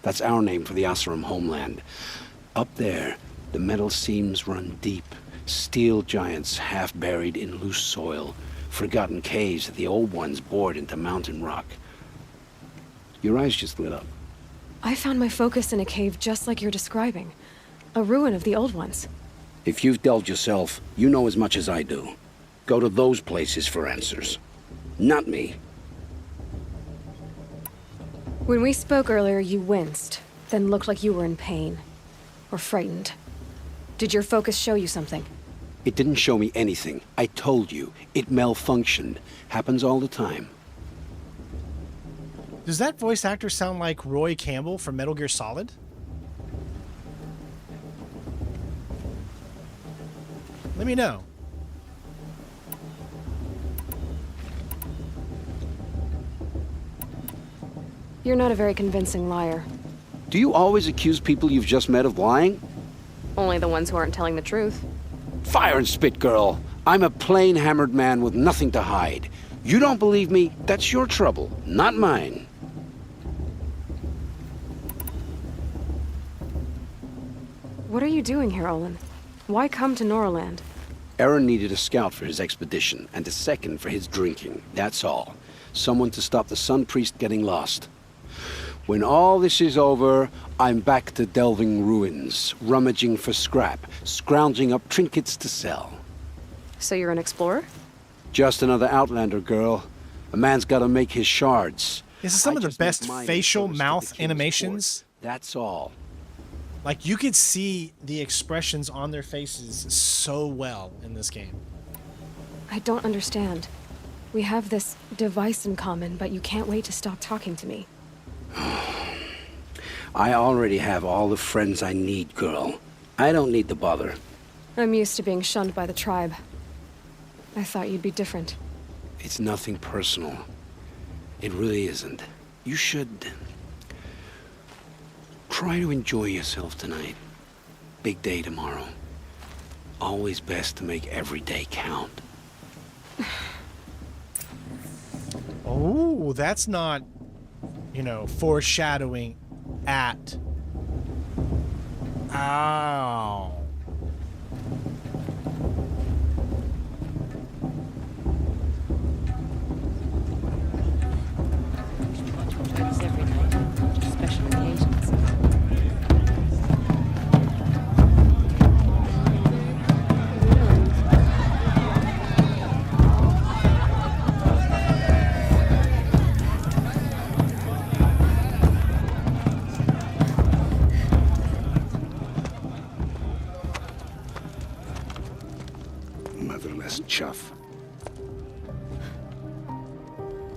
That's our name for the Oseram homeland. Up there, the metal seams run deep. Steel giants half buried in loose soil. Forgotten caves that the old ones bored into mountain rock. Your eyes just lit up. I found my focus in a cave just like you're describing. A ruin of the old ones. If you've delved yourself, you know as much as I do. Go to those places for answers. Not me. When we spoke earlier, you winced, then looked like you were in pain. Or frightened. Did your focus show you something? It didn't show me anything. I told you. It malfunctioned. Happens all the time. Does that voice actor sound like Roy Campbell from Metal Gear Solid? Let me know. You're not a very convincing liar. Do you always accuse people you've just met of lying? Only the ones who aren't telling the truth. Fire and spit, girl. I'm a plain hammered man with nothing to hide. You don't believe me? That's your trouble, not mine. What are you doing here, Olen? Why come to Norland? Aaron needed a scout for his expedition, and a second for his drinking. That's all. Someone to stop the Sun Priest getting lost. When all this is over, I'm back to delving ruins, rummaging for scrap, scrounging up trinkets to sell. So you're an explorer? Just another Outlander, girl. A man's gotta make his shards. This is some of the best facial mouth animations. That's all. Like, you could see the expressions on their faces so well in this game. I don't understand. We have this device in common, but you can't wait to stop talking to me. I already have all the friends I need, girl. I don't need the bother. I'm used to being shunned by the tribe. I thought you'd be different. It's nothing personal. It really isn't. You should try to enjoy yourself tonight. Big day tomorrow. Always best to make every day count. Oh, that's not, you know, foreshadowing at. Ow. Every night, special occasions. Motherless chuff.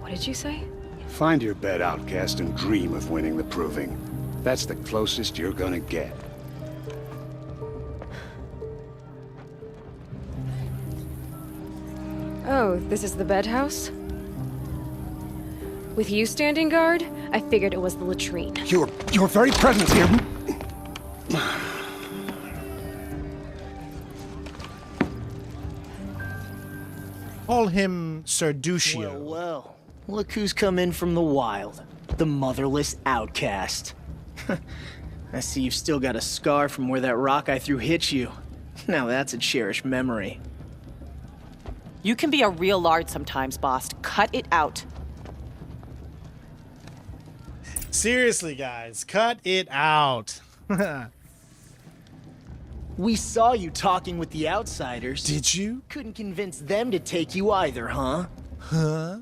What did you say? Find your bed, Outcast, and dream of winning the Proving. That's the closest you're gonna get. Oh, this is the bedhouse? With you standing guard, I figured it was the latrine. Your very presence here. Call him Serduccio. Well, look who's come in from the wild. The motherless outcast. I see you've still got a scar from where that rock I threw hit you. Now that's a cherished memory. You can be a real lard sometimes, Bost. Cut it out. Seriously, guys, cut it out. We saw you talking with the outsiders. Did you? Couldn't convince them to take you either, huh? Huh?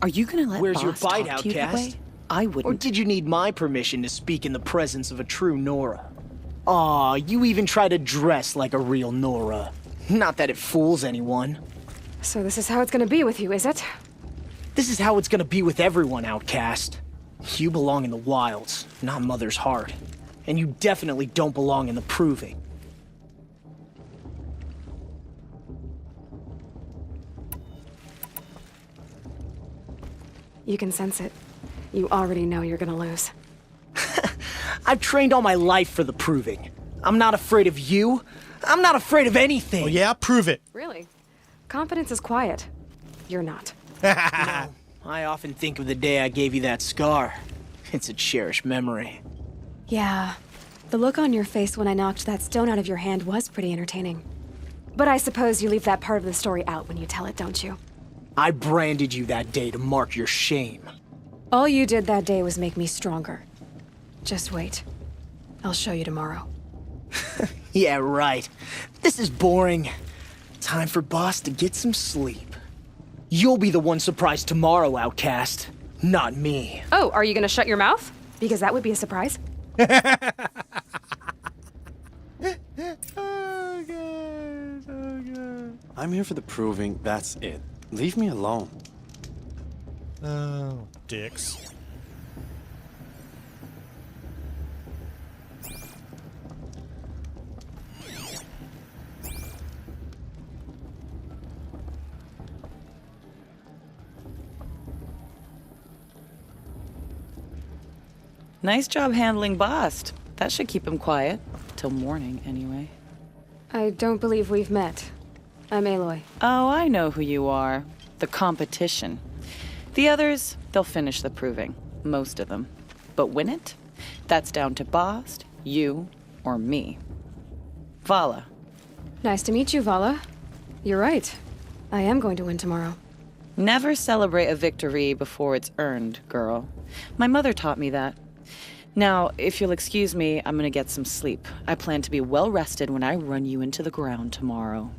Are you gonna let Where's your Bost bite, talk to you that way? outcast? I wouldn't. Or did you need my permission to speak in the presence of a true Nora? Aw, you even try to dress like a real Nora. Not that it fools anyone. So this is how it's gonna be with you, is it? This is how it's gonna be with everyone, outcast. You belong in the wilds, not Mother's heart. And you definitely don't belong in the Proving. You can sense it. You already know you're gonna lose. I've trained all my life for the Proving. I'm not afraid of you. I'm not afraid of anything. Oh yeah, prove it. Really? Confidence is quiet. You're not. I often think of the day I gave you that scar. It's a cherished memory. Yeah. The look on your face when I knocked that stone out of your hand was pretty entertaining. But I suppose you leave that part of the story out when you tell it, don't you? I branded you that day to mark your shame. All you did that day was make me stronger. Just wait. I'll show you tomorrow. Yeah, right. This is boring. Time for Bost to get some sleep. You'll be the one surprised tomorrow, outcast. Not me. Oh, are you gonna shut your mouth? Because that would be a surprise. Oh god. Oh god. I'm here for the proving, that's it. Leave me alone. Oh, dicks. Nice job handling Bost. That should keep him quiet. Till morning, anyway. I don't believe we've met. I'm Aloy. Oh, I know who you are. The competition. The others, they'll finish the proving. Most of them. But win it? That's down to Bost, you, or me. Vala. Nice to meet you, Vala. You're right. I am going to win tomorrow. Never celebrate a victory before it's earned, girl. My mother taught me that. Now, if you'll excuse me, I'm gonna get some sleep. I plan to be well rested when I run you into the ground tomorrow.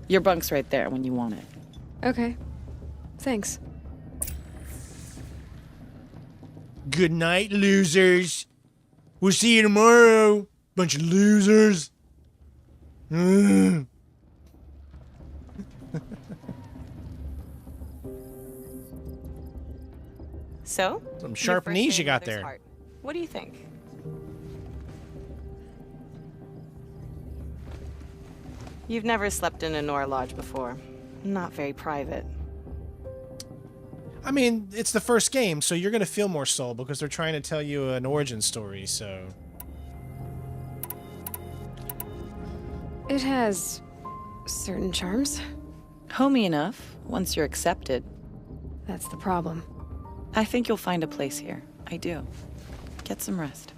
Your bunk's right there when you want it. Okay. Thanks. Good night, losers. We'll see you tomorrow. Bunch of losers. So? Some sharp your first knees day you in got Mother's there. Heart. What do you think? You've never slept in a Nora lodge before. Not very private. I mean, it's the first game, so you're gonna feel more soul because they're trying to tell you an origin story, so... It has certain charms. Homey enough, once you're accepted. That's the problem. I think you'll find a place here. I do. Get some rest.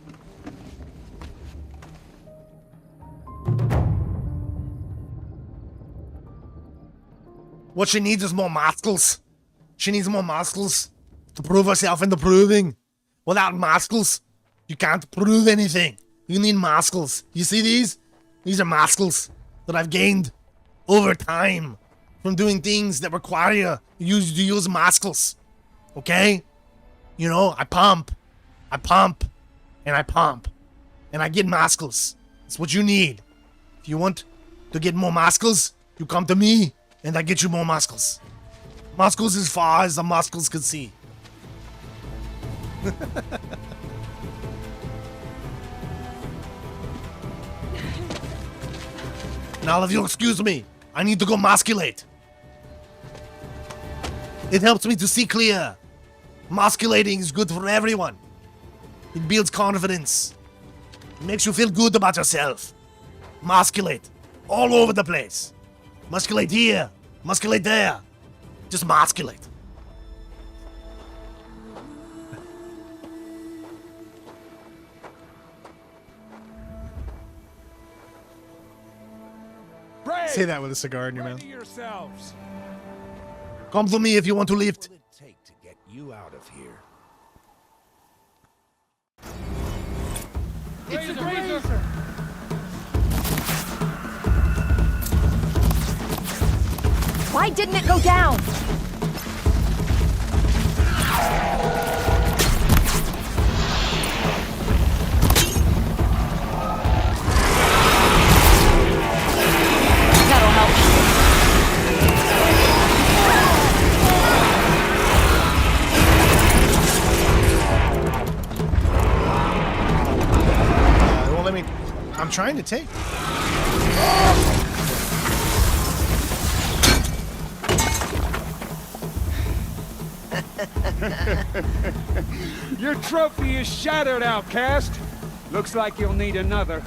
What she needs is more muscles. She needs more muscles to prove herself in the proving. Without muscles, you can't prove anything. You need muscles. You see these? These are muscles that I've gained over time from doing things that require you to use muscles. Okay? You know, I pump, and I pump, and I get muscles. That's what you need. If you want to get more muscles, you come to me, and I get you more muscles. Muscles as far as the muscles can see. Now, if you'll excuse me, I need to go musculate. It helps me to see clear. Musculating is good for everyone. It builds confidence. It makes you feel good about yourself. Musculate. All over the place. Musculate here. Musculate there. Just musculate. Say that with a cigar in your mouth. Yourselves. Come to me if you want to lift. What will it take to get you out of here? It's a razor. Why didn't it go down? That'll help. It won't let me. I'm trying to take. Your trophy is shattered, Outcast. Looks like you'll need another.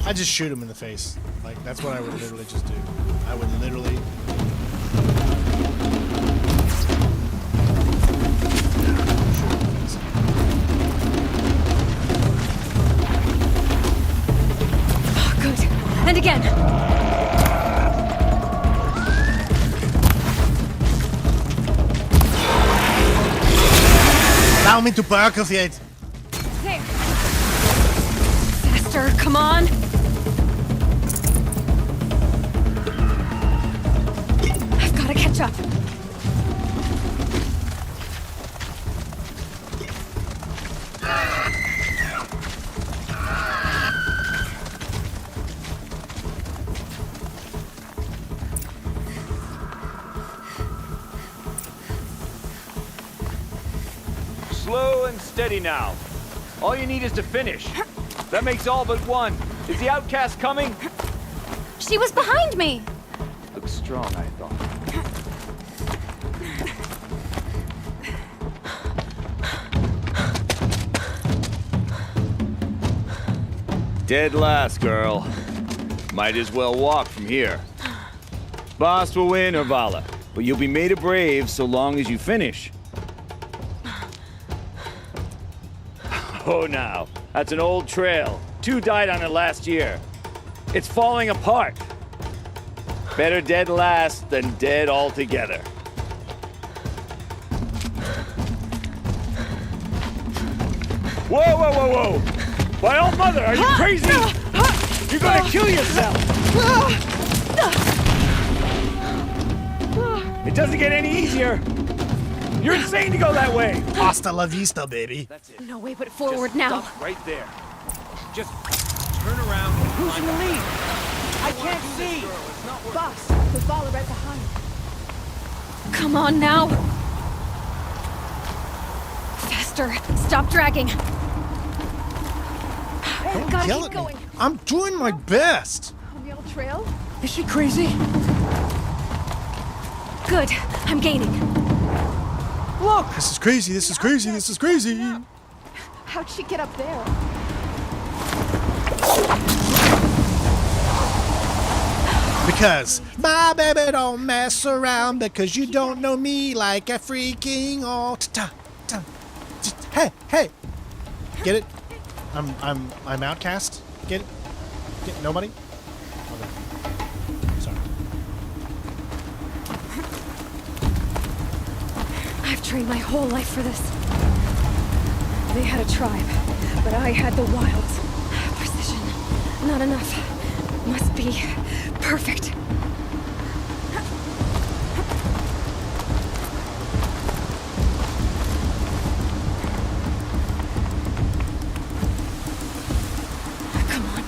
I just shoot him in the face. Like, that's what I would literally just do. I would literally... Good. And again. Allow me to percolate. There. Faster, come on. I've got to catch up. Slow and steady now. All you need is to finish. That makes all but one. Is the Outcast coming? She was behind me! Looks strong, I thought. Dead last, girl. Might as well walk from here. Bost will win or Varl, but you'll be made a brave so long as you finish. Oh, now. That's an old trail. 2 died on it last year. It's falling apart. Better dead last than dead altogether. Whoa, whoa, whoa, whoa! My old mother, are you crazy? You're gonna kill yourself! It doesn't get any easier! You're insane to go that way! Hasta la vista, baby. No way but forward now. Stop right there. Just turn around and Who's in the lead? I can't see! Bost, with Varl right behind. Come on now. Faster. Stop dragging. Don't Gotta yell keep at going. me. I'm doing my best. On the old trail? Is she crazy? Good. I'm gaining. Look! This is crazy. This is crazy. This is crazy. How'd she get up there? Because my baby don't mess around because you don't know me like a freaking all time. Hey, hey. Get it? I'm Outcast. Get it? Get nobody? Okay. Sorry. I've trained my whole life for this. They had a tribe, but I had the wilds. Precision. Not enough. Must be perfect.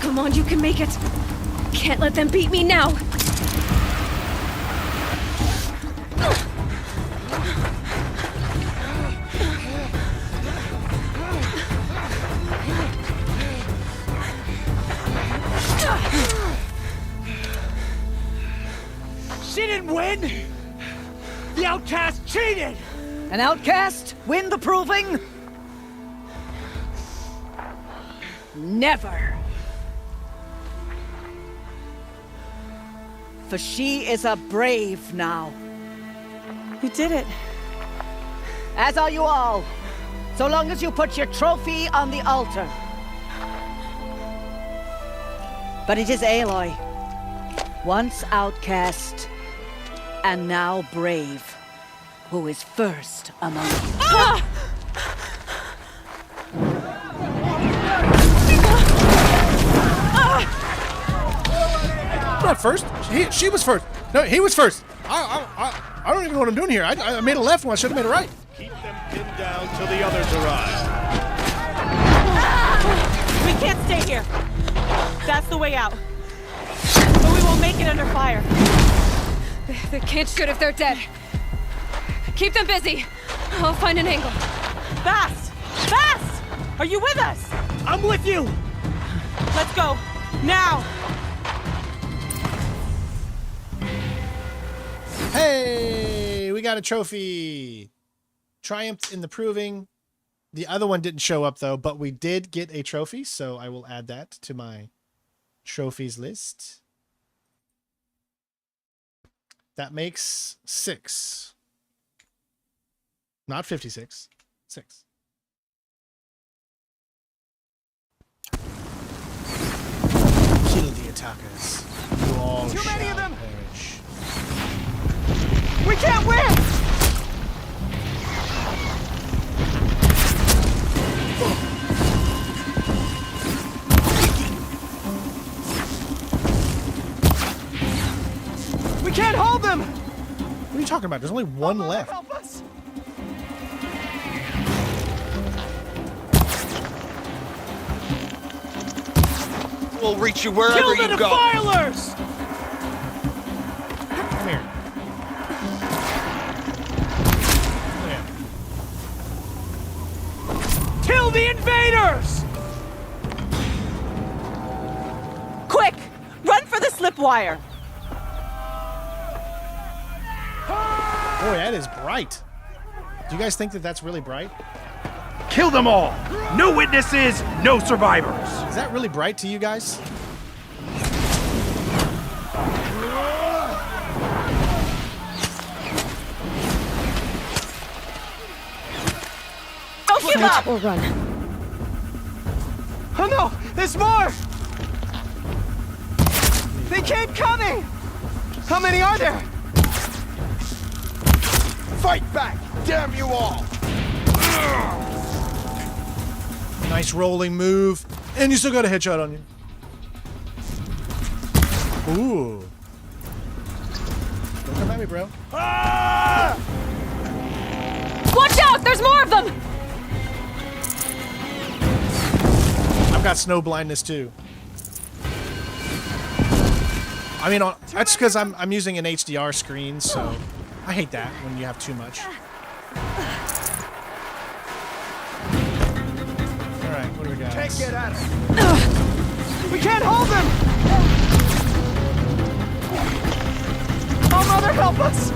Come on, you can make it. Can't let them beat me now. She didn't win! The Outcast cheated! An outcast win the proving? Never. For she is a brave now. You did it. As are you all. So long as you put your trophy on the altar. But it is Aloy, once outcast, and now brave, who is first among you. Ah! Not first. She was first. No, he was first. I don't even know what I'm doing here. I made a left when I should have made a right. Keep them pinned down till the others arrive. We can't stay here. That's the way out. But we won't make it under fire. They can't shoot if they're dead. Keep them busy. I'll find an angle. Bast! Bast! Are you with us? I'm with you! Let's go. Now! Hey, we got a trophy. Triumphed in the proving. The other one didn't show up though, but we did get a trophy, so I will add that to my trophies list. That makes 6. Not 56. 6. Kill the attackers. You all Too many shall of them. perish. We can't win! We can't hold them! What are you talking about? There's only one left. Help us! We'll reach you wherever Kill the you go. defilers! Come here. Come here. the invaders! Quick! Run for the slip wire! Boy, that is bright. Do you guys think that that's really bright? Kill them all! No witnesses, no survivors! Is that really bright to you guys? Don't give up! Or run. Oh no! There's more! They keep coming! How many are there? Fight back! Damn you all! Nice rolling move. And you still got a headshot on you. Ooh. Don't come at me, bro. Ah! Watch out! There's more of them! I've got snow blindness too. I mean, that's because I'm using an HDR screen, so I hate that when you have too much. All right, what do we got? Can't get at it. We can't hold them! Oh, Mother, help us!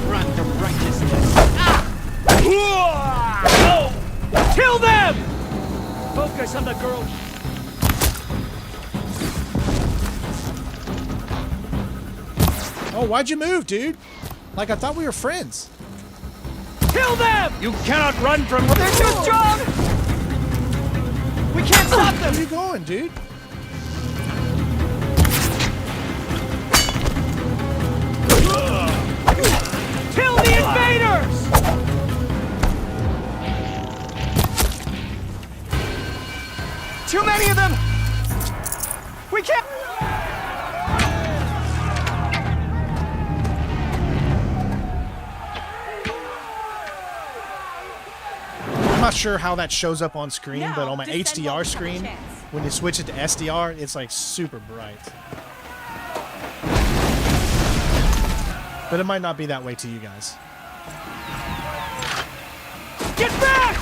Run to righteousness. Ah! Kill them! Focus on the girl. Oh, why'd you move, dude? Like, I thought we were friends. Kill them! You cannot run from... They're too strong! We can't stop them! Where are you going, dude? Kill the invaders! Too many of them! We can't... I'm not sure how that shows up on screen, but on my HDR screen, when you switch it to SDR, it's like super bright. But it might not be that way to you guys. Get back!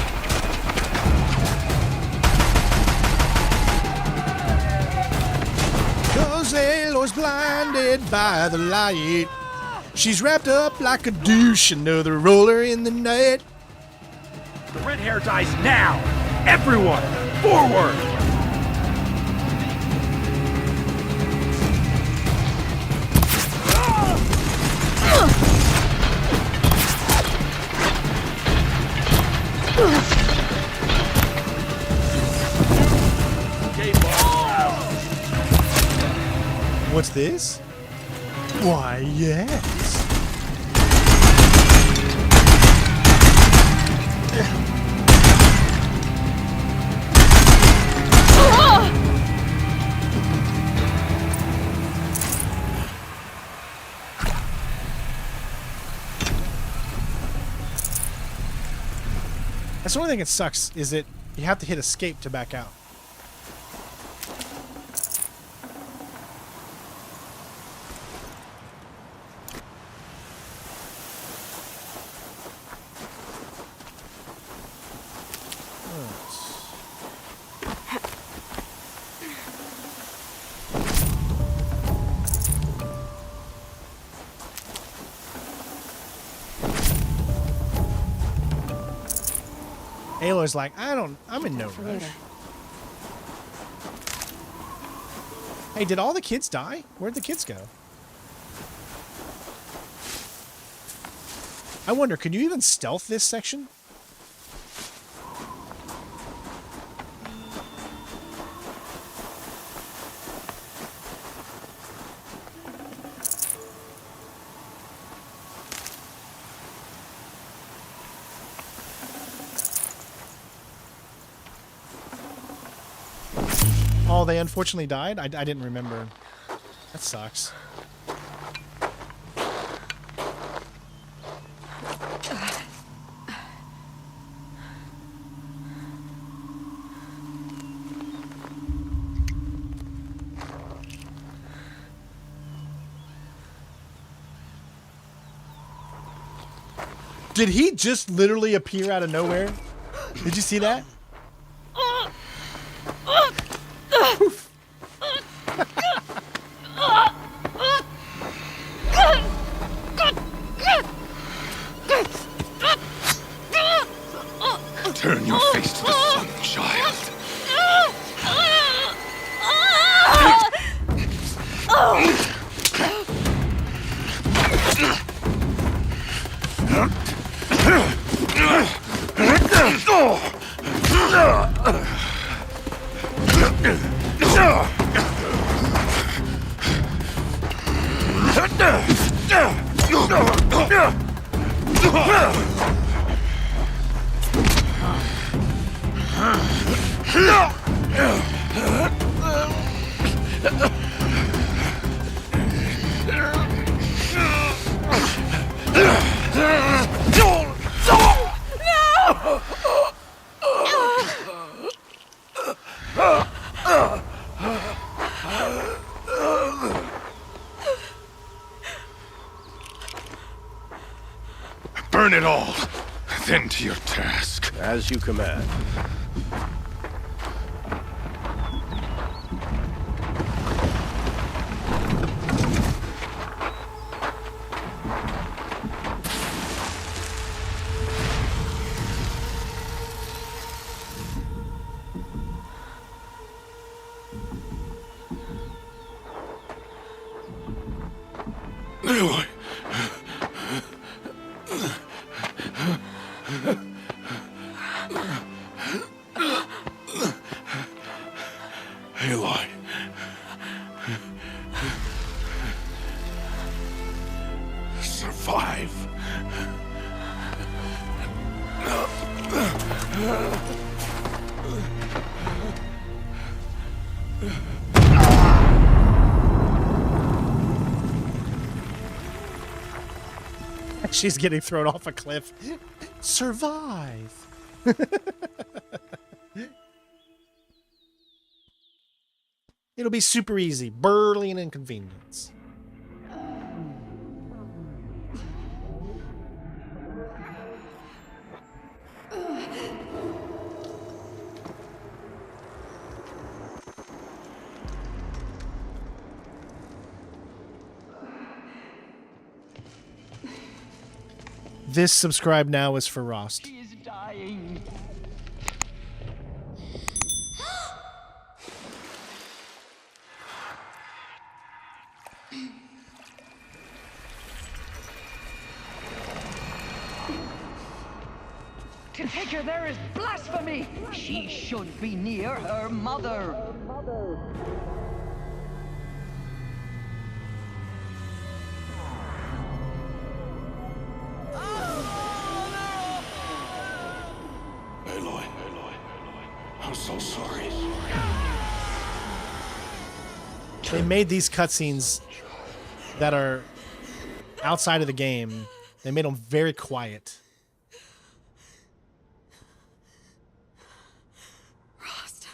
Cause Aloy's blinded by the light. She's wrapped up like a douche, another roller in the night. The red hair dies now! Everyone, forward! What's this? Why, yes. That's the only thing that sucks, is that you have to hit escape to back out. Aloy's like, I'm in no rush. Hey, did all the kids die? Where'd the kids go? I wonder, can you even stealth this section? Oh, they unfortunately died? I didn't remember. That sucks. Did he just literally appear out of nowhere? Did you see that? Turn your face to the sun, child. Burn it all, then to your task. As you command. Aloy. Aloy. Survive. She's getting thrown off a cliff. Survive. It'll be super easy. Barely an inconvenience. This subscribe now is for Rost. She is dying. To take her there is blasphemy. She should be near her mother. Aloy. I'm so sorry. They made these cutscenes that are outside of the game. They made them very quiet. Rost.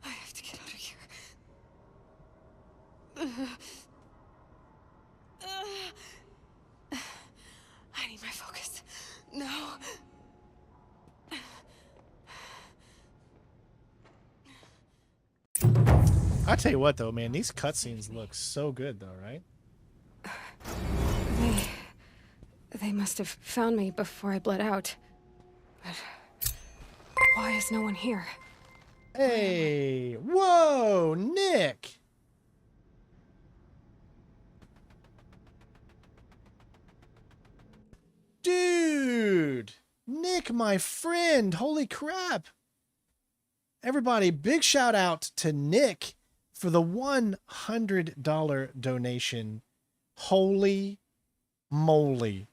I have to get out of here. I need my focus. No. I tell you what, though, man, these cutscenes look so good, though, right? They must have found me before I bled out. But why is no one here? Hey, whoa, Nick. Dude, Nick, my friend, holy crap. Everybody, big shout out to Nick for the $100 donation. Holy moly.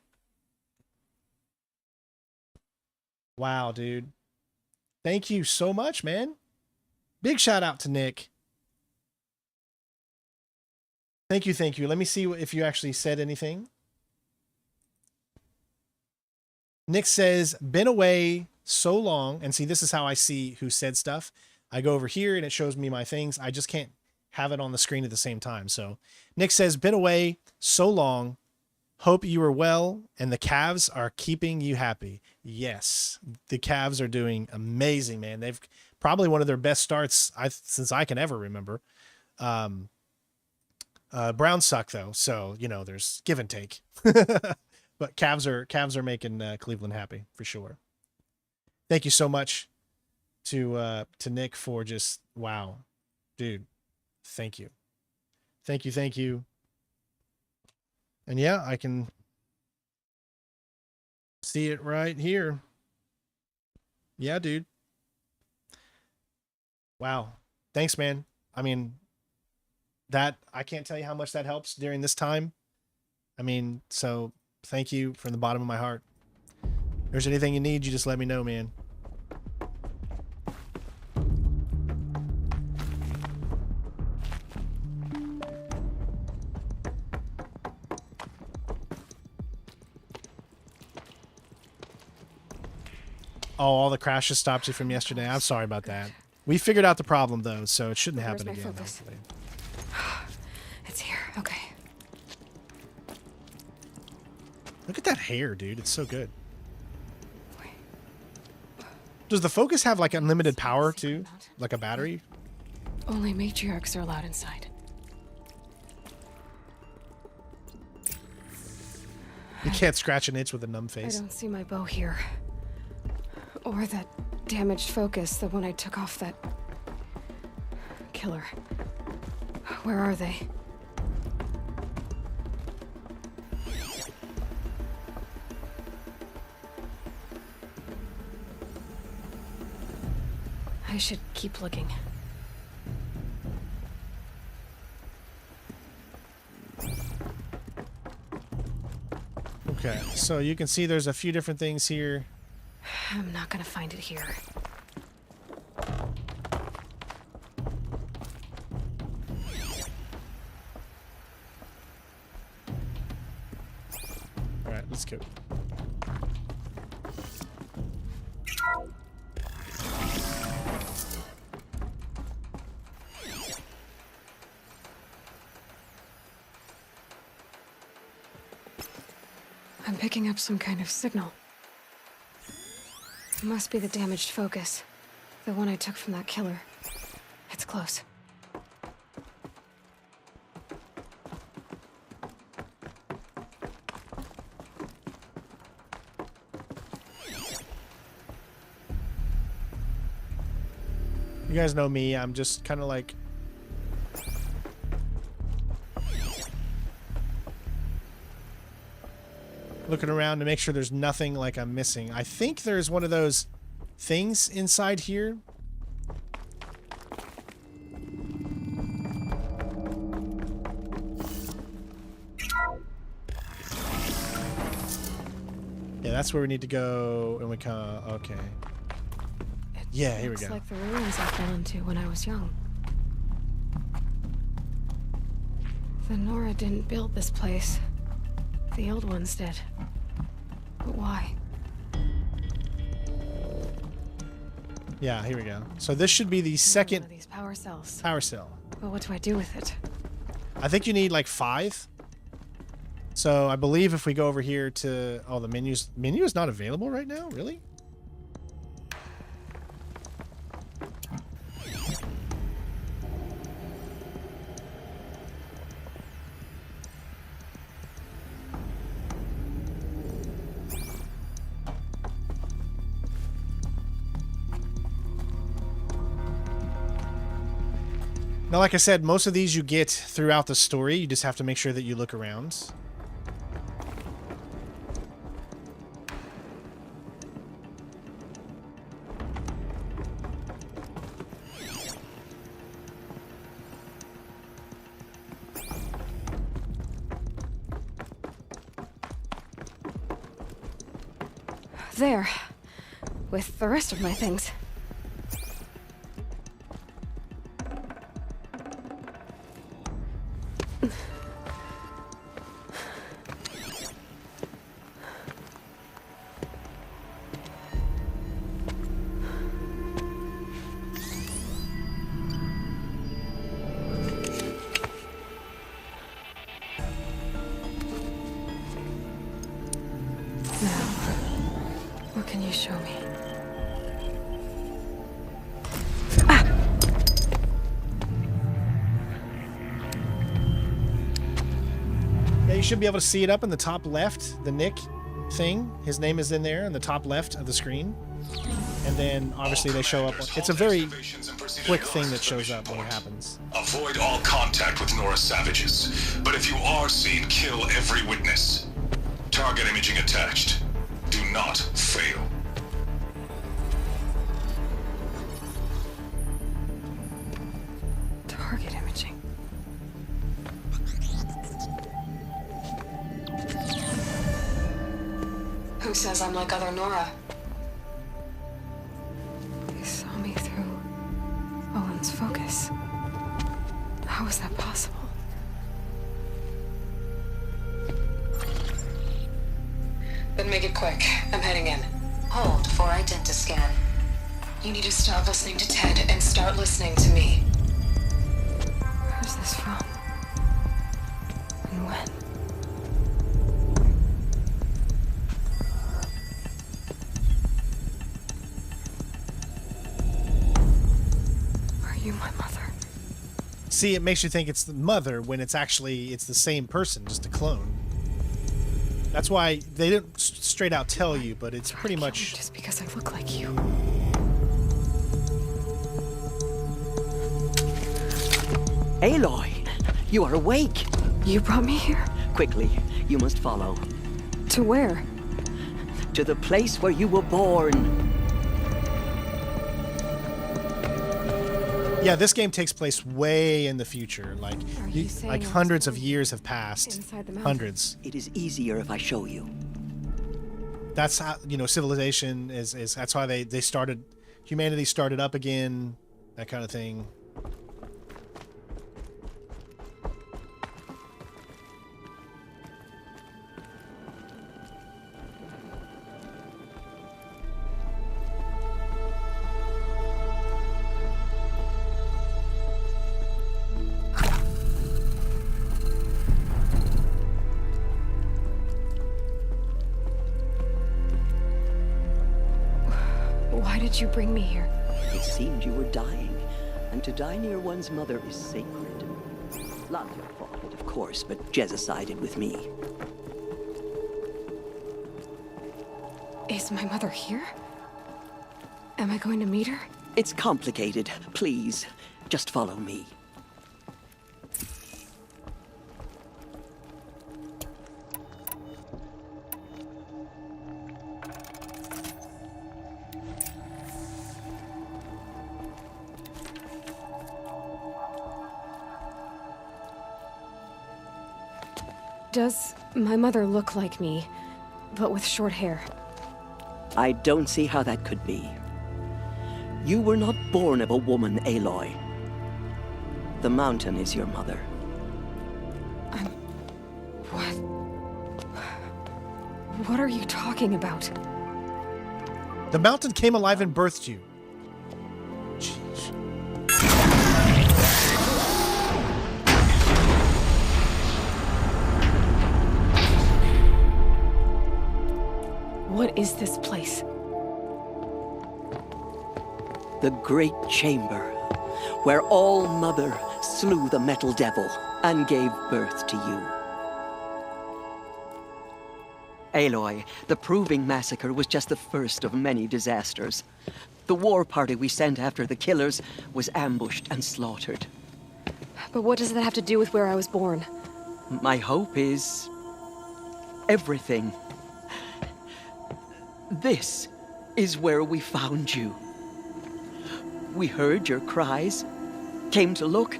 Wow, dude. Thank you so much, man. Big shout out to Nick. Thank you, thank you. Let me see if you actually said anything. Nick says, been away so long. And see, this is how I see who said stuff. I go over here and it shows me my things. I just can't have it on the screen at the same time. So Nick says, been away so long. Hope you are well and the Cavs are keeping you happy. Yes, the Cavs are doing amazing, man. They've probably one of their best starts since I can ever remember. Browns suck though, so you know there's give and take. But Cavs are making Cleveland happy for sure. Thank you so much to Nick for just wow, dude. Thank you. And yeah, I can see it right here. Yeah, dude. Wow. Thanks, man. I mean, that I can't tell you how much that helps during this time. I mean, so thank you from the bottom of my heart. If there's anything you need, you just let me know, man. Oh, all the crashes stopped you from yesterday. I'm sorry about that. We figured out the problem though, so it shouldn't happen again. Hopefully. It's here. Okay. Look at that hair, dude. It's so good. Does the Focus have like unlimited power too? Like a battery? Only matriarchs are allowed inside. You can't scratch an itch with a numb face. I don't see my bow here. Or that damaged Focus, the one I took off that killer. Where are they? I should keep looking. Okay, so you can see there's a few different things here. I'm not gonna find it here. All right, let's go. I'm picking up some kind of signal. It must be the damaged Focus. The one I took from that killer. It's close. You guys know me. I'm just kind of like... looking around to make sure there's nothing like I'm missing. I think there's one of those things inside here. Yeah, that's where we need to go, and we come. Okay. Yeah, here we go. Looks like the ruins I fell into when I was young. The Nora didn't build this place. The old ones did. But why? Yeah, here we go. So this should be the second One of these power cells. power cell. But what do I do with it? I think you need like 5. So I believe if we go over here to... Oh, the menu is not available right now? Really? Now, like I said, most of these you get throughout the story. You just have to make sure that you look around. There. With the rest of my things. What can you show me? Yeah, you should be able to see it up in the top left, the Nick thing. His name is in there in the top left of the screen. And then obviously they show up. It's a very quick thing that shows up when it happens. Avoid all contact with Nora savages, but if you are seen, kill every witness. Target imaging attached. Do not fail. Target imaging. Who says I'm like other Nora? They saw me through Owen's focus. How is that possible? Then make it quick. I'm heading in. Hold for identiscan. You need to stop listening to Ted and start listening to me. Where's this from? And when? Are you my mother? See, it makes you think it's the mother when it's the same person, just a clone. That's why they didn't straight out tell you, but it's pretty much just because I look like you. Aloy, you are awake. You brought me here? Quickly, you must follow. To where? To the place where you were born. Yeah, this game takes place way in the future. Like, like hundreds of years have passed. Hundreds. It is easier if I show you. That's how, civilization is that's why they started, humanity started up again, that kind of thing. Why did you bring me here? It seemed you were dying, and to die near one's mother is sacred. Latria fought it, of course, but Jezza sided with me. Is my mother here? Am I going to meet her? It's complicated. Please, just follow me. Does my mother look like me, but with short hair? I don't see how that could be. You were not born of a woman, Aloy. The mountain is your mother. What? What are you talking about? The mountain came alive and birthed you. What is this place? The Great Chamber, where All-Mother slew the Metal Devil and gave birth to you. Aloy, the Proving Massacre was just the first of many disasters. The war party we sent after the killers was ambushed and slaughtered. But what does that have to do with where I was born? My hope is everything. This is where we found you. We heard your cries, came to look,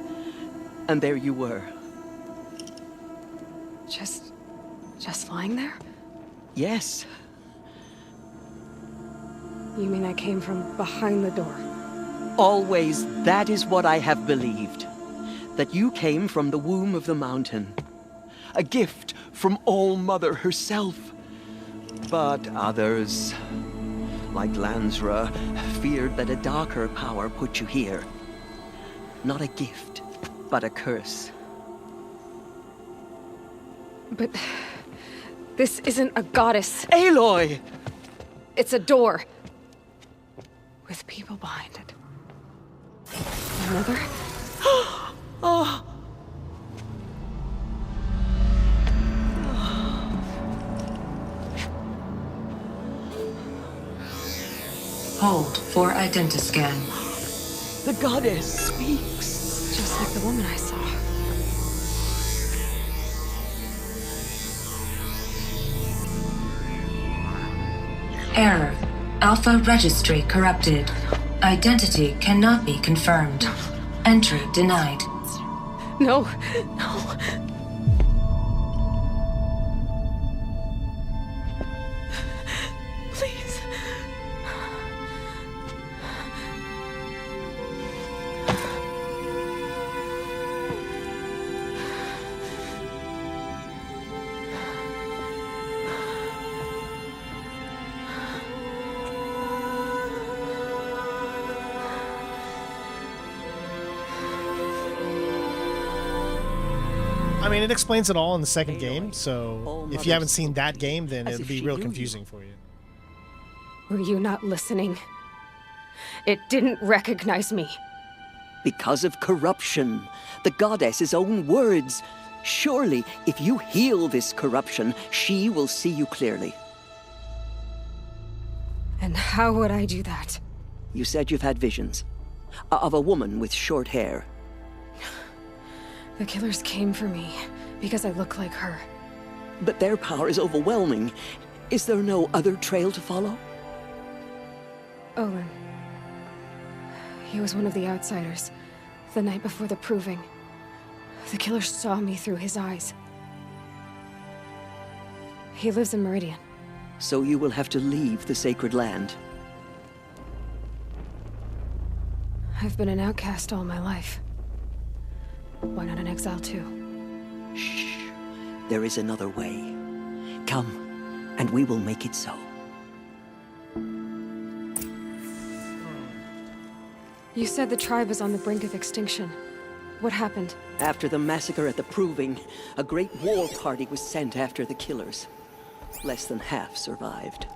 and there you were. Just lying there? Yes. You mean I came from behind the door? Always that is what I have believed. That you came from the womb of the mountain. A gift from All-Mother herself. But others, like Lansra, feared that a darker power put you here. Not a gift, but a curse. But this isn't a goddess. Aloy! It's a door. With people behind it. Another? Oh. Hold for identiscan. The goddess speaks. Just like the woman I saw. Error. Alpha registry corrupted. Identity cannot be confirmed. Entry denied. No, no. Please. I mean, it explains it all in the second game, so if you haven't seen that game, then it'll be real confusing for you. Were you not listening? It didn't recognize me. Because of corruption. The goddess's own words. Surely, if you heal this corruption, she will see you clearly. And how would I do that? You said you've had visions. Of a woman with short hair. The killers came for me because I look like her. But their power is overwhelming. Is there no other trail to follow? Olen. He was one of the outsiders, the night before the proving. The killers saw me through his eyes. He lives in Meridian. So you will have to leave the sacred land. I've been an outcast all my life. Why not an exile too? Shh. There is another way. Come, and we will make it so. You said the tribe is on the brink of extinction. What happened? After the massacre at the Proving, a great war party was sent after the killers. Less than half survived.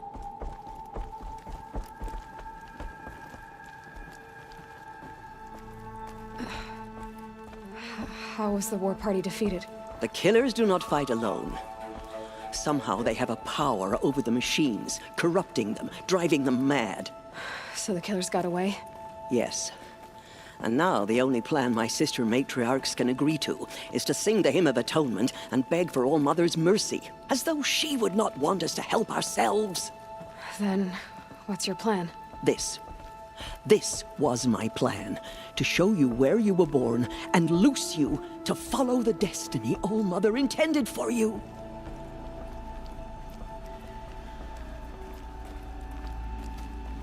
How was the war party defeated? The killers do not fight alone. Somehow they have a power over the machines, corrupting them, driving them mad. So the killers got away? Yes. And now the only plan my sister Matriarchs can agree to is to sing the Hymn of Atonement and beg for All Mother's mercy, as though she would not want us to help ourselves. Then, what's your plan? This was my plan, to show you where you were born and loose you to follow the destiny All Mother intended for you.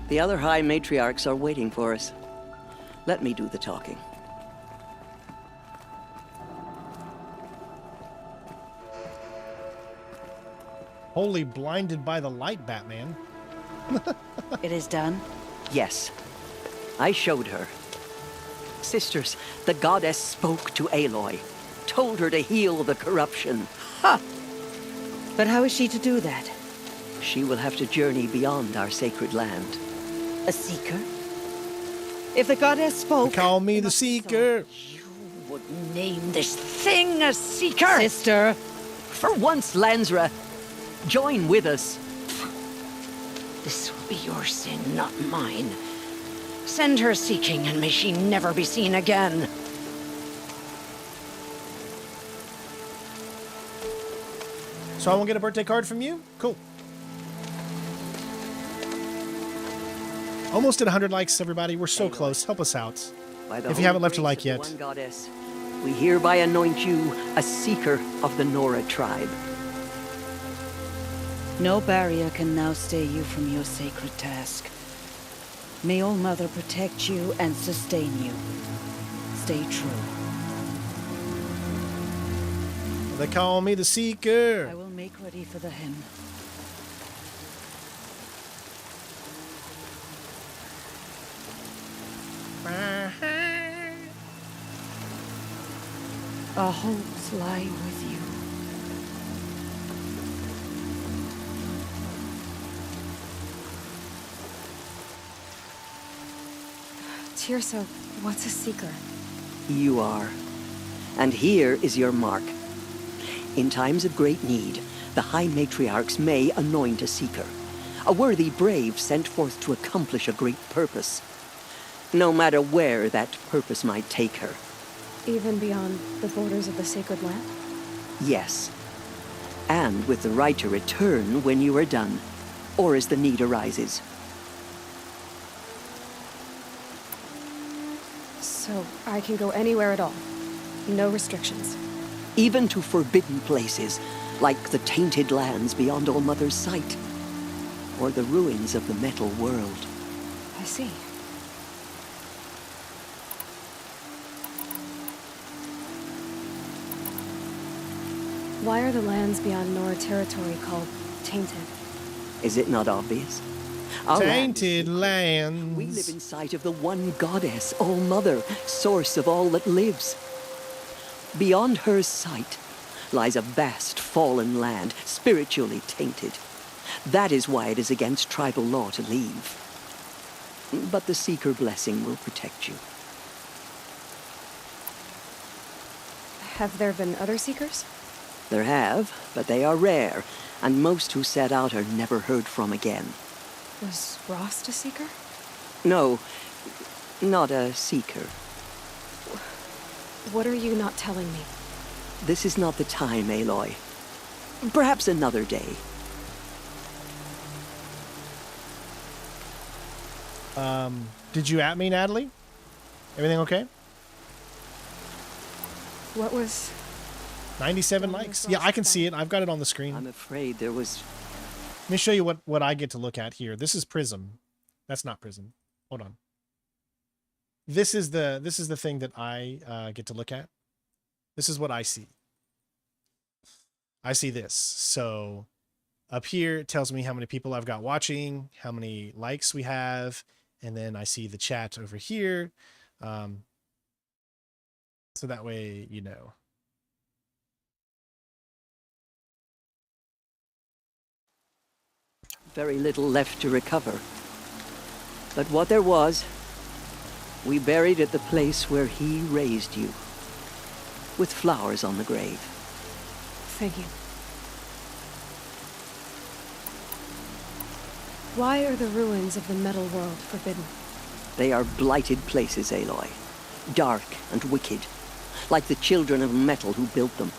The other High Matriarchs are waiting for us. Let me do the talking. Wholly blinded by the light, Batman. It is done? Yes. I showed her. Sisters, the goddess spoke to Aloy, told her to heal the corruption. Ha! But how is she to do that? She will have to journey beyond our sacred land. A seeker? If the goddess spoke... Call me the Seeker. You would name this thing a seeker? Sister, for once, Lansra, join with us. This will be your sin, not mine. Send her seeking, and may she never be seen again. So I won't get a birthday card from you? Cool. Almost at 100 likes, everybody. We're so close. Help us out. If you haven't left a like yet. One goddess, we hereby anoint you a seeker of the Nora tribe. No barrier can now stay you from your sacred task. May All Mother protect you and sustain you. Stay true. They call me the Seeker. I will make ready for the hymn. Our hopes lie with you. Tirsa, what's a seeker? You are. And here is your mark. In times of great need, the High Matriarchs may anoint a seeker. A worthy brave sent forth to accomplish a great purpose. No matter where that purpose might take her. Even beyond the borders of the sacred land? Yes. And with the right to return when you are done, or as the need arises. So I can go anywhere at all? No restrictions? Even to forbidden places, like the tainted lands beyond All Mother's sight. Or the ruins of the metal world. I see. Why are the lands beyond Nora territory called tainted? Is it not obvious? Tainted lands. We live in sight of the one goddess, All Mother, source of all that lives. Beyond her sight lies a vast fallen land, spiritually tainted. That is why it is against tribal law to leave. But the Seeker blessing will protect you. Have there been other Seekers? There have, but they are rare, and most who set out are never heard from again. Was Rost a Seeker? No, not a Seeker. What are you not telling me? This is not the time, Aloy. Perhaps another day. Did you at me, Natalie? Everything okay? What was... 97 likes. Yeah, I can see it. I've got it on the screen. I'm afraid there was... Let me show you what I get to look at here. This is Prism. That's not Prism. Hold on. This is the thing that I get to look at. This is what I see. I see this. So up here it tells me how many people I've got watching, how many likes we have, and then I see the chat over here. So that way you know. Very little left to recover. But what there was, we buried at the place where he raised you, with flowers on the grave. Thank you. Why are the ruins of the metal world forbidden? They are blighted places, Aloy. Dark and wicked, like the children of metal who built them.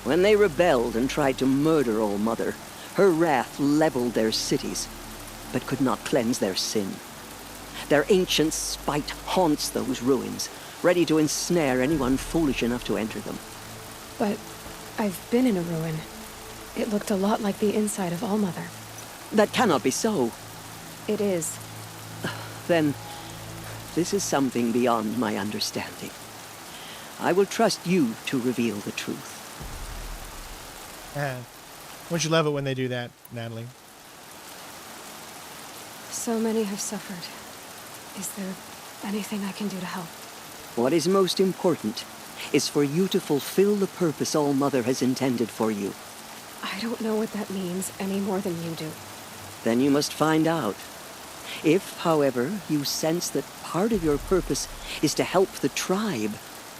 When they rebelled and tried to murder All Mother, her wrath leveled their cities, but could not cleanse their sin. Their ancient spite haunts those ruins, ready to ensnare anyone foolish enough to enter them. But I've been in a ruin. It looked a lot like the inside of All Mother. That cannot be so. It is. Then, this is something beyond my understanding. I will trust you to reveal the truth. Wouldn't you love it when they do that, Natalie? So many have suffered. Is there anything I can do to help? What is most important is for you to fulfill the purpose All Mother has intended for you. I don't know what that means any more than you do. Then you must find out. If, however, you sense that part of your purpose is to help the tribe,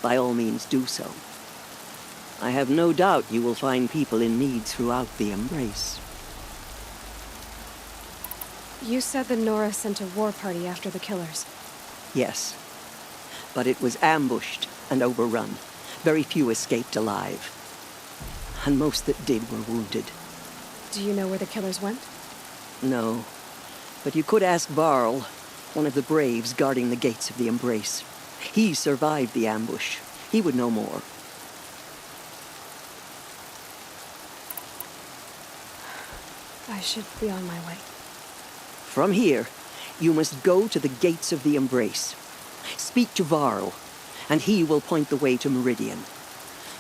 by all means do so. I have no doubt you will find people in need throughout the Embrace. You said that Nora sent a war party after the killers. Yes. But it was ambushed and overrun. Very few escaped alive. And most that did were wounded. Do you know where the killers went? No. But you could ask Varl, one of the braves guarding the gates of the Embrace. He survived the ambush. He would know more. I should be on my way. From here, you must go to the gates of the Embrace. Speak to Varl, and he will point the way to Meridian.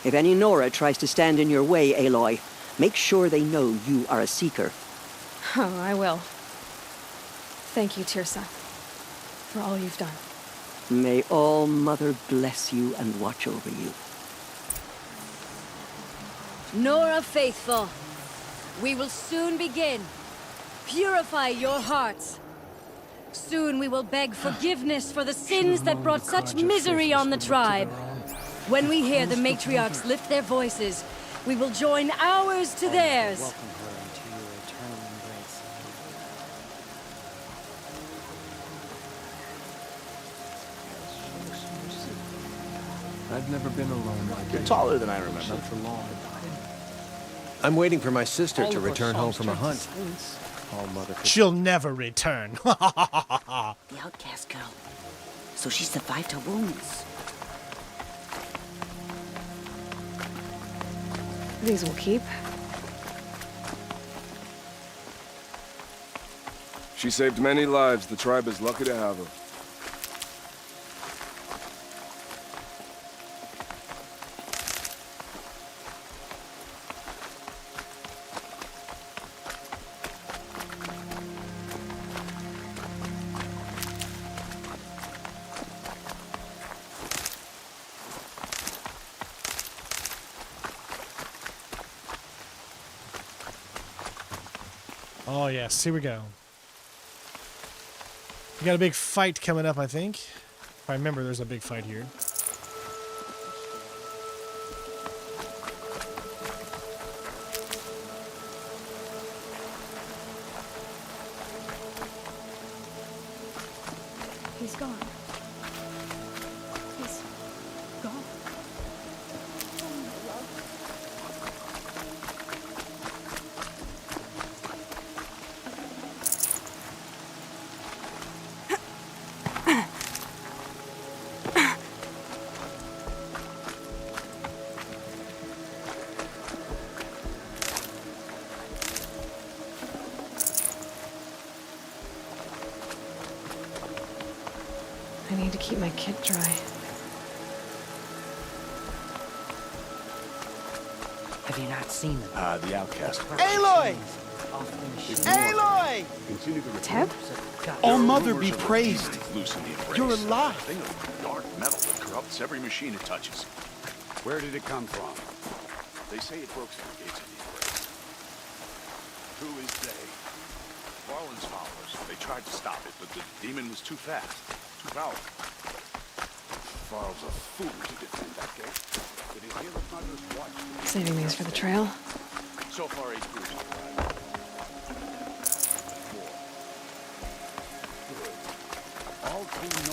If any Nora tries to stand in your way, Aloy, make sure they know you are a Seeker. Oh, I will. Thank you, Tirsa, for all you've done. May All Mother bless you and watch over you. Nora faithful, we will soon begin. Purify your hearts. Soon we will beg forgiveness for the sins that brought such misery on the tribe. When we hear the Matriarchs lift their voices, we will join ours to theirs. Welcome her into your eternal embrace. I've never been alone like You're this. taller than I remember. Not for long. I'm waiting for my sister All to of our return home songs from a turn to hunt. silence. All mother could- She'll never return. The outcast girl. So she survived her wounds. These will keep. She saved many lives. The tribe is lucky to have her. Oh, yes. Here we go. We got a big fight coming up, I think. If I remember, there's a big fight here. He's gone. He's gone. I need to keep my kit dry. Have you not seen them? The outcast. Aloy! Aloy! Teb? All Mother be praised. Loosen the embrace. You're alive. Thing of dark metal that corrupts every machine it touches. Where did it come from? They say it broke through the gates of the embrace. Who is they? Varlin's followers. They tried to stop it, but the demon was too fast, too powerful. Varl's a fool to defend that gate. Did he hear the thunder's watch? Saving these for the trail. So far, 8 crews have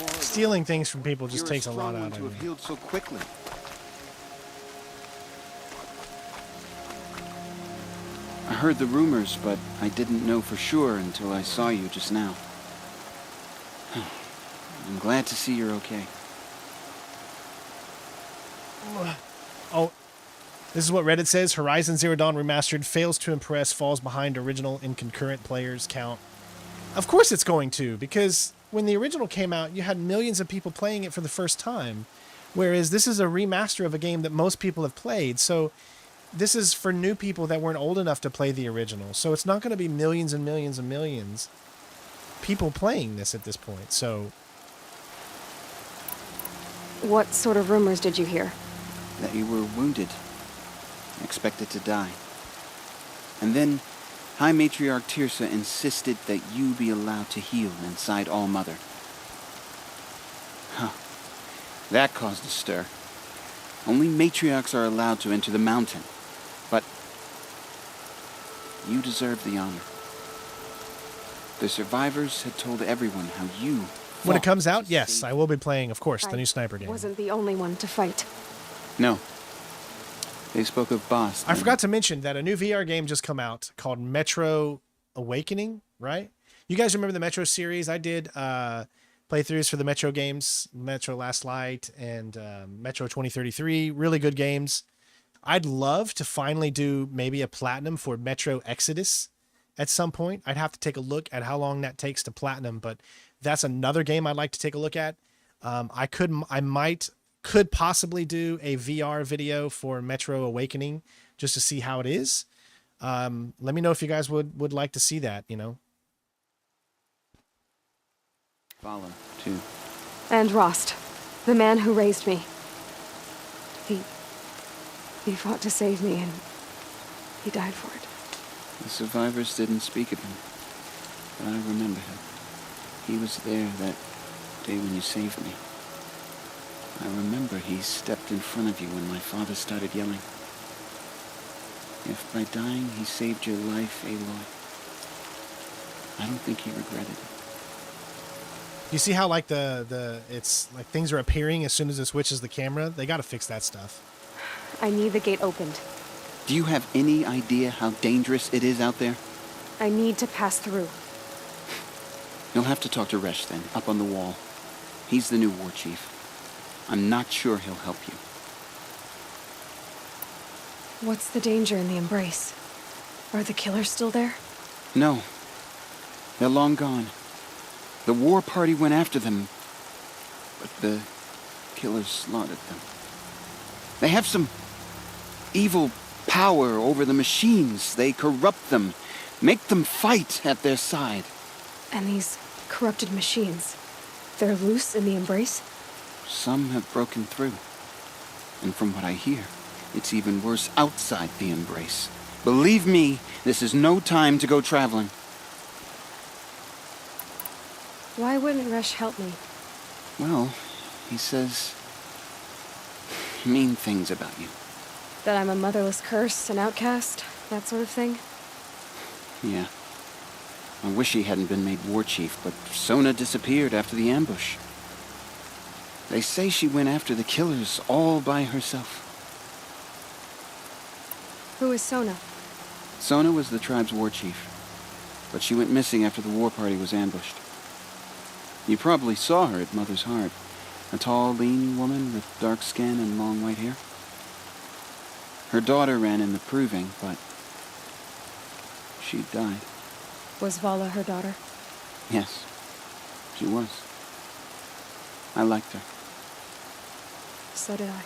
arrived. Stealing things from people just takes a lot out of to me. have healed so quickly. I heard the rumors, but I didn't know for sure until I saw you just now. I'm glad to see you're okay. Oh, this is what Reddit says. Horizon Zero Dawn Remastered fails to impress, falls behind original in concurrent players count. Of course it's going to, because when the original came out, you had millions of people playing it for the first time, whereas this is a remaster of a game that most people have played. So this is for new people that weren't old enough to play the original. So it's not going to be millions and millions and millions people playing this at this point. So What sort of rumors did you hear? That you were wounded, expected to die. And then High Matriarch Tirsa insisted that you be allowed to heal inside All Mother. Huh. That caused a stir. Only matriarchs are allowed to enter the mountain. But you deserve the honor. The survivors had told everyone how you... when it comes out, yes, I will be playing, of course, the new sniper game. Wasn't the only one to fight. No. They spoke of Bost. I forgot to mention that a new VR game just come out called Metro Awakening, right? You guys remember the Metro series? I did playthroughs for the Metro games, Metro Last Light and Metro 2033. Really good games. I'd love to finally do maybe a platinum for Metro Exodus at some point. I'd have to take a look at how long that takes to platinum, but that's another game I'd like to take a look at. I could possibly do a VR video for Metro Awakening just to see how it is. Let me know if you guys would like to see that, you know. Follow, too. And Rost, the man who raised me. He fought to save me, and he died for it. The survivors didn't speak of him, but I remember him. He was there that day when you saved me. I remember he stepped in front of you when my father started yelling. If by dying he saved your life, Aloy, I don't think he regretted it. You see how like it's like things are appearing as soon as it switches the camera? They got to fix that stuff. I need the gate opened. Do you have any idea how dangerous it is out there? I need to pass through. You'll have to talk to Resh then, up on the wall. He's the new war chief. I'm not sure he'll help you. What's the danger in the embrace? Are the killers still there? No. They're long gone. The war party went after them, but the killers slaughtered them. They have some evil power over the machines. They corrupt them, make them fight at their side. And these corrupted machines, they're loose in the embrace? Some have broken through. And from what I hear, it's even worse outside the embrace. Believe me, this is no time to go traveling. Why wouldn't Resh help me? Well, he says mean things about you. That I'm a motherless curse, an outcast, that sort of thing? Yeah. I wish he hadn't been made war chief, but Sona disappeared after the ambush. They say she went after the killers all by herself. Who is Sona? Sona was the tribe's war chief, but she went missing after the war party was ambushed. You probably saw her at Mother's Heart. A tall, lean woman with dark skin and long white hair. Her daughter ran in the proving, but she died. Was Vala her daughter? Yes, she was. I liked her. So did I.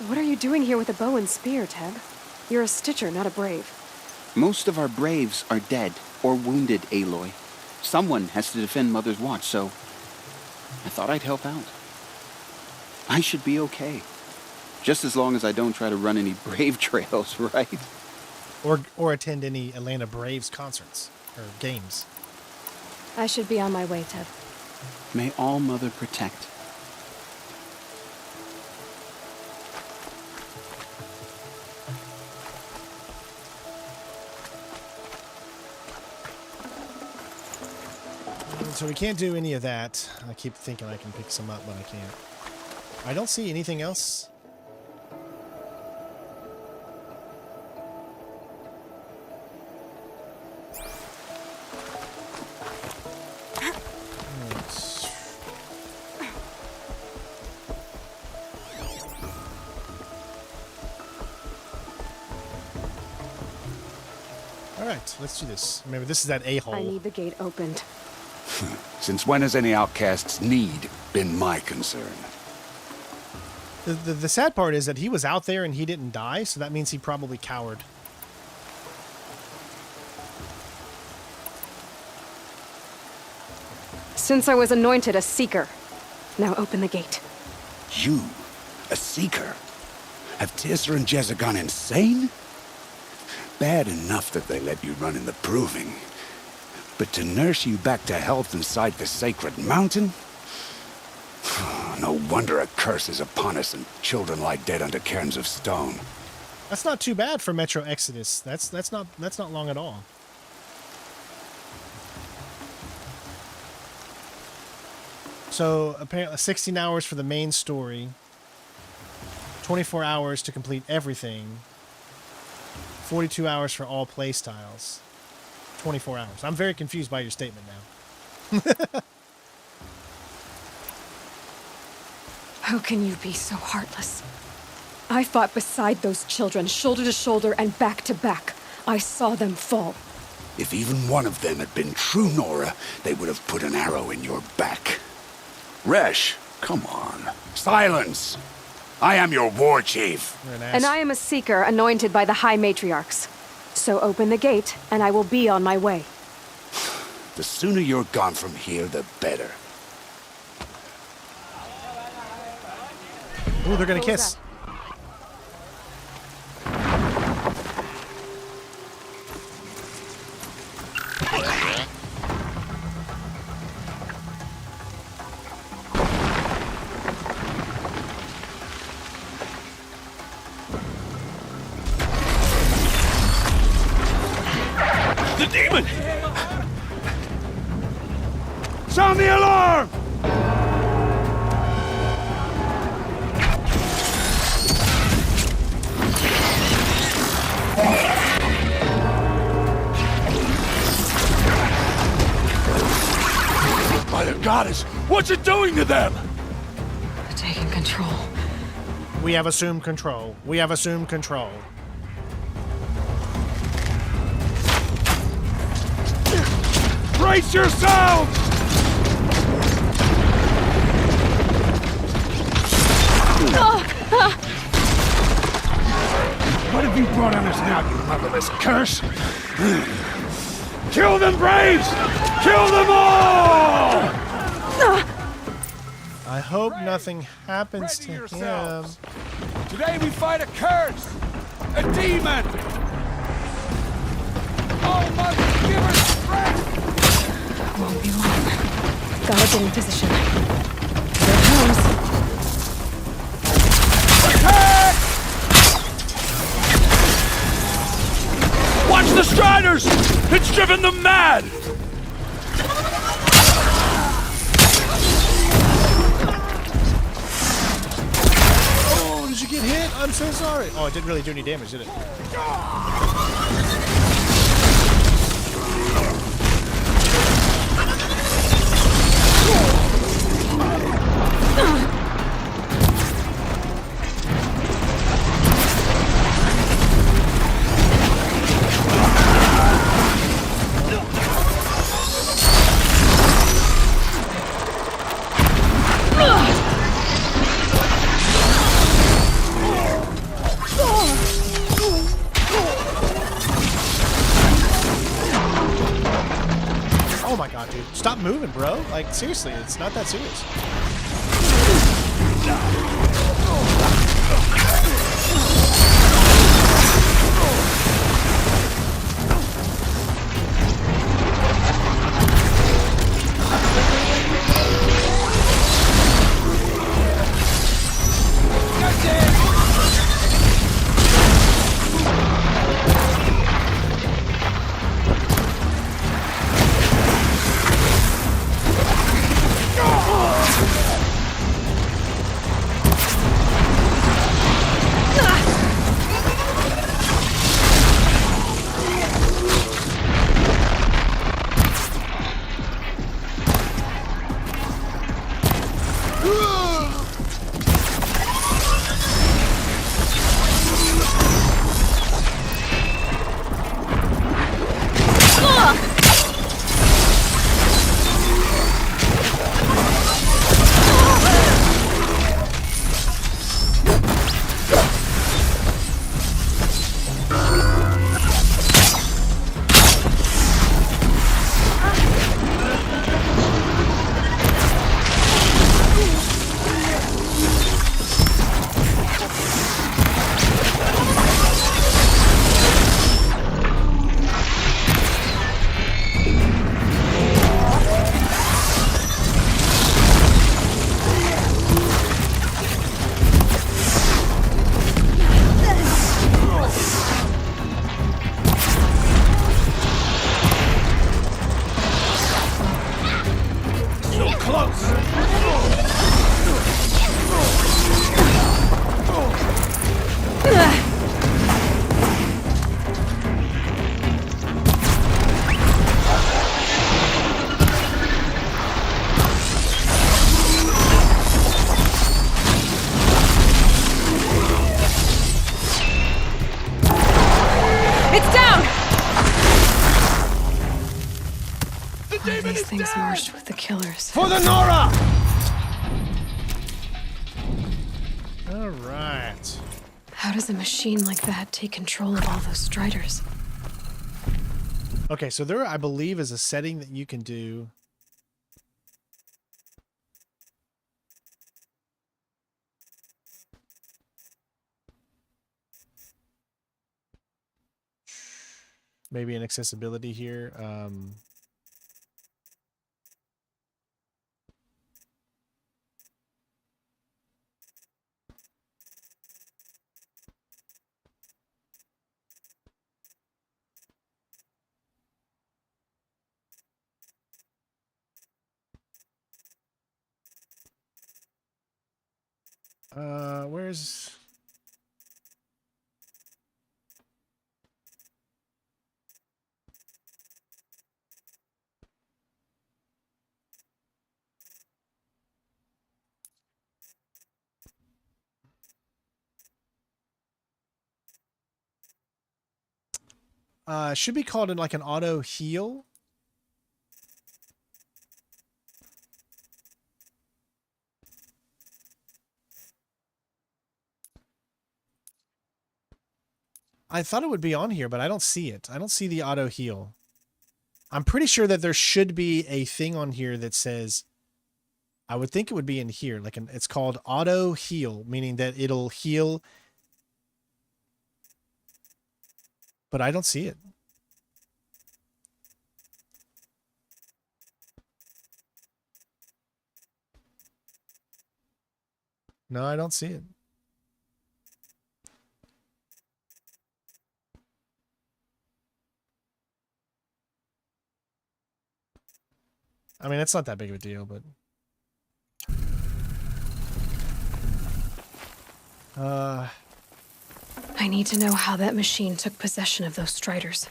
What are you doing here with a bow and spear, Teb? You're a Stitcher, not a Brave. Most of our Braves are dead or wounded, Aloy. Someone has to defend Mother's Watch, so I thought I'd help out. I should be okay. Just as long as I don't try to run any Brave trails, right? Or attend any Atlanta Braves concerts or games. I should be on my way, Teb. May All Mother protect. So we can't do any of that. I keep thinking I can pick some up, but I can't. I don't see anything else. All right, let's do this. Remember, this is that a-hole. I need the gate opened. Since when has any outcast's need been my concern? The sad part is that he was out there and he didn't die, so that means he probably cowered. Since I was anointed a seeker, now open the gate. You, a seeker? Have Tirsa and Jezza gone insane? Bad enough that they let you run in the proving. But to nurse you back to health inside the sacred mountain? No wonder a curse is upon us and children lie dead under cairns of stone. That's not too bad for Metro Exodus. That's not long at all. So apparently 16 hours for the main story, 24 hours to complete everything, 42 hours for all playstyles, 24 hours. I'm very confused by your statement now. How can you be so heartless? I fought beside those children, shoulder to shoulder and back to back. I saw them fall. If even one of them had been true Nora, they would have put an arrow in your back. Resh, come on. Silence! I am your war chief. And I am a seeker anointed by the High Matriarchs. So open the gate, and I will be on my way. The sooner you're gone from here, the better. Ooh, they're gonna kiss. Sound the alarm! Mother Goddess, what's it doing to them? Taking control. We have assumed control. We have assumed control. Brace yourselves! What have you brought on us now, you motherless curse? Kill them, Braves! Kill them all! I hope nothing happens to him. Today we fight a curse! A demon! Oh, mother, give us strength! Won't be long. Gotta get in position. Here it comes. Attack! Watch the Striders! It's driven them mad! Oh, did you get hit? I'm so sorry. Oh, it didn't really do any damage, did it? Oh my god, dude. Stop moving, bro. Like, seriously, it's not that serious. These things marched with the killers. For the Nora! All right. How does a machine like that take control of all those Striders? Okay, so there, I believe, is a setting that you can do. Maybe an accessibility here. Where's... should be called in like an auto heal. I thought it would be on here, but I don't see it. I don't see the auto heal. I'm pretty sure that there should be a thing on here that says, I would think it would be in here. Like it's called auto heal, meaning that it'll heal. But I don't see it. No, I don't see it. I mean, it's not that big of a deal, but... I need to know how that machine took possession of those Striders.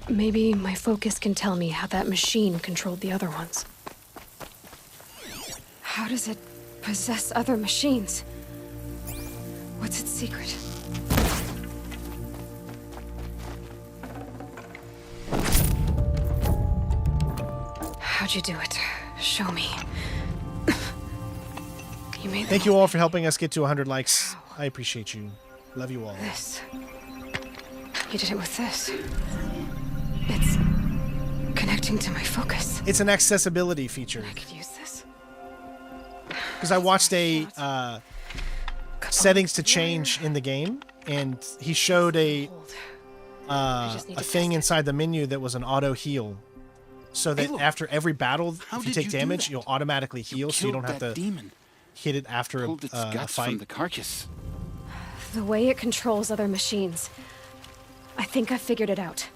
Maybe my focus can tell me how that machine controlled the other ones. How does it possess other machines? What's its secret? How'd you do it? Show me. You made Thank you all for helping us get to 100 likes. I appreciate you. Love you all. This. You did it with this. It's connecting to my focus. It's an accessibility feature. I could use this. Because I watched a settings to change in the game, and he showed a thing inside the menu that was an auto heal. So that after every battle, if you take damage, you'll automatically heal, so you don't have to hit it after a fight. From the carcass. The way it controls other machines. I think I figured it out.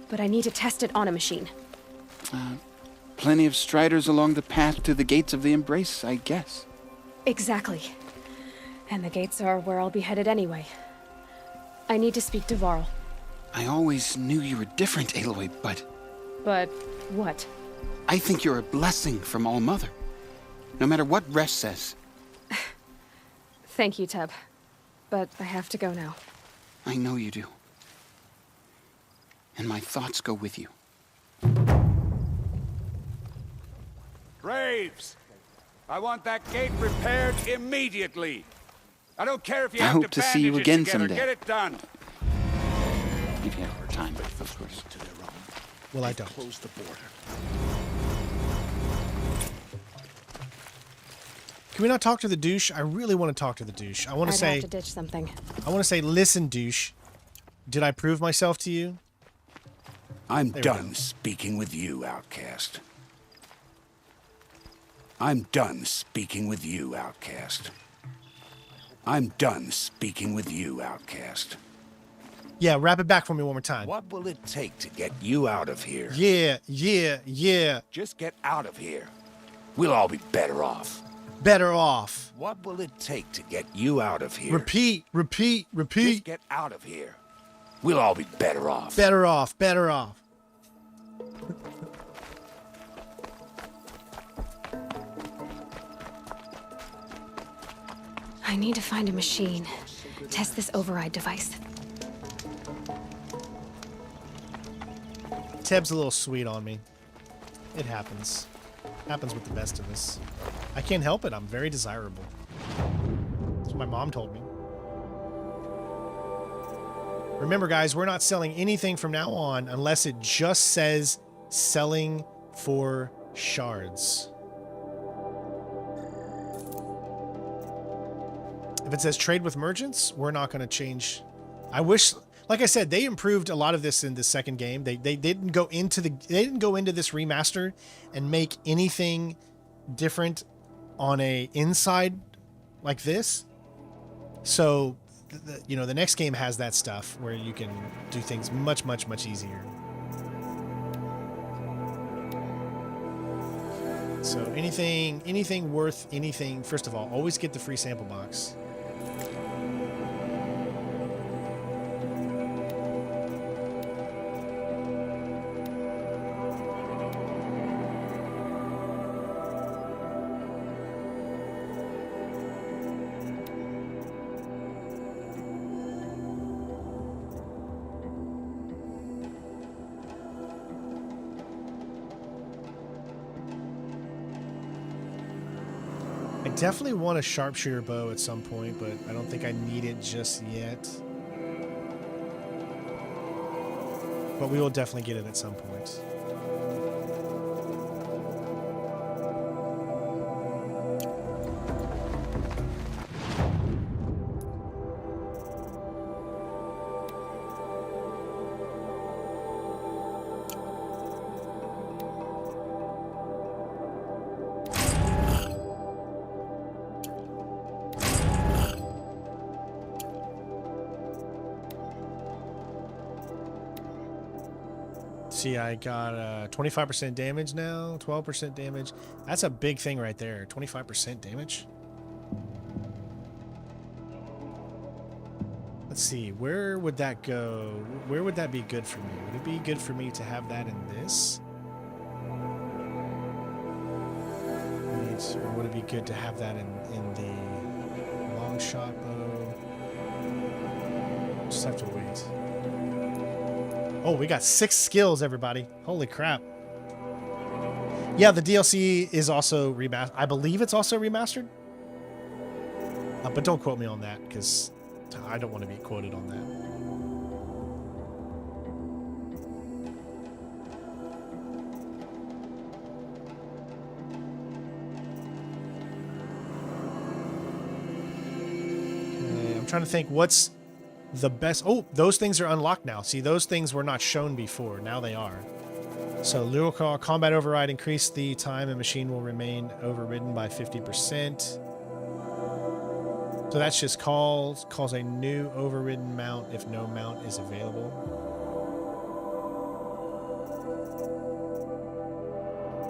But I need to test it on a machine. Plenty of Striders along the path to the gates of the Embrace, I guess. Exactly. And the gates are where I'll be headed anyway. I need to speak to Varl. I always knew you were different, Aloy, but... But what? I think you're a blessing from All-Mother. No matter what Resh says. Thank you, Teb. But I have to go now. I know you do. And my thoughts go with you. Graves! I want that gate repaired immediately. I don't care if you I have hope to see you bandage it again together. someday. Get it done. If you have more time, but of course. To their own. Well, I don't. Close the border. Can we not talk to the douche? I really want to talk to the douche. I want to say... have to ditch something. I want to say, listen, douche. Did I prove myself to you? I'm done speaking with you, Outcast. I'm done speaking with you, Outcast. I'm done speaking with you, Outcast. Yeah, wrap it back for me one more time. What will it take to get you out of here? Yeah. Just get out of here. We'll all be better off. Better off. What will it take to get you out of here? Repeat. Just get out of here. We'll all be better off. Better off. I need to find a machine. Test this override device. Teb's a little sweet on me. It happens. Happens with the best of us. I can't help it. I'm very desirable. That's what my mom told me. Remember, guys, we're not selling anything from now on unless it just says selling for shards. If it says trade with merchants, we're not going to change. I wish, like I said, they improved a lot of this in the second game. They didn't go into this remaster and make anything different on a inside like this. So, the next game has that stuff where you can do things much easier. so anything worth anything, first of all, always get the free sample box. Definitely want a sharpshooter bow at some point, but I don't think I need it just yet. But we will definitely get it at some point. See, I got 25% damage now, 12% damage. That's a big thing right there. 25% damage. Let's see, where would that go? Where would that be good for me? Would it be good for me to have that in this? Or would it be good to have that in the long shot bow? Just have to wait. Oh, we got 6 skills, everybody. Holy crap. Yeah, the DLC is also remastered. I believe it's also remastered. But don't quote me on that, because I don't want to be quoted on that. Okay, I'm trying to think what's the best. Oh, those things are unlocked now. See, those things were not shown before. Now they are. So lyrical combat override, increase the time a machine will remain overridden by 50%. So that's just calls a new overridden mount if no mount is available.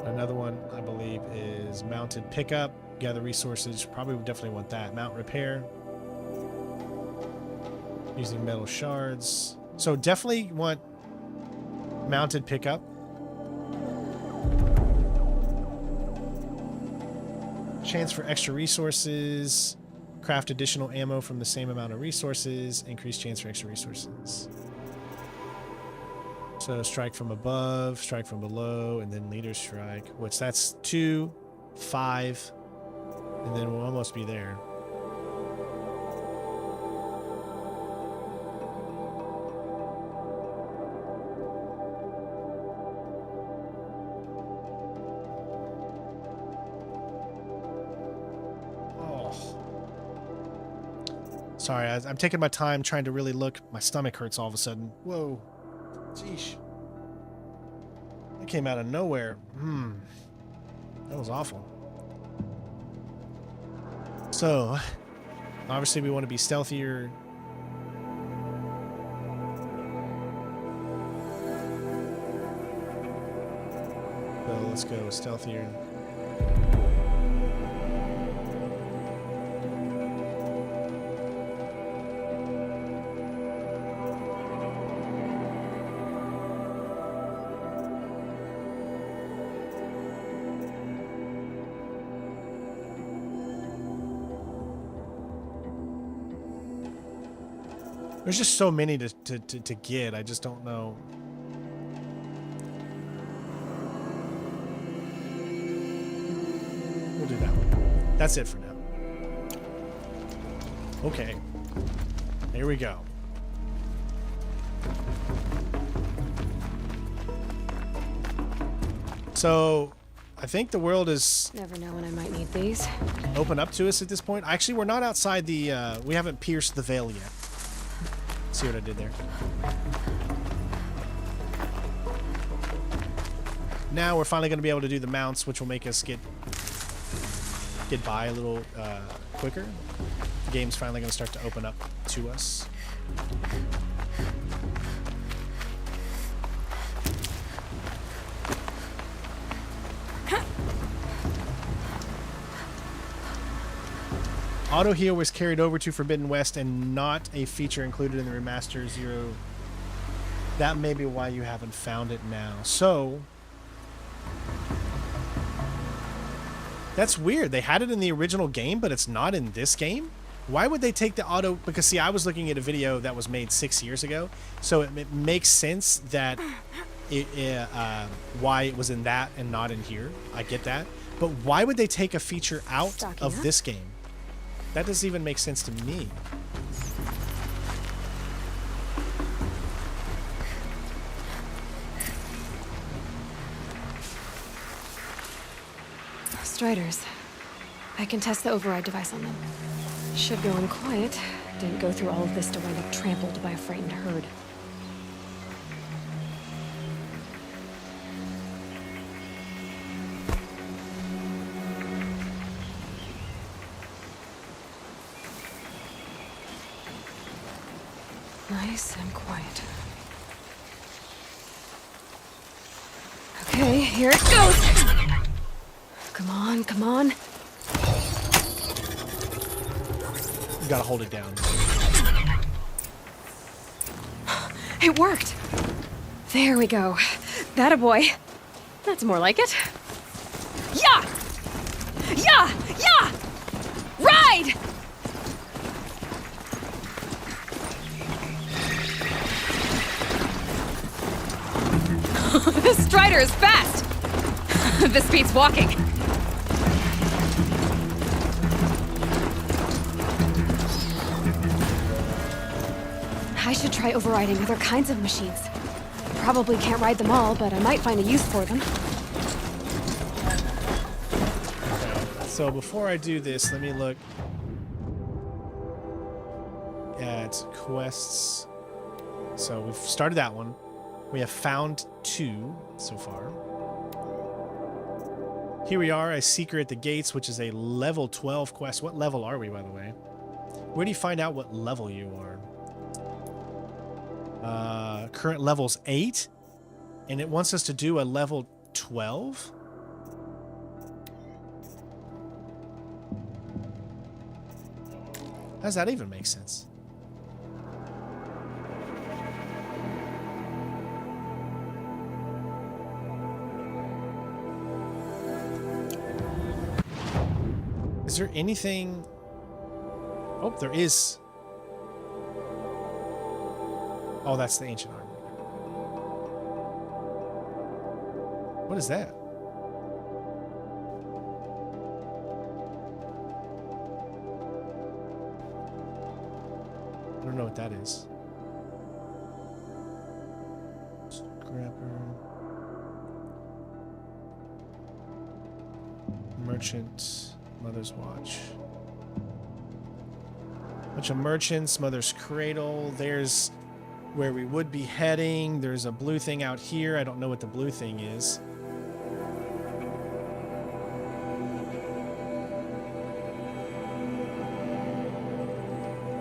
Another one I believe is mounted pickup, gather resources. Probably would definitely want that. Mount repair. Using metal shards. So definitely want mounted pickup. Chance for extra resources. Craft additional ammo from the same amount of resources. Increased chance for extra resources. So strike from above, strike from below, and then leader strike. Which that's 2, 5, and then we'll almost be there. Sorry, I'm taking my time trying to really look. My stomach hurts all of a sudden. Whoa. Jeesh. It came out of nowhere. That was awful. So, obviously we want to be stealthier. So let's go stealthier. There's just so many to get. I just don't know. We'll do that one. That's it for now. Okay. Here we go. So, I think the world is... Never know when I might need these. Open up to us at this point. Actually, we're not outside the... we haven't pierced the veil yet. See what I did there? Now we're finally going to be able to do the mounts, which will make us get by a little quicker. The game's finally going to start to open up to us. Auto heal was carried over to Forbidden West and not a feature included in the Remaster 0. That may be why you haven't found it now. So that's weird. They had it in the original game, but it's not in this game. Why would they take the auto? Because see, I was looking at a video that was made 6 years ago, so it makes sense that why it was in that and not in here. I get that, but why would they take a feature out of this game? That doesn't even make sense to me. Striders. I can test the override device on them. Should go in quiet. Didn't go through all of this to wind up trampled by a frightened herd. Nice and quiet. Okay, here it goes! Come on, come on. You gotta hold it down. It worked! There we go. That a boy. That's more like it. Yeah! Yeah! Yeah! Ride! This Strider is fast! This beats walking. I should try overriding other kinds of machines. Probably can't ride them all, but I might find a use for them. Okay, so before I do this, let me look at quests. So we've started that one. We have found 2 so far. Here we are, a Seeker at the Gates, which is a level 12 quest. What level are we, by the way? Where do you find out what level you are? Current level's 8, and it wants us to do a level 12? How does that even make sense? Is there anything? Oh, there is. Oh, that's the ancient armor. What is that? I don't know what that is. Scrapper. Merchant. Mother's Watch. Bunch of merchants. Mother's Cradle. There's where we would be heading. There's a blue thing out here. I don't know what the blue thing is.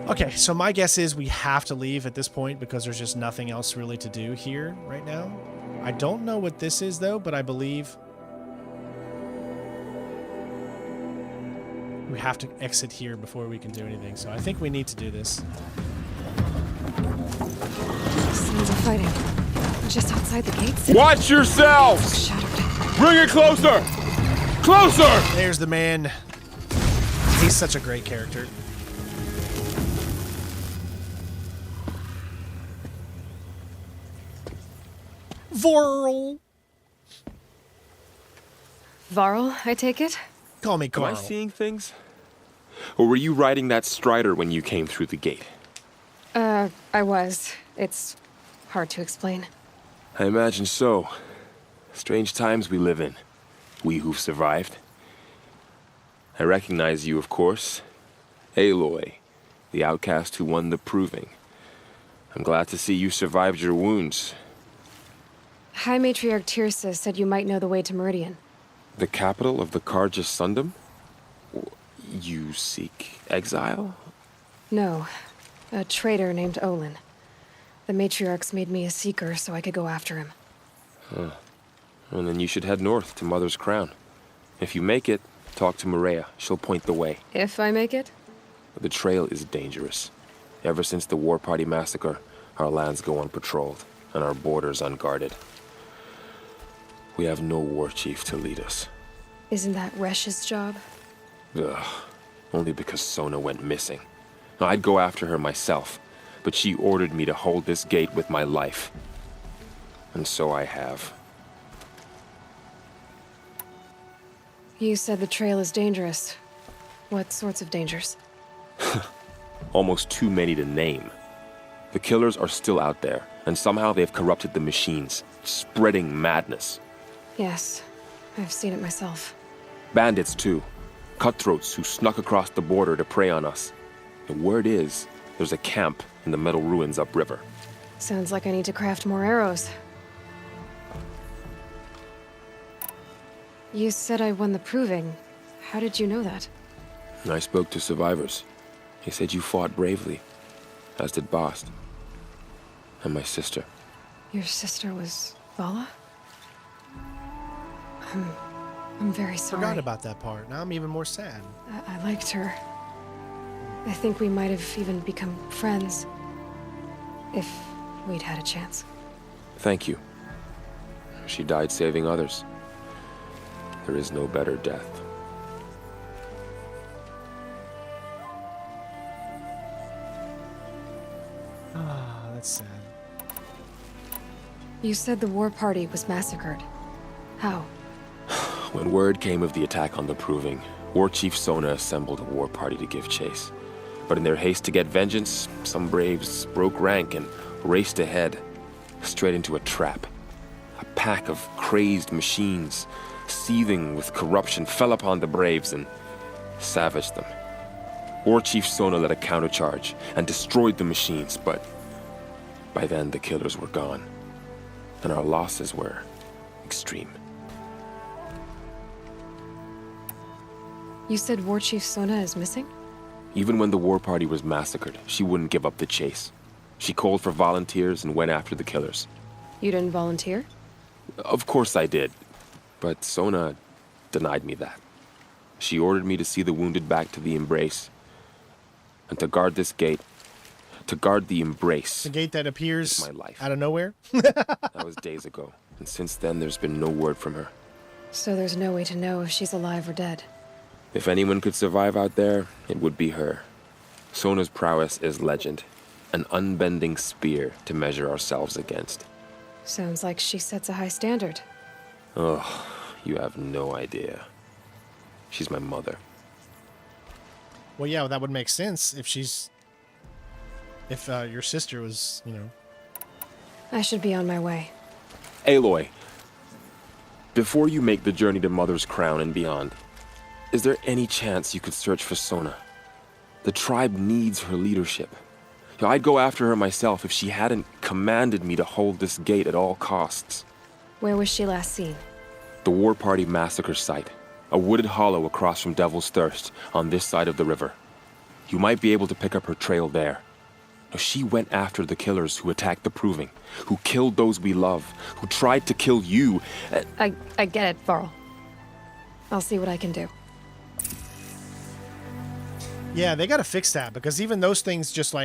Okay, so my guess is we have to leave at this point because there's just nothing else really to do here right now. I don't know what this is though, but I believe we have to exit here before we can do anything. So I think we need to do this. Sounds of fighting. Just outside the gates. Watch yourselves! Bring it closer! Closer! There's the man. He's such a great character. Varl. Varl, I take it? Call me Carl. Am I seeing things? Or were you riding that Strider when you came through the gate? I was. It's hard to explain. I imagine so. Strange times we live in. We who've survived. I recognize you, of course. Aloy, the outcast who won the proving. I'm glad to see you survived your wounds. High Matriarch Tirsa said you might know the way to Meridian. The capital of the Carja Sundom? You seek exile? No. A traitor named Olen. The Matriarchs made me a seeker so I could go after him. Huh. And then you should head north to Mother's Crown. If you make it, talk to Maria. She'll point the way. If I make it? The trail is dangerous. Ever since the War Party massacre, our lands go unpatrolled, and our borders unguarded. We have no war chief to lead us. Isn't that Resh's job? Ugh. Only because Sona went missing. I'd go after her myself, but she ordered me to hold this gate with my life. And so I have. You said the trail is dangerous. What sorts of dangers? Almost too many to name. The killers are still out there, and somehow they've corrupted the machines, spreading madness. Yes, I've seen it myself. Bandits, too. Cutthroats who snuck across the border to prey on us. The word is, there's a camp in the metal ruins upriver. Sounds like I need to craft more arrows. You said I won the proving. How did you know that? I spoke to survivors. They said you fought bravely, as did Bost. And my sister. Your sister was Vala? I'm very sorry. Forgot about that part. Now I'm even more sad. I liked her. I think we might have even become friends. If we'd had a chance. Thank you. She died saving others. There is no better death. Ah, that's sad. You said the war party was massacred. How? When word came of the attack on the Proving, War Chief Sona assembled a war party to give chase. But in their haste to get vengeance, some braves broke rank and raced ahead, straight into a trap. A pack of crazed machines, seething with corruption, fell upon the braves and savaged them. War Chief Sona led a countercharge and destroyed the machines, but by then the killers were gone, and our losses were extreme. You said War Chief Sona is missing? Even when the war party was massacred, she wouldn't give up the chase. She called for volunteers and went after the killers. You didn't volunteer? Of course I did, but Sona denied me that. She ordered me to see the wounded back to the Embrace, and to guard this gate, to guard the Embrace. The gate that appears my life. out of nowhere? That was days ago, and since then there's been no word from her. So there's no way to know if she's alive or dead. If anyone could survive out there, it would be her. Sona's prowess is legend, an unbending spear to measure ourselves against. Sounds like she sets a high standard. Oh, you have no idea. She's my mother. Well, yeah, that would make sense if your sister was, I should be on my way. Aloy, before you make the journey to Mother's Crown and beyond, is there any chance you could search for Sona? The tribe needs her leadership. I'd go after her myself if she hadn't commanded me to hold this gate at all costs. Where was she last seen? The War Party massacre site. A wooded hollow across from Devil's Thirst, on this side of the river. You might be able to pick up her trail there. She went after the killers who attacked the Proving, who killed those we love, who tried to kill you. I get it, Varl. I'll see what I can do. Yeah, they gotta fix that, because even those things just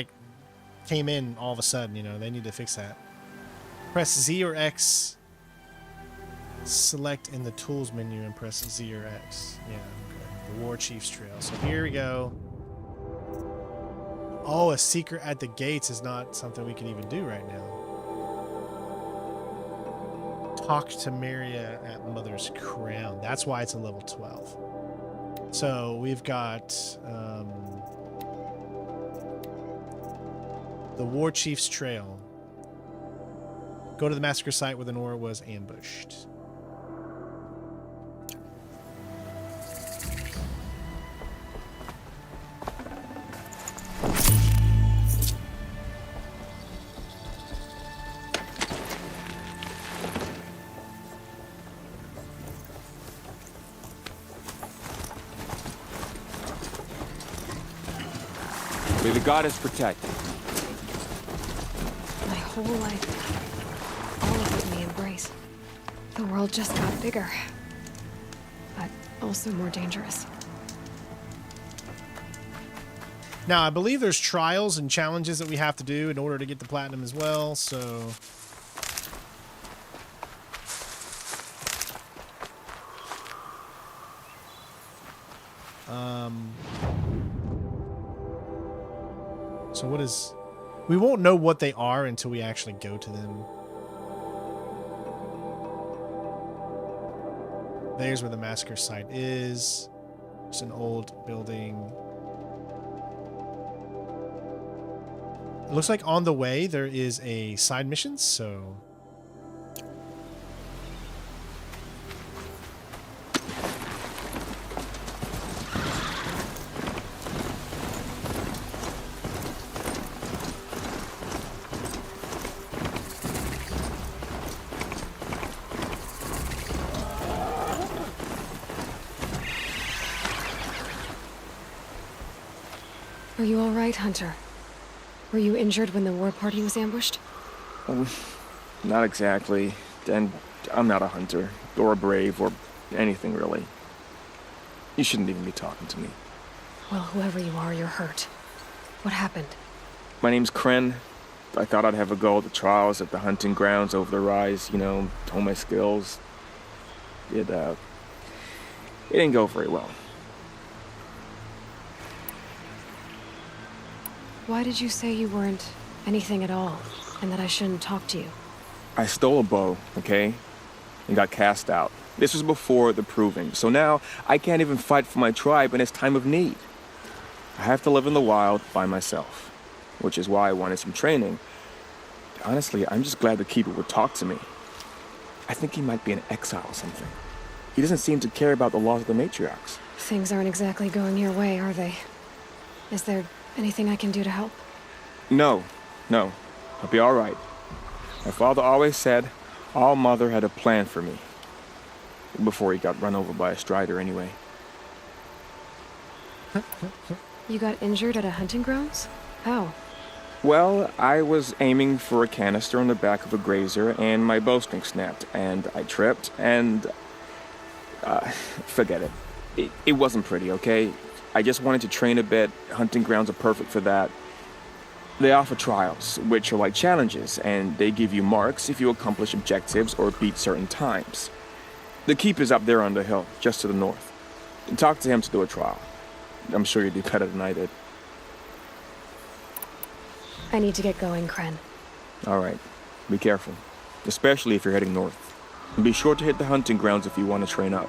came in all of a sudden, they need to fix that. Press Z or X. Select in the tools menu and press Z or X. Yeah, okay. The War Chief's Trail. So here we go. Oh, a secret at the gates is not something we can even do right now. Talk to Maria at Mother's Crown. That's why it's a level 12. So we've got the War Chief's Trail. Go to the massacre site where the Nora was ambushed. May the goddess protect. My whole life, all of it in the Embrace. The world just got bigger, but also more dangerous. Now, I believe there's trials and challenges that we have to do in order to get the platinum as well, so... So what is... We won't know what they are until we actually go to them. There's where the massacre site is. It's an old building. It looks like on the way there is a side mission, so... Are you all right, Hunter? Were you injured when the war party was ambushed? Not exactly. And I'm not a hunter, or a brave, or anything really. You shouldn't even be talking to me. Well, whoever you are, you're hurt. What happened? My name's Kren. I thought I'd have a go at the trials at the hunting grounds over the rise, you know, hone my skills. It didn't go very well. Why did you say you weren't anything at all, and that I shouldn't talk to you? I stole a bow, okay? And got cast out. This was before the proving, so now I can't even fight for my tribe in its time of need. I have to live in the wild by myself, which is why I wanted some training. Honestly, I'm just glad the Keeper would talk to me. I think he might be in exile or something. He doesn't seem to care about the laws of the Matriarchs. Things aren't exactly going your way, are they? Is there anything I can do to help? No. I'll be all right. My father always said All Mother had a plan for me. Before he got run over by a strider, anyway. You got injured at a hunting grounds? How? Well, I was aiming for a canister on the back of a grazer, and my bowstring snapped, and I tripped, and... forget it. It wasn't pretty, okay? I just wanted to train a bit. Hunting grounds are perfect for that. They offer trials, which are like challenges, and they give you marks if you accomplish objectives or beat certain times. The Keeper's up there on the hill, just to the north. Talk to him to do a trial. I'm sure you'd do better than I did. I need to get going, Kren. All right. Be careful, especially if you're heading north. And be sure to hit the hunting grounds if you want to train up.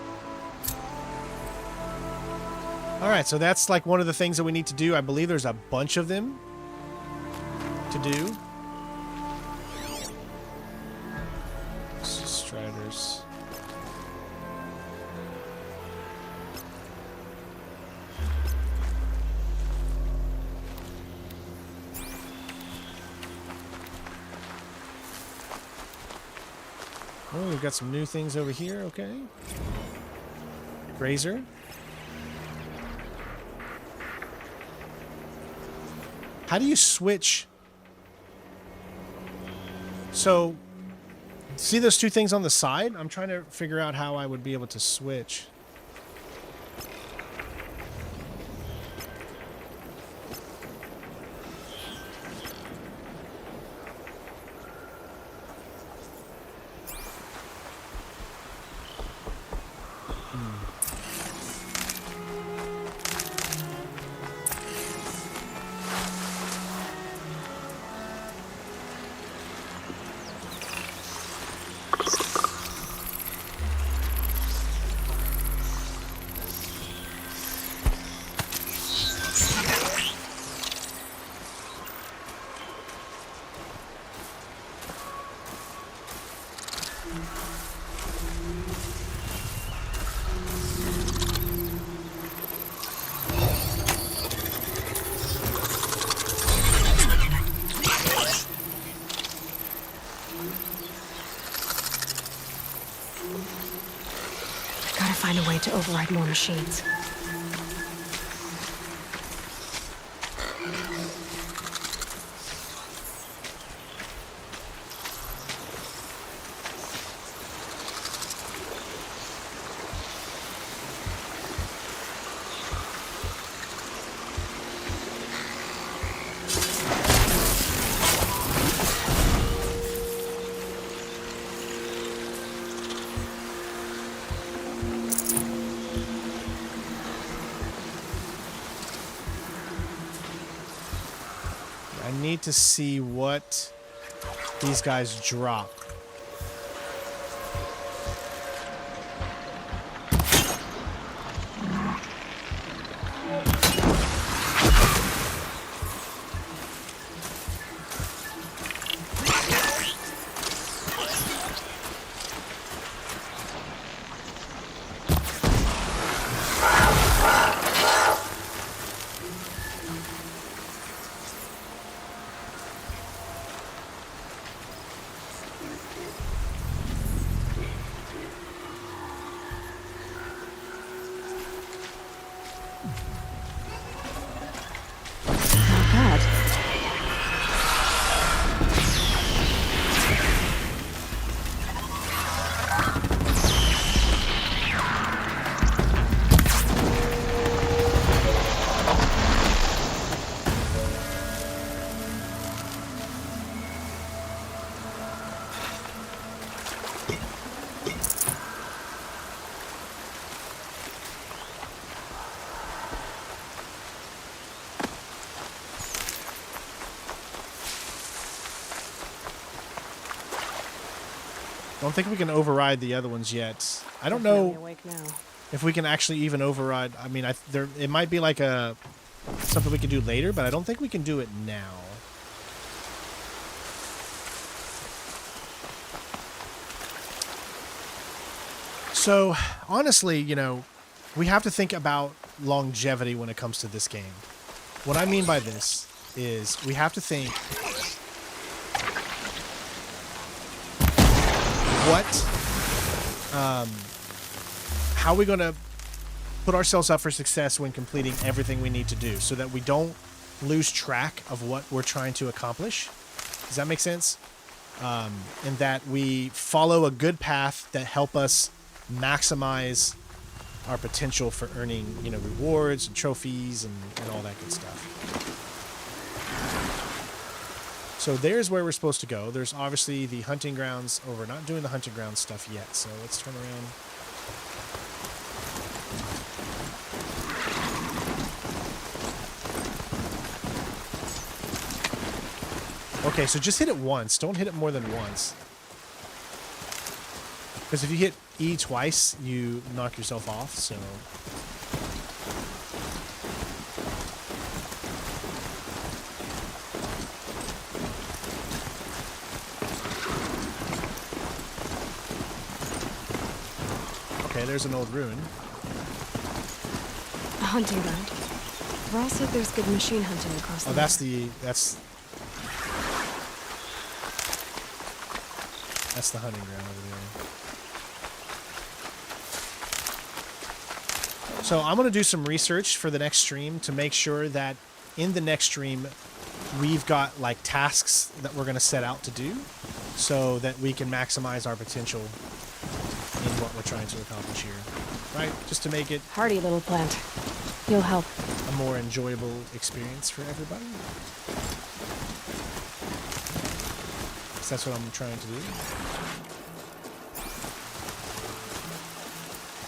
All right, so that's like one of the things that we need to do. I believe there's a bunch of them to do. Striders. Oh, we've got some new things over here, okay. Grazer. How do you switch? So, see those two things on the side? I'm trying to figure out how I would be able to switch. Find a way to override more machines. wait to see what these guys drop. I don't think we can override the other ones yet. I don't know if we can actually even override. I mean, it might be like something we can do later, but I don't think we can do it now. So, honestly, you know, we have to think about longevity when it comes to this game. What I mean by this is we have to think how are we going to put ourselves up for success when completing everything we need to do so that we don't lose track of what we're trying to accomplish. Does that make sense? And that we follow a good path that help us maximize our potential for earning, you know, rewards and trophies and all that good stuff. So there's where we're supposed to go. There's obviously the hunting grounds. Oh, we're not doing the hunting grounds stuff yet, so let's turn around. Okay, so just hit it once. Don't hit it more than once. Because if you hit E twice, you knock yourself off, so... Okay, there's an old ruin. A hunting ground. Varl said there's good machine hunting across the that's river. That's the hunting ground over there. So I'm going to do some research for the next stream to make sure that in the next stream we've got like tasks that we're going to set out to do so that we can maximize our potential in what we're trying to accomplish here. Right? Just to make it hardy little plant. You'll help. A more enjoyable experience for everybody. So that's what I'm trying to do.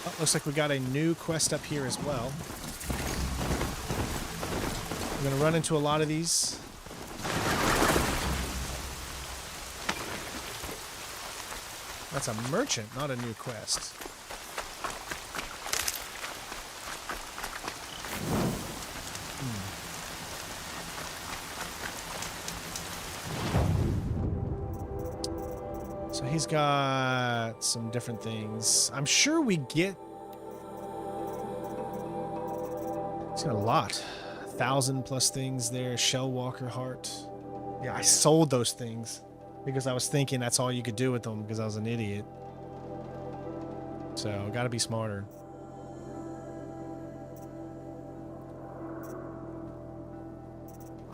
Oh, looks like we got a new quest up here as well. We're going to run into a lot of these. That's a merchant, not a new quest. So he's got some different things. I'm sure we get... He's got a lot. 1,000 plus things there. Shellwalker heart. Yeah, I sold those things because I was thinking that's all you could do with them because I was an idiot. So, gotta be smarter.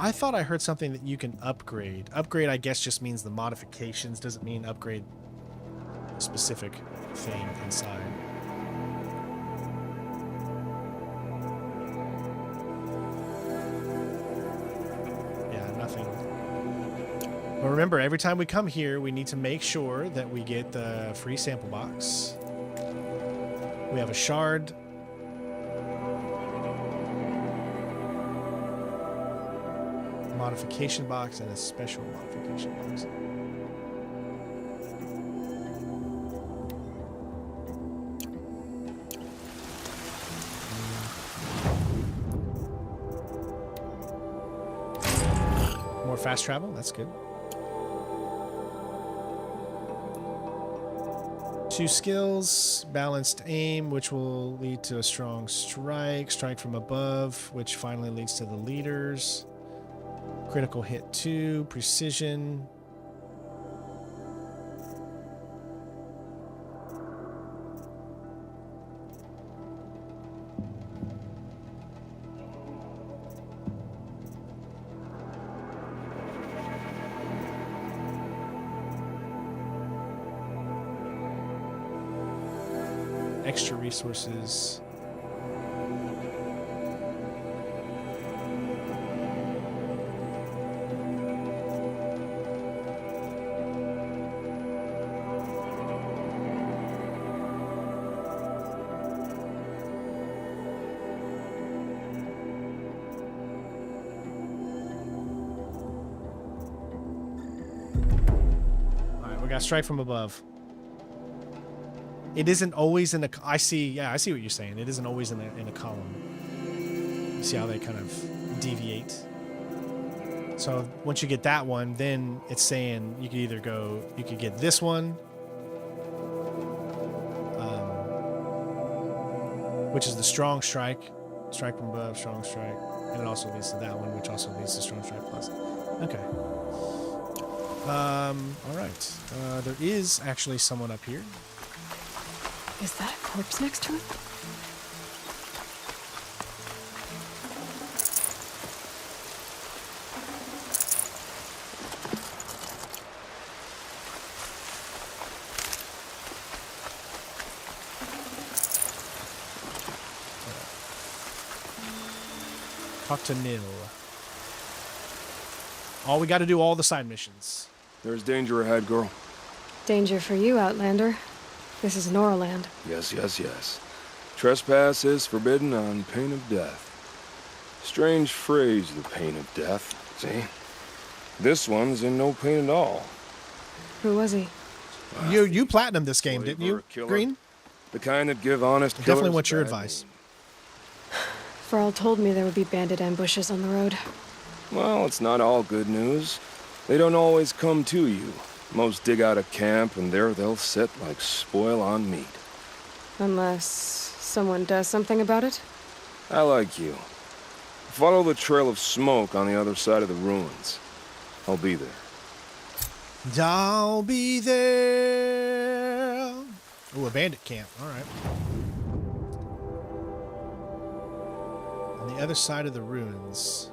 I thought I heard something that you can upgrade. Upgrade, I guess, just means the modifications. Doesn't mean upgrade a specific thing inside. Yeah, nothing. But remember, every time we come here, we need to make sure that we get the free sample box. We have a shard. modification box and a special modification box. More fast travel, that's good. 2 skills, balanced aim, which will lead to a strong strike, strike from above, which finally leads to the leaders. Critical hit 2, precision. Extra resources. All right, we got strike from above. It isn't always in a. I see what you're saying. It isn't always in a column. You see how they kind of deviate. So once you get that one, then it's saying you could either go. You could get this one, which is the strong strike, strike from above, strong strike, and it also leads to that one, which also leads to strong strike plus. Okay. All right. There is actually someone up here. Is that a corpse next to him? Talk to Nil. We got to do all the side missions. There's danger ahead, girl. Danger for you, Outlander. This is Norland. Yes, yes, yes. Trespass is forbidden on pain of death. Strange phrase, the pain of death. See? This one's in no pain at all. Who was he? You platinumed this game, didn't you, Green? The kind that give honest killers Definitely what's your advice? Varl told me there would be bandit ambushes on the road. Well, it's not all good news. They don't always come to you. Most dig out a camp, and there they'll sit like spoil on meat. Unless someone does something about it? I like you. Follow the trail of smoke on the other side of the ruins. I'll be there. I'll be there. Oh, a bandit camp. All right. On the other side of the ruins.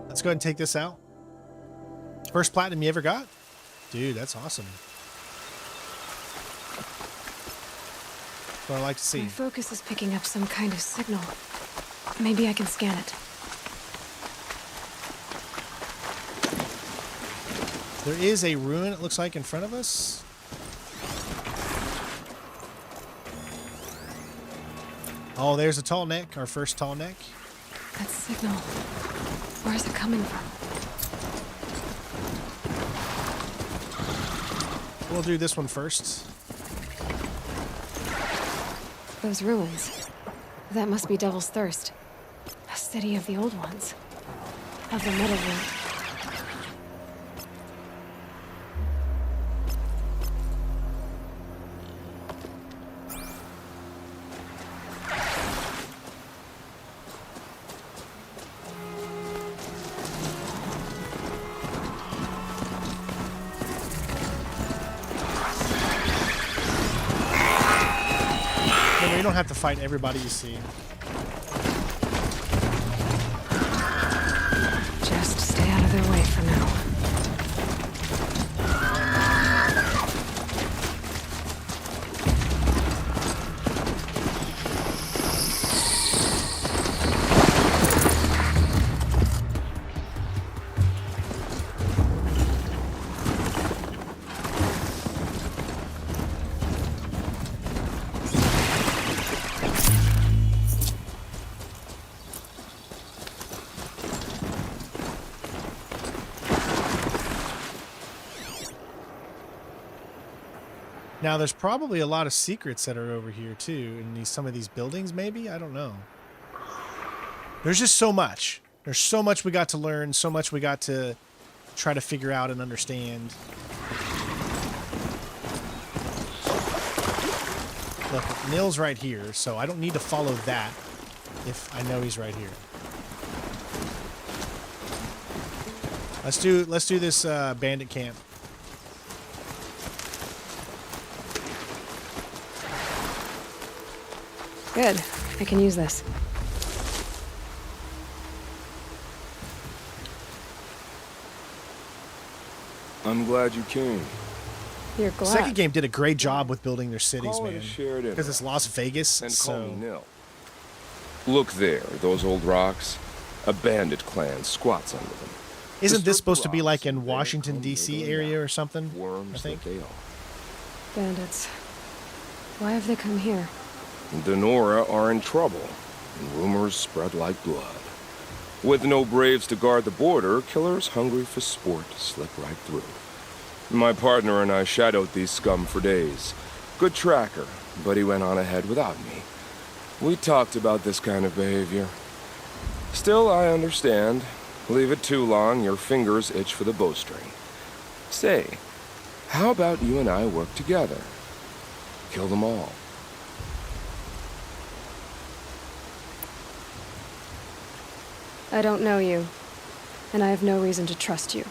Let's go ahead and take this out. First platinum you ever got? Dude, that's awesome. That's what I like to see. My focus is picking up some kind of signal. Maybe I can scan it. There is a ruin, it looks like, in front of us. Oh, there's a tall neck, our first tall neck. That signal. Where is it coming from? We'll do this one first. Those ruins. That must be Devil's Thirst. A city of the old ones. Of the metal room. You don't have to fight everybody you see. Just stay out of their way for now. Now, there's probably a lot of secrets that are over here, too, in some of these buildings, maybe? I don't know. There's just so much. There's so much we got to learn, so much we got to try to figure out and understand. Look, Nil's right here, so I don't need to follow that if I know he's right here. Let's do this bandit camp. Good. I can use this. I'm glad you came. You're The glad. second game did a great job with building their cities, Call it a man. shared Because it's Las Vegas, And so... call me Nil. Look there, those old rocks. A bandit clan squats under them. Isn't this supposed to be like in Washington, D.C. area or something? Worms I think. that they are. Bandits. Why have they come here? The Nora are in trouble, and rumors spread like blood. With no braves to guard the border, killers hungry for sport slip right through. My partner and I shadowed these scum for days. Good tracker, but he went on ahead without me. We talked about this kind of behavior. Still, I understand. Leave it too long, your fingers itch for the bowstring. Say, how about you and I work together? Kill them all. I don't know you, and I have no reason to trust you.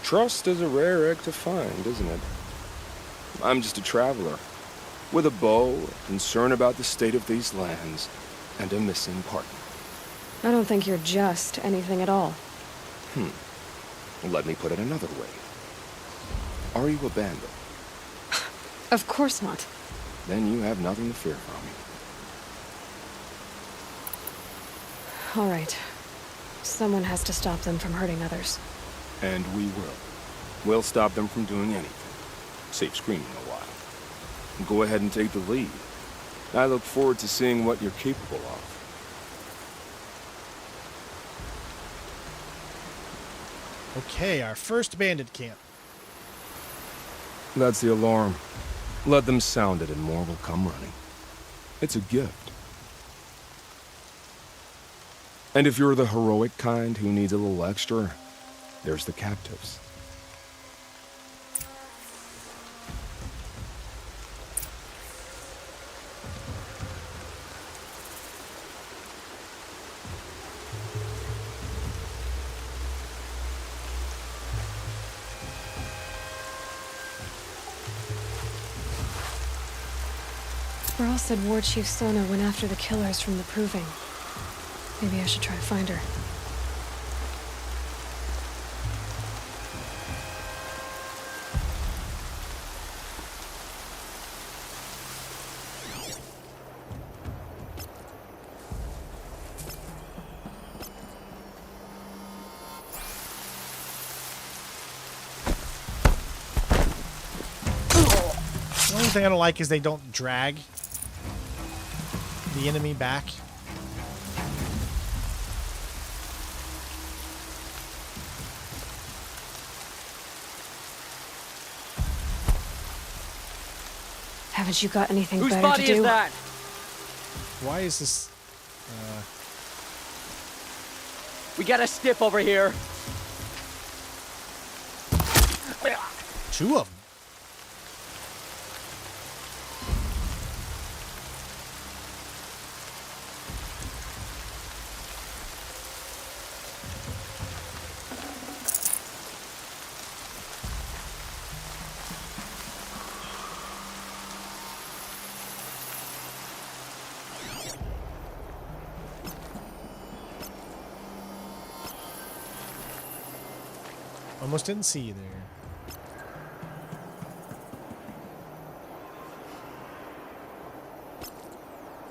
Trust is a rare egg to find, isn't it? I'm just a traveler, with a bow, a concern about the state of these lands, and a missing partner. I don't think you're just anything at all. Let me put it another way. Are you a bandit? Of course not. Then you have nothing to fear from me. All right. Someone has to stop them from hurting others. And we will. We'll stop them from doing anything. Save screaming a while. Go ahead and take the lead. I look forward to seeing what you're capable of. Okay, our first bandit camp. That's the alarm. Let them sound it and more will come running. It's a gift. And if you're the heroic kind who needs a little extra, there's the captives. Varl said War Chief Sona went after the killers from the Proving. Maybe I should try to find her. The only thing I don't like is they don't drag the enemy back. Haven't you got anything Whose better body to do? is that? Why is this... We got a stiff over here. Two of them. Almost didn't see you there.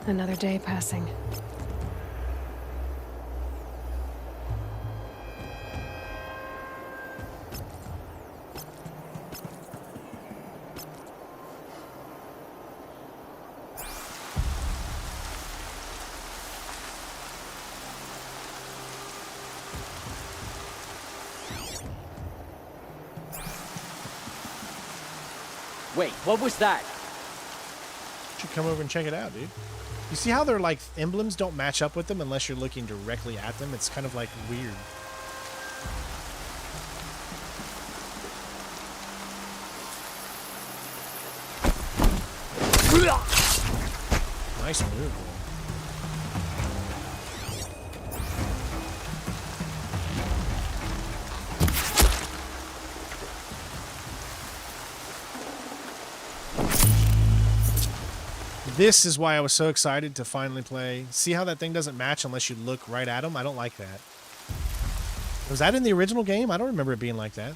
Another day passing. Wait, what was that? You should come over and check it out, dude. You see how their like emblems don't match up with them unless you're looking directly at them? It's kind of like weird. Nice move, bro. This is why I was so excited to finally play. See how that thing doesn't match unless you look right at them? I don't like that. Was that in the original game? I don't remember it being like that.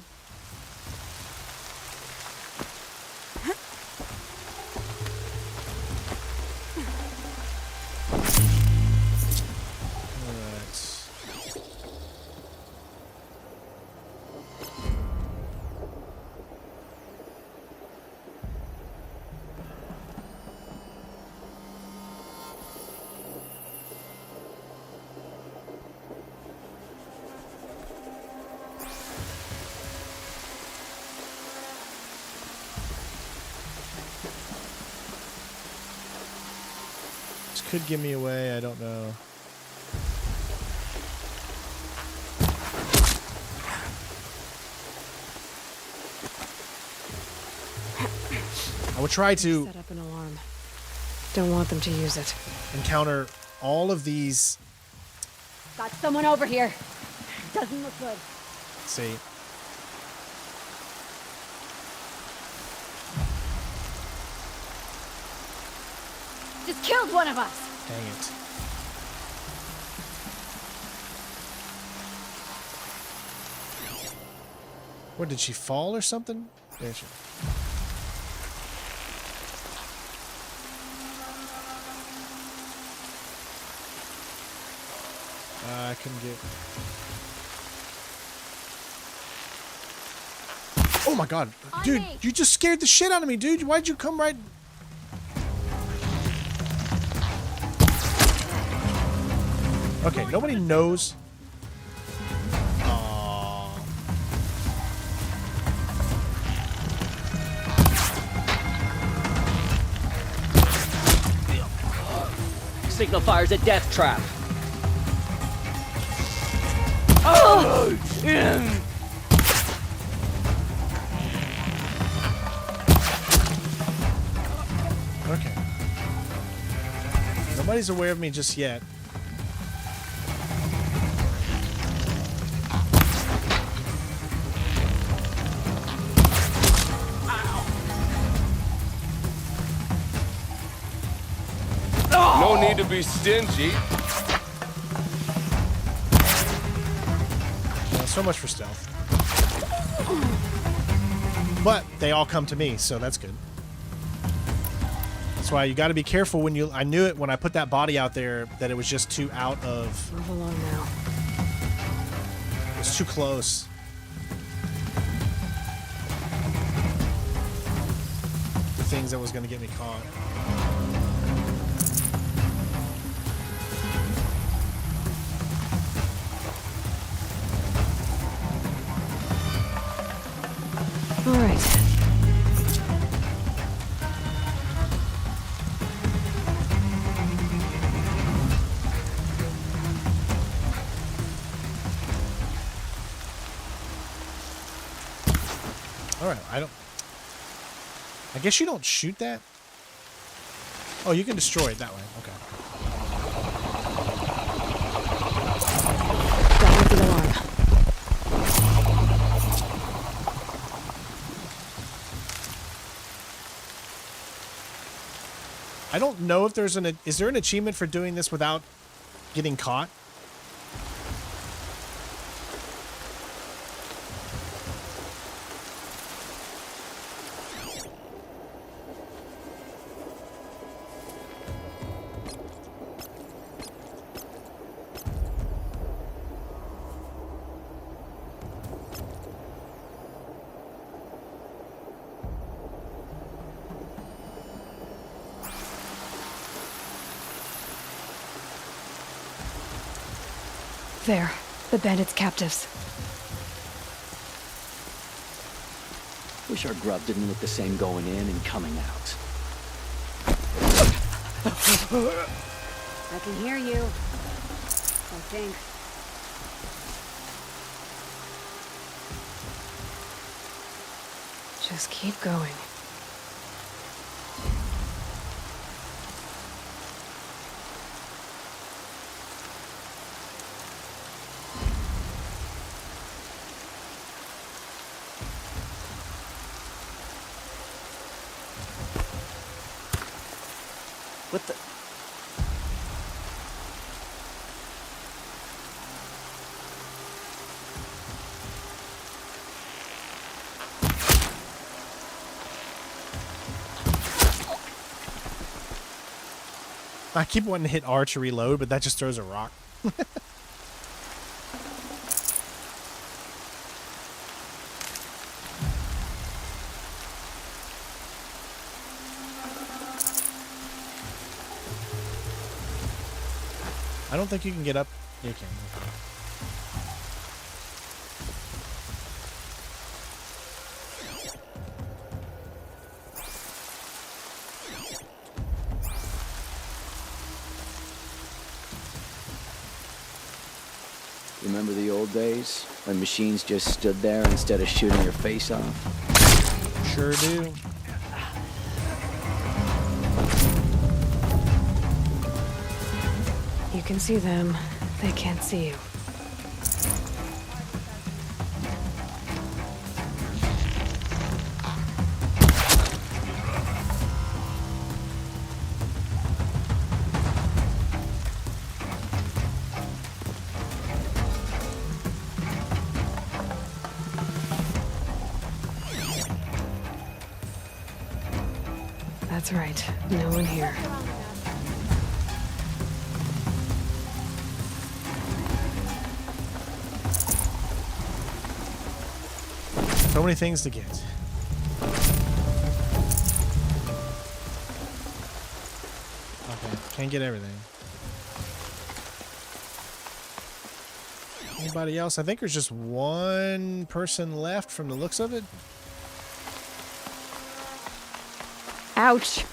Could give me away, I don't know. I would try to set up an alarm. Don't want them to use it. Encounter all of these. Got someone over here. Doesn't look good. Let's see. Just killed one of us. Dang it. What, did she fall or something? There she. I couldn't get. Oh my god. Dude, you just scared the shit out of me, dude. Why'd you come right? Okay, nobody knows. Signal fires a death trap. Oh! Okay. Nobody's aware of me just yet. No need to be stingy. Well, so much for stealth. But they all come to me, so that's good. That's why you got to be careful when you. I knew it when I put that body out there that it was just too out of. Move along now. It was too close. The things that was going to get me caught. All right. All right, I guess you don't shoot that. Oh, you can destroy it that way. Okay. Down with the alarm. I don't know if there's is there an achievement for doing this without getting caught? There, the bandits' captives. Wish our grub didn't look the same going in and coming out. I can hear you. I think. Just keep going. What the? I keep wanting to hit R to reload, but that just throws a rock. I don't think you can get up. You can. Remember the old days when machines just stood there instead of shooting your face off? Sure do. You can see them. They can't see you. That's right. No one here. So many things to get. Okay, can't get everything. Anybody else? I think there's just one person left from the looks of it. Ouch.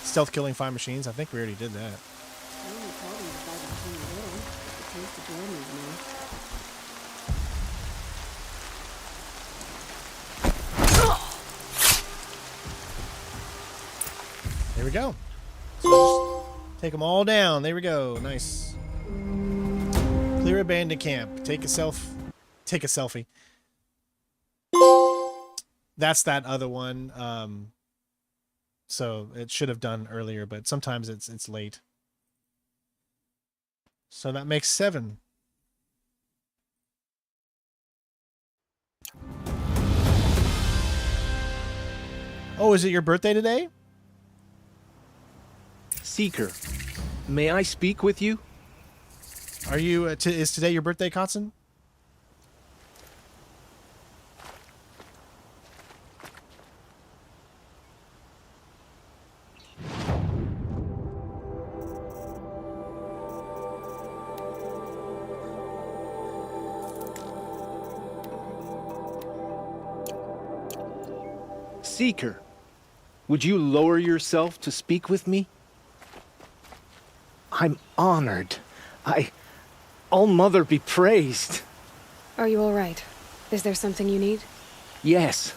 Stealth killing 5 machines. I think we already did that. There we go. So just take them all down. There we go. Nice. Clear a bandit camp. Take a selfie. That's that other one. So it should have done earlier, but sometimes it's late. So that makes 7. Oh, is it your birthday today? Seeker, may I speak with you? Are you? Is today your birthday, Kotzen? Seeker, would you lower yourself to speak with me? I'm honored. All-Mother be praised. Are you all right? Is there something you need? Yes.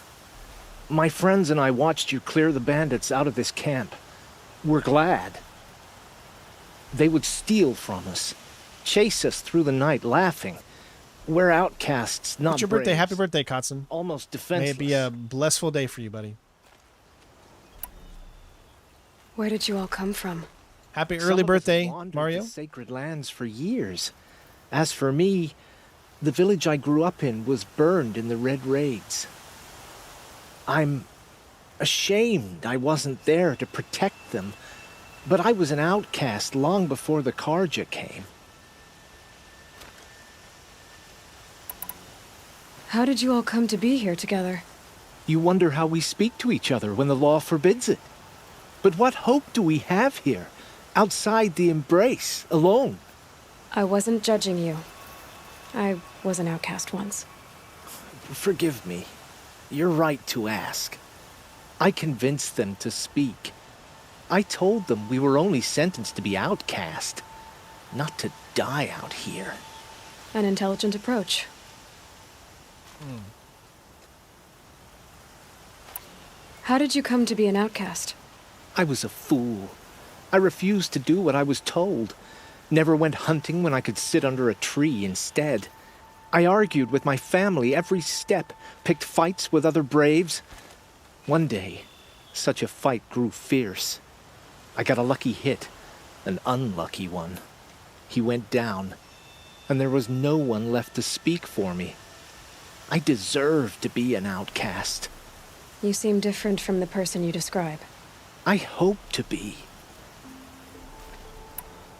My friends and I watched you clear the bandits out of this camp. We're glad. They would steal from us, chase us through the night laughing. We're outcasts, not It's your birthday. braves. Happy birthday, Kotzen. Almost May defenseless. it be a blissful day for you, buddy. Where did you all come from? Happy Some early of us birthday, wandered Mario. the sacred lands for years. As for me, the village I grew up in was burned in the Red Raids. I'm ashamed I wasn't there to protect them, but I was an outcast long before the Karja came. How did you all come to be here together? You wonder how we speak to each other when the law forbids it. But what hope do we have here, outside the embrace, alone? I wasn't judging you. I was an outcast once. Forgive me. You're right to ask. I convinced them to speak. I told them we were only sentenced to be outcast, not to die out here. An intelligent approach. How did you come to be an outcast? I was a fool. I refused to do what I was told. Never went hunting when I could sit under a tree instead. I argued with my family every step, picked fights with other braves. One day, such a fight grew fierce. I got a lucky hit, an unlucky one. He went down, and there was no one left to speak for me. I deserved to be an outcast. You seem different from the person you describe. I hope to be.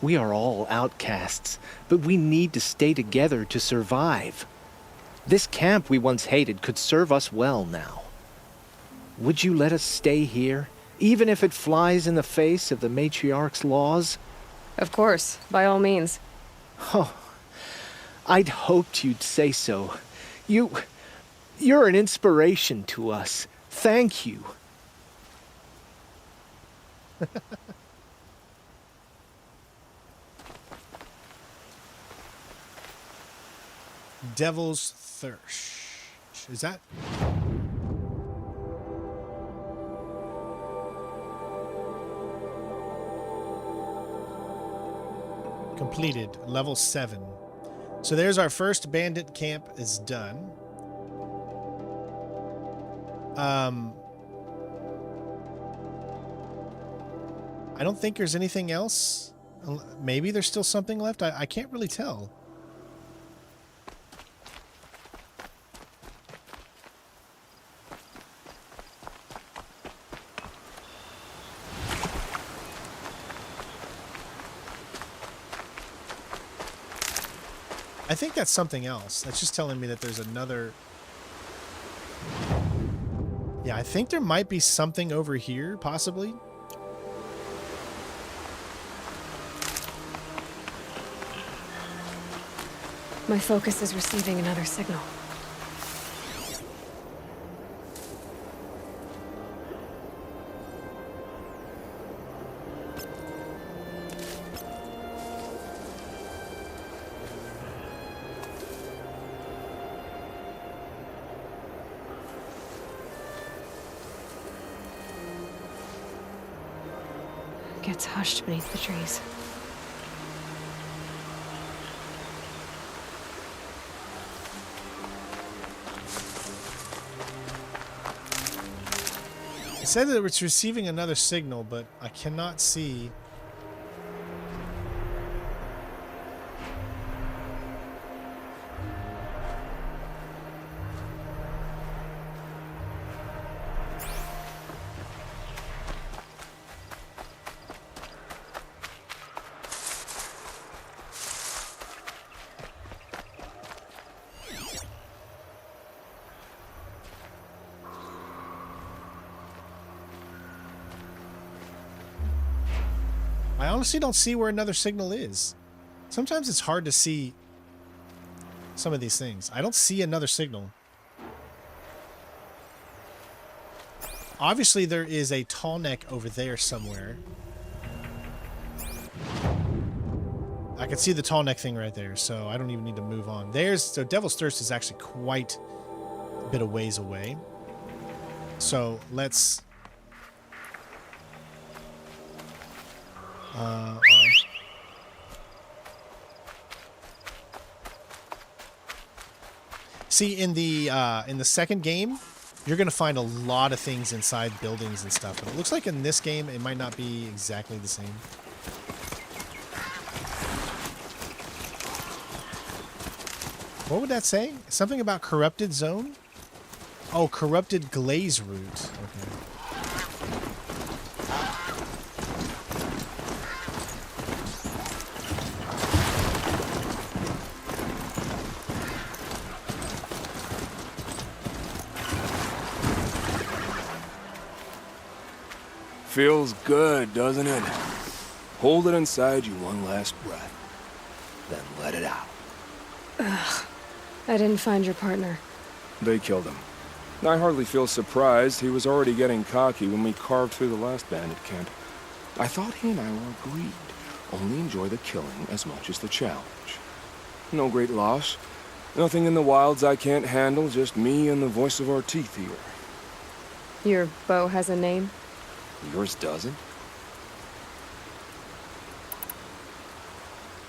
We are all outcasts, but we need to stay together to survive. This camp we once hated could serve us well now. Would you let us stay here, even if it flies in the face of the Matriarchs' laws? Of course, by all means. Oh, I'd hoped you'd say so. You're an inspiration to us. Thank you. Devil's Thirst. Is that? Completed. Level 7. So there's our first bandit camp is done. I don't think there's anything else. Maybe there's still something left. I can't really tell. I think that's something else. That's just telling me that there's another... Yeah, I think there might be something over here, possibly. My focus is receiving another signal. Gets hushed beneath the trees. It said that it's receiving another signal, but I cannot see. I honestly don't see where another signal is. Sometimes it's hard to see some of these things. I don't see another signal. Obviously, there is a tall neck over there somewhere. I can see the tall neck thing right there, so I don't even need to move on. So Devil's Thirst is actually quite a bit of ways away. So let's... See, in the second game, you're gonna find a lot of things inside buildings and stuff, but it looks like in this game it might not be exactly the same. What would that say? Something about corrupted zone? Oh, corrupted glaze route. Okay. Feels good, doesn't it? Hold it inside you one last breath, then let it out. Ugh. I didn't find your partner. They killed him. I hardly feel surprised. He was already getting cocky when we carved through the last bandit camp. I thought he and I were agreed. Only enjoy the killing as much as the challenge. No great loss. Nothing in the wilds I can't handle, just me and the voice of our teeth here. Your bow has a name? Yours doesn't?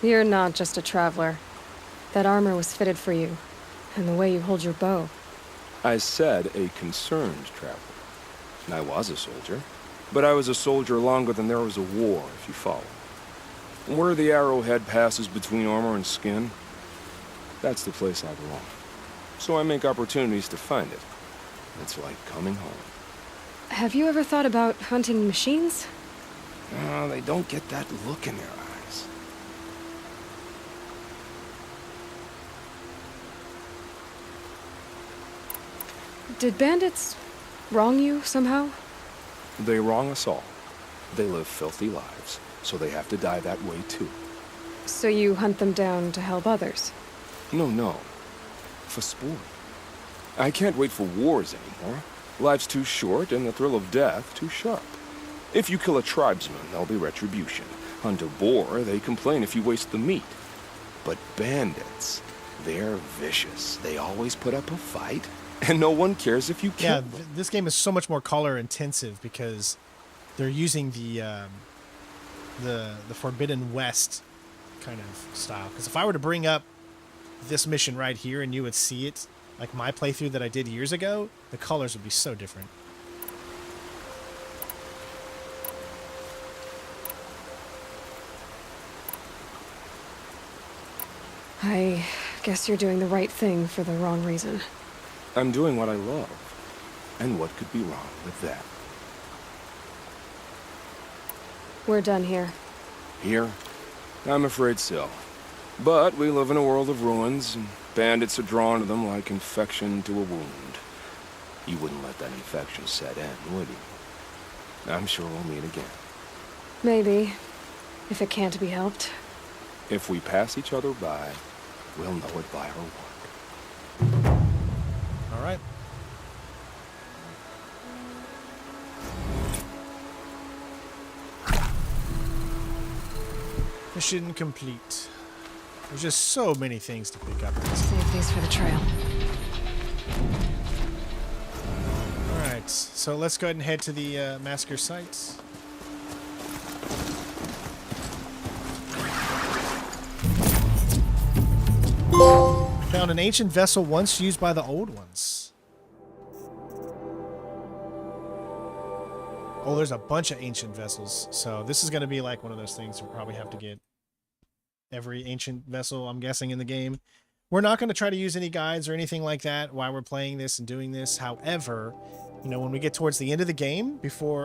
You're not just a traveler. That armor was fitted for you, and the way you hold your bow. I said a concerned traveler. I was a soldier, but I was a soldier longer than there was a war, if you follow. Where the arrowhead passes between armor and skin, that's the place I belong. So I make opportunities to find it. It's like coming home. Have you ever thought about hunting machines? They don't get that look in their eyes. Did bandits wrong you somehow? They wrong us all. They live filthy lives, so they have to die that way too. So you hunt them down to help others? No. For sport. I can't wait for wars anymore. Life's too short and the thrill of death too sharp. If you kill a tribesman, there'll be retribution. Hunt a boar, they complain if you waste the meat. But bandits, they're vicious. They always put up a fight, and no one cares if you kill them. This game is so much more color intensive because they're using the Forbidden West kind of style. Because if I were to bring up this mission right here and you would see it, like my playthrough that I did years ago, the colors would be so different. I guess you're doing the right thing for the wrong reason. I'm doing what I love. And what could be wrong with that? We're done here. Here? I'm afraid so. But we live in a world of ruins, and bandits are drawn to them like infection to a wound. You wouldn't let that infection set in, would you? I'm sure we'll meet again. Maybe, if it can't be helped. If we pass each other by, we'll know it by our work. All right. Mission complete. There's just so many things to pick up. Save these for the trail. Alright, so let's go ahead and head to the massacre sites. Found an ancient vessel once used by the old ones. Oh, there's a bunch of ancient vessels. So this is going to be like one of those things we'll probably have to get every ancient vessel, I'm guessing, in the game. We're not going to try to use any guides or anything like that while we're playing this and doing this. However, you know, when we get towards the end of the game,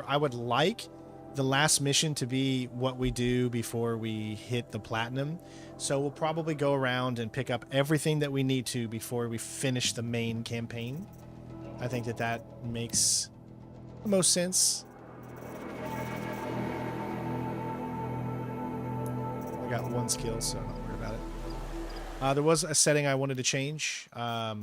I would like the last mission to be what we do before we hit the platinum. So we'll probably go around and pick up everything that we need to before we finish the main campaign. I think that makes the most sense. I got one skill, so don't worry about it. There was a setting I wanted to change. I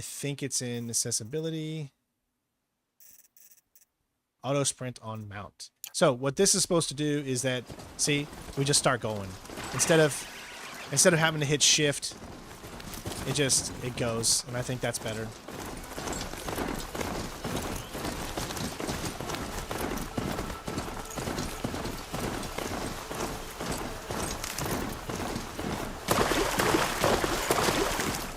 think it's in accessibility. Auto sprint on mount. So what this is supposed to do is that, see, we just start going. Instead of having to hit shift, it goes, and I think that's better.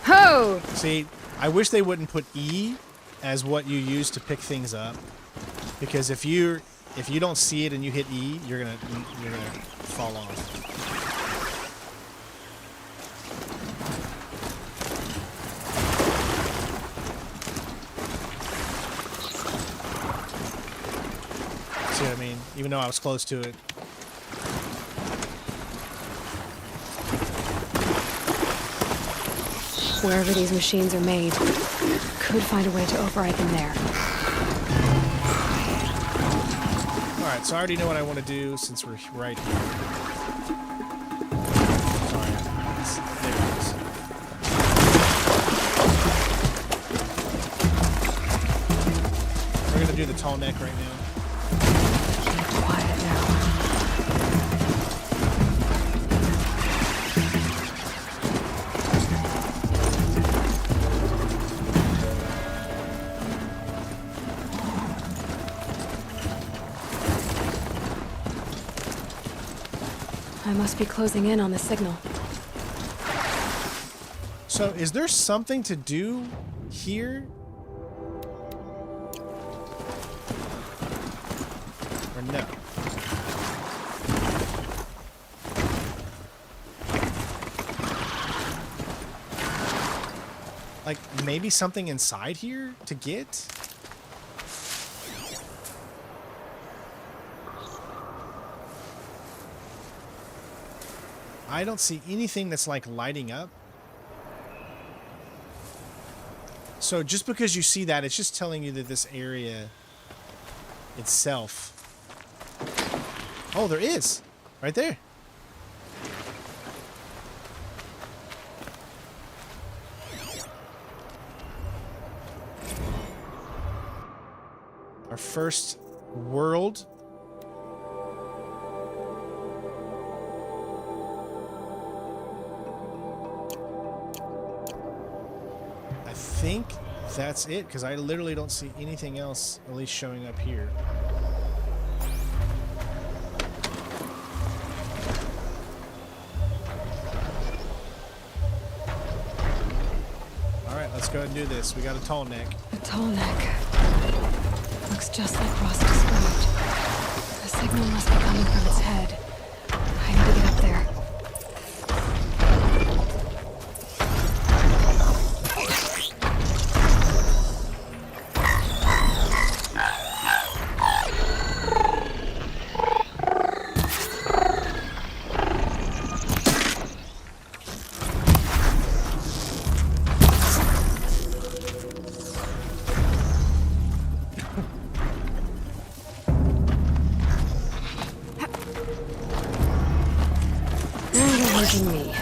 Ho! See, I wish they wouldn't put E as what you use to pick things up, because if you don't see it and you hit E, you're gonna fall off. See what I mean? Even though I was close to it. Wherever these machines are made, could find a way to override them there. Alright, so I already know what I want to do since we're right here. Sorry. There it is. We're going to do the tall neck right now. Quiet now. I must be closing in on the signal. So, is there something to do here? Or no? Like, maybe something inside here to get? I don't see anything that's like lighting up. So just because you see that, it's just telling you that this area itself. Oh, there is. Right there. Our first world. I think that's it, because I literally don't see anything else at least showing up here. Alright, let's go ahead and do this. We got a tall neck. A tall neck. Looks just like Rost described. The signal must be coming from its head. I need to get up there. Me.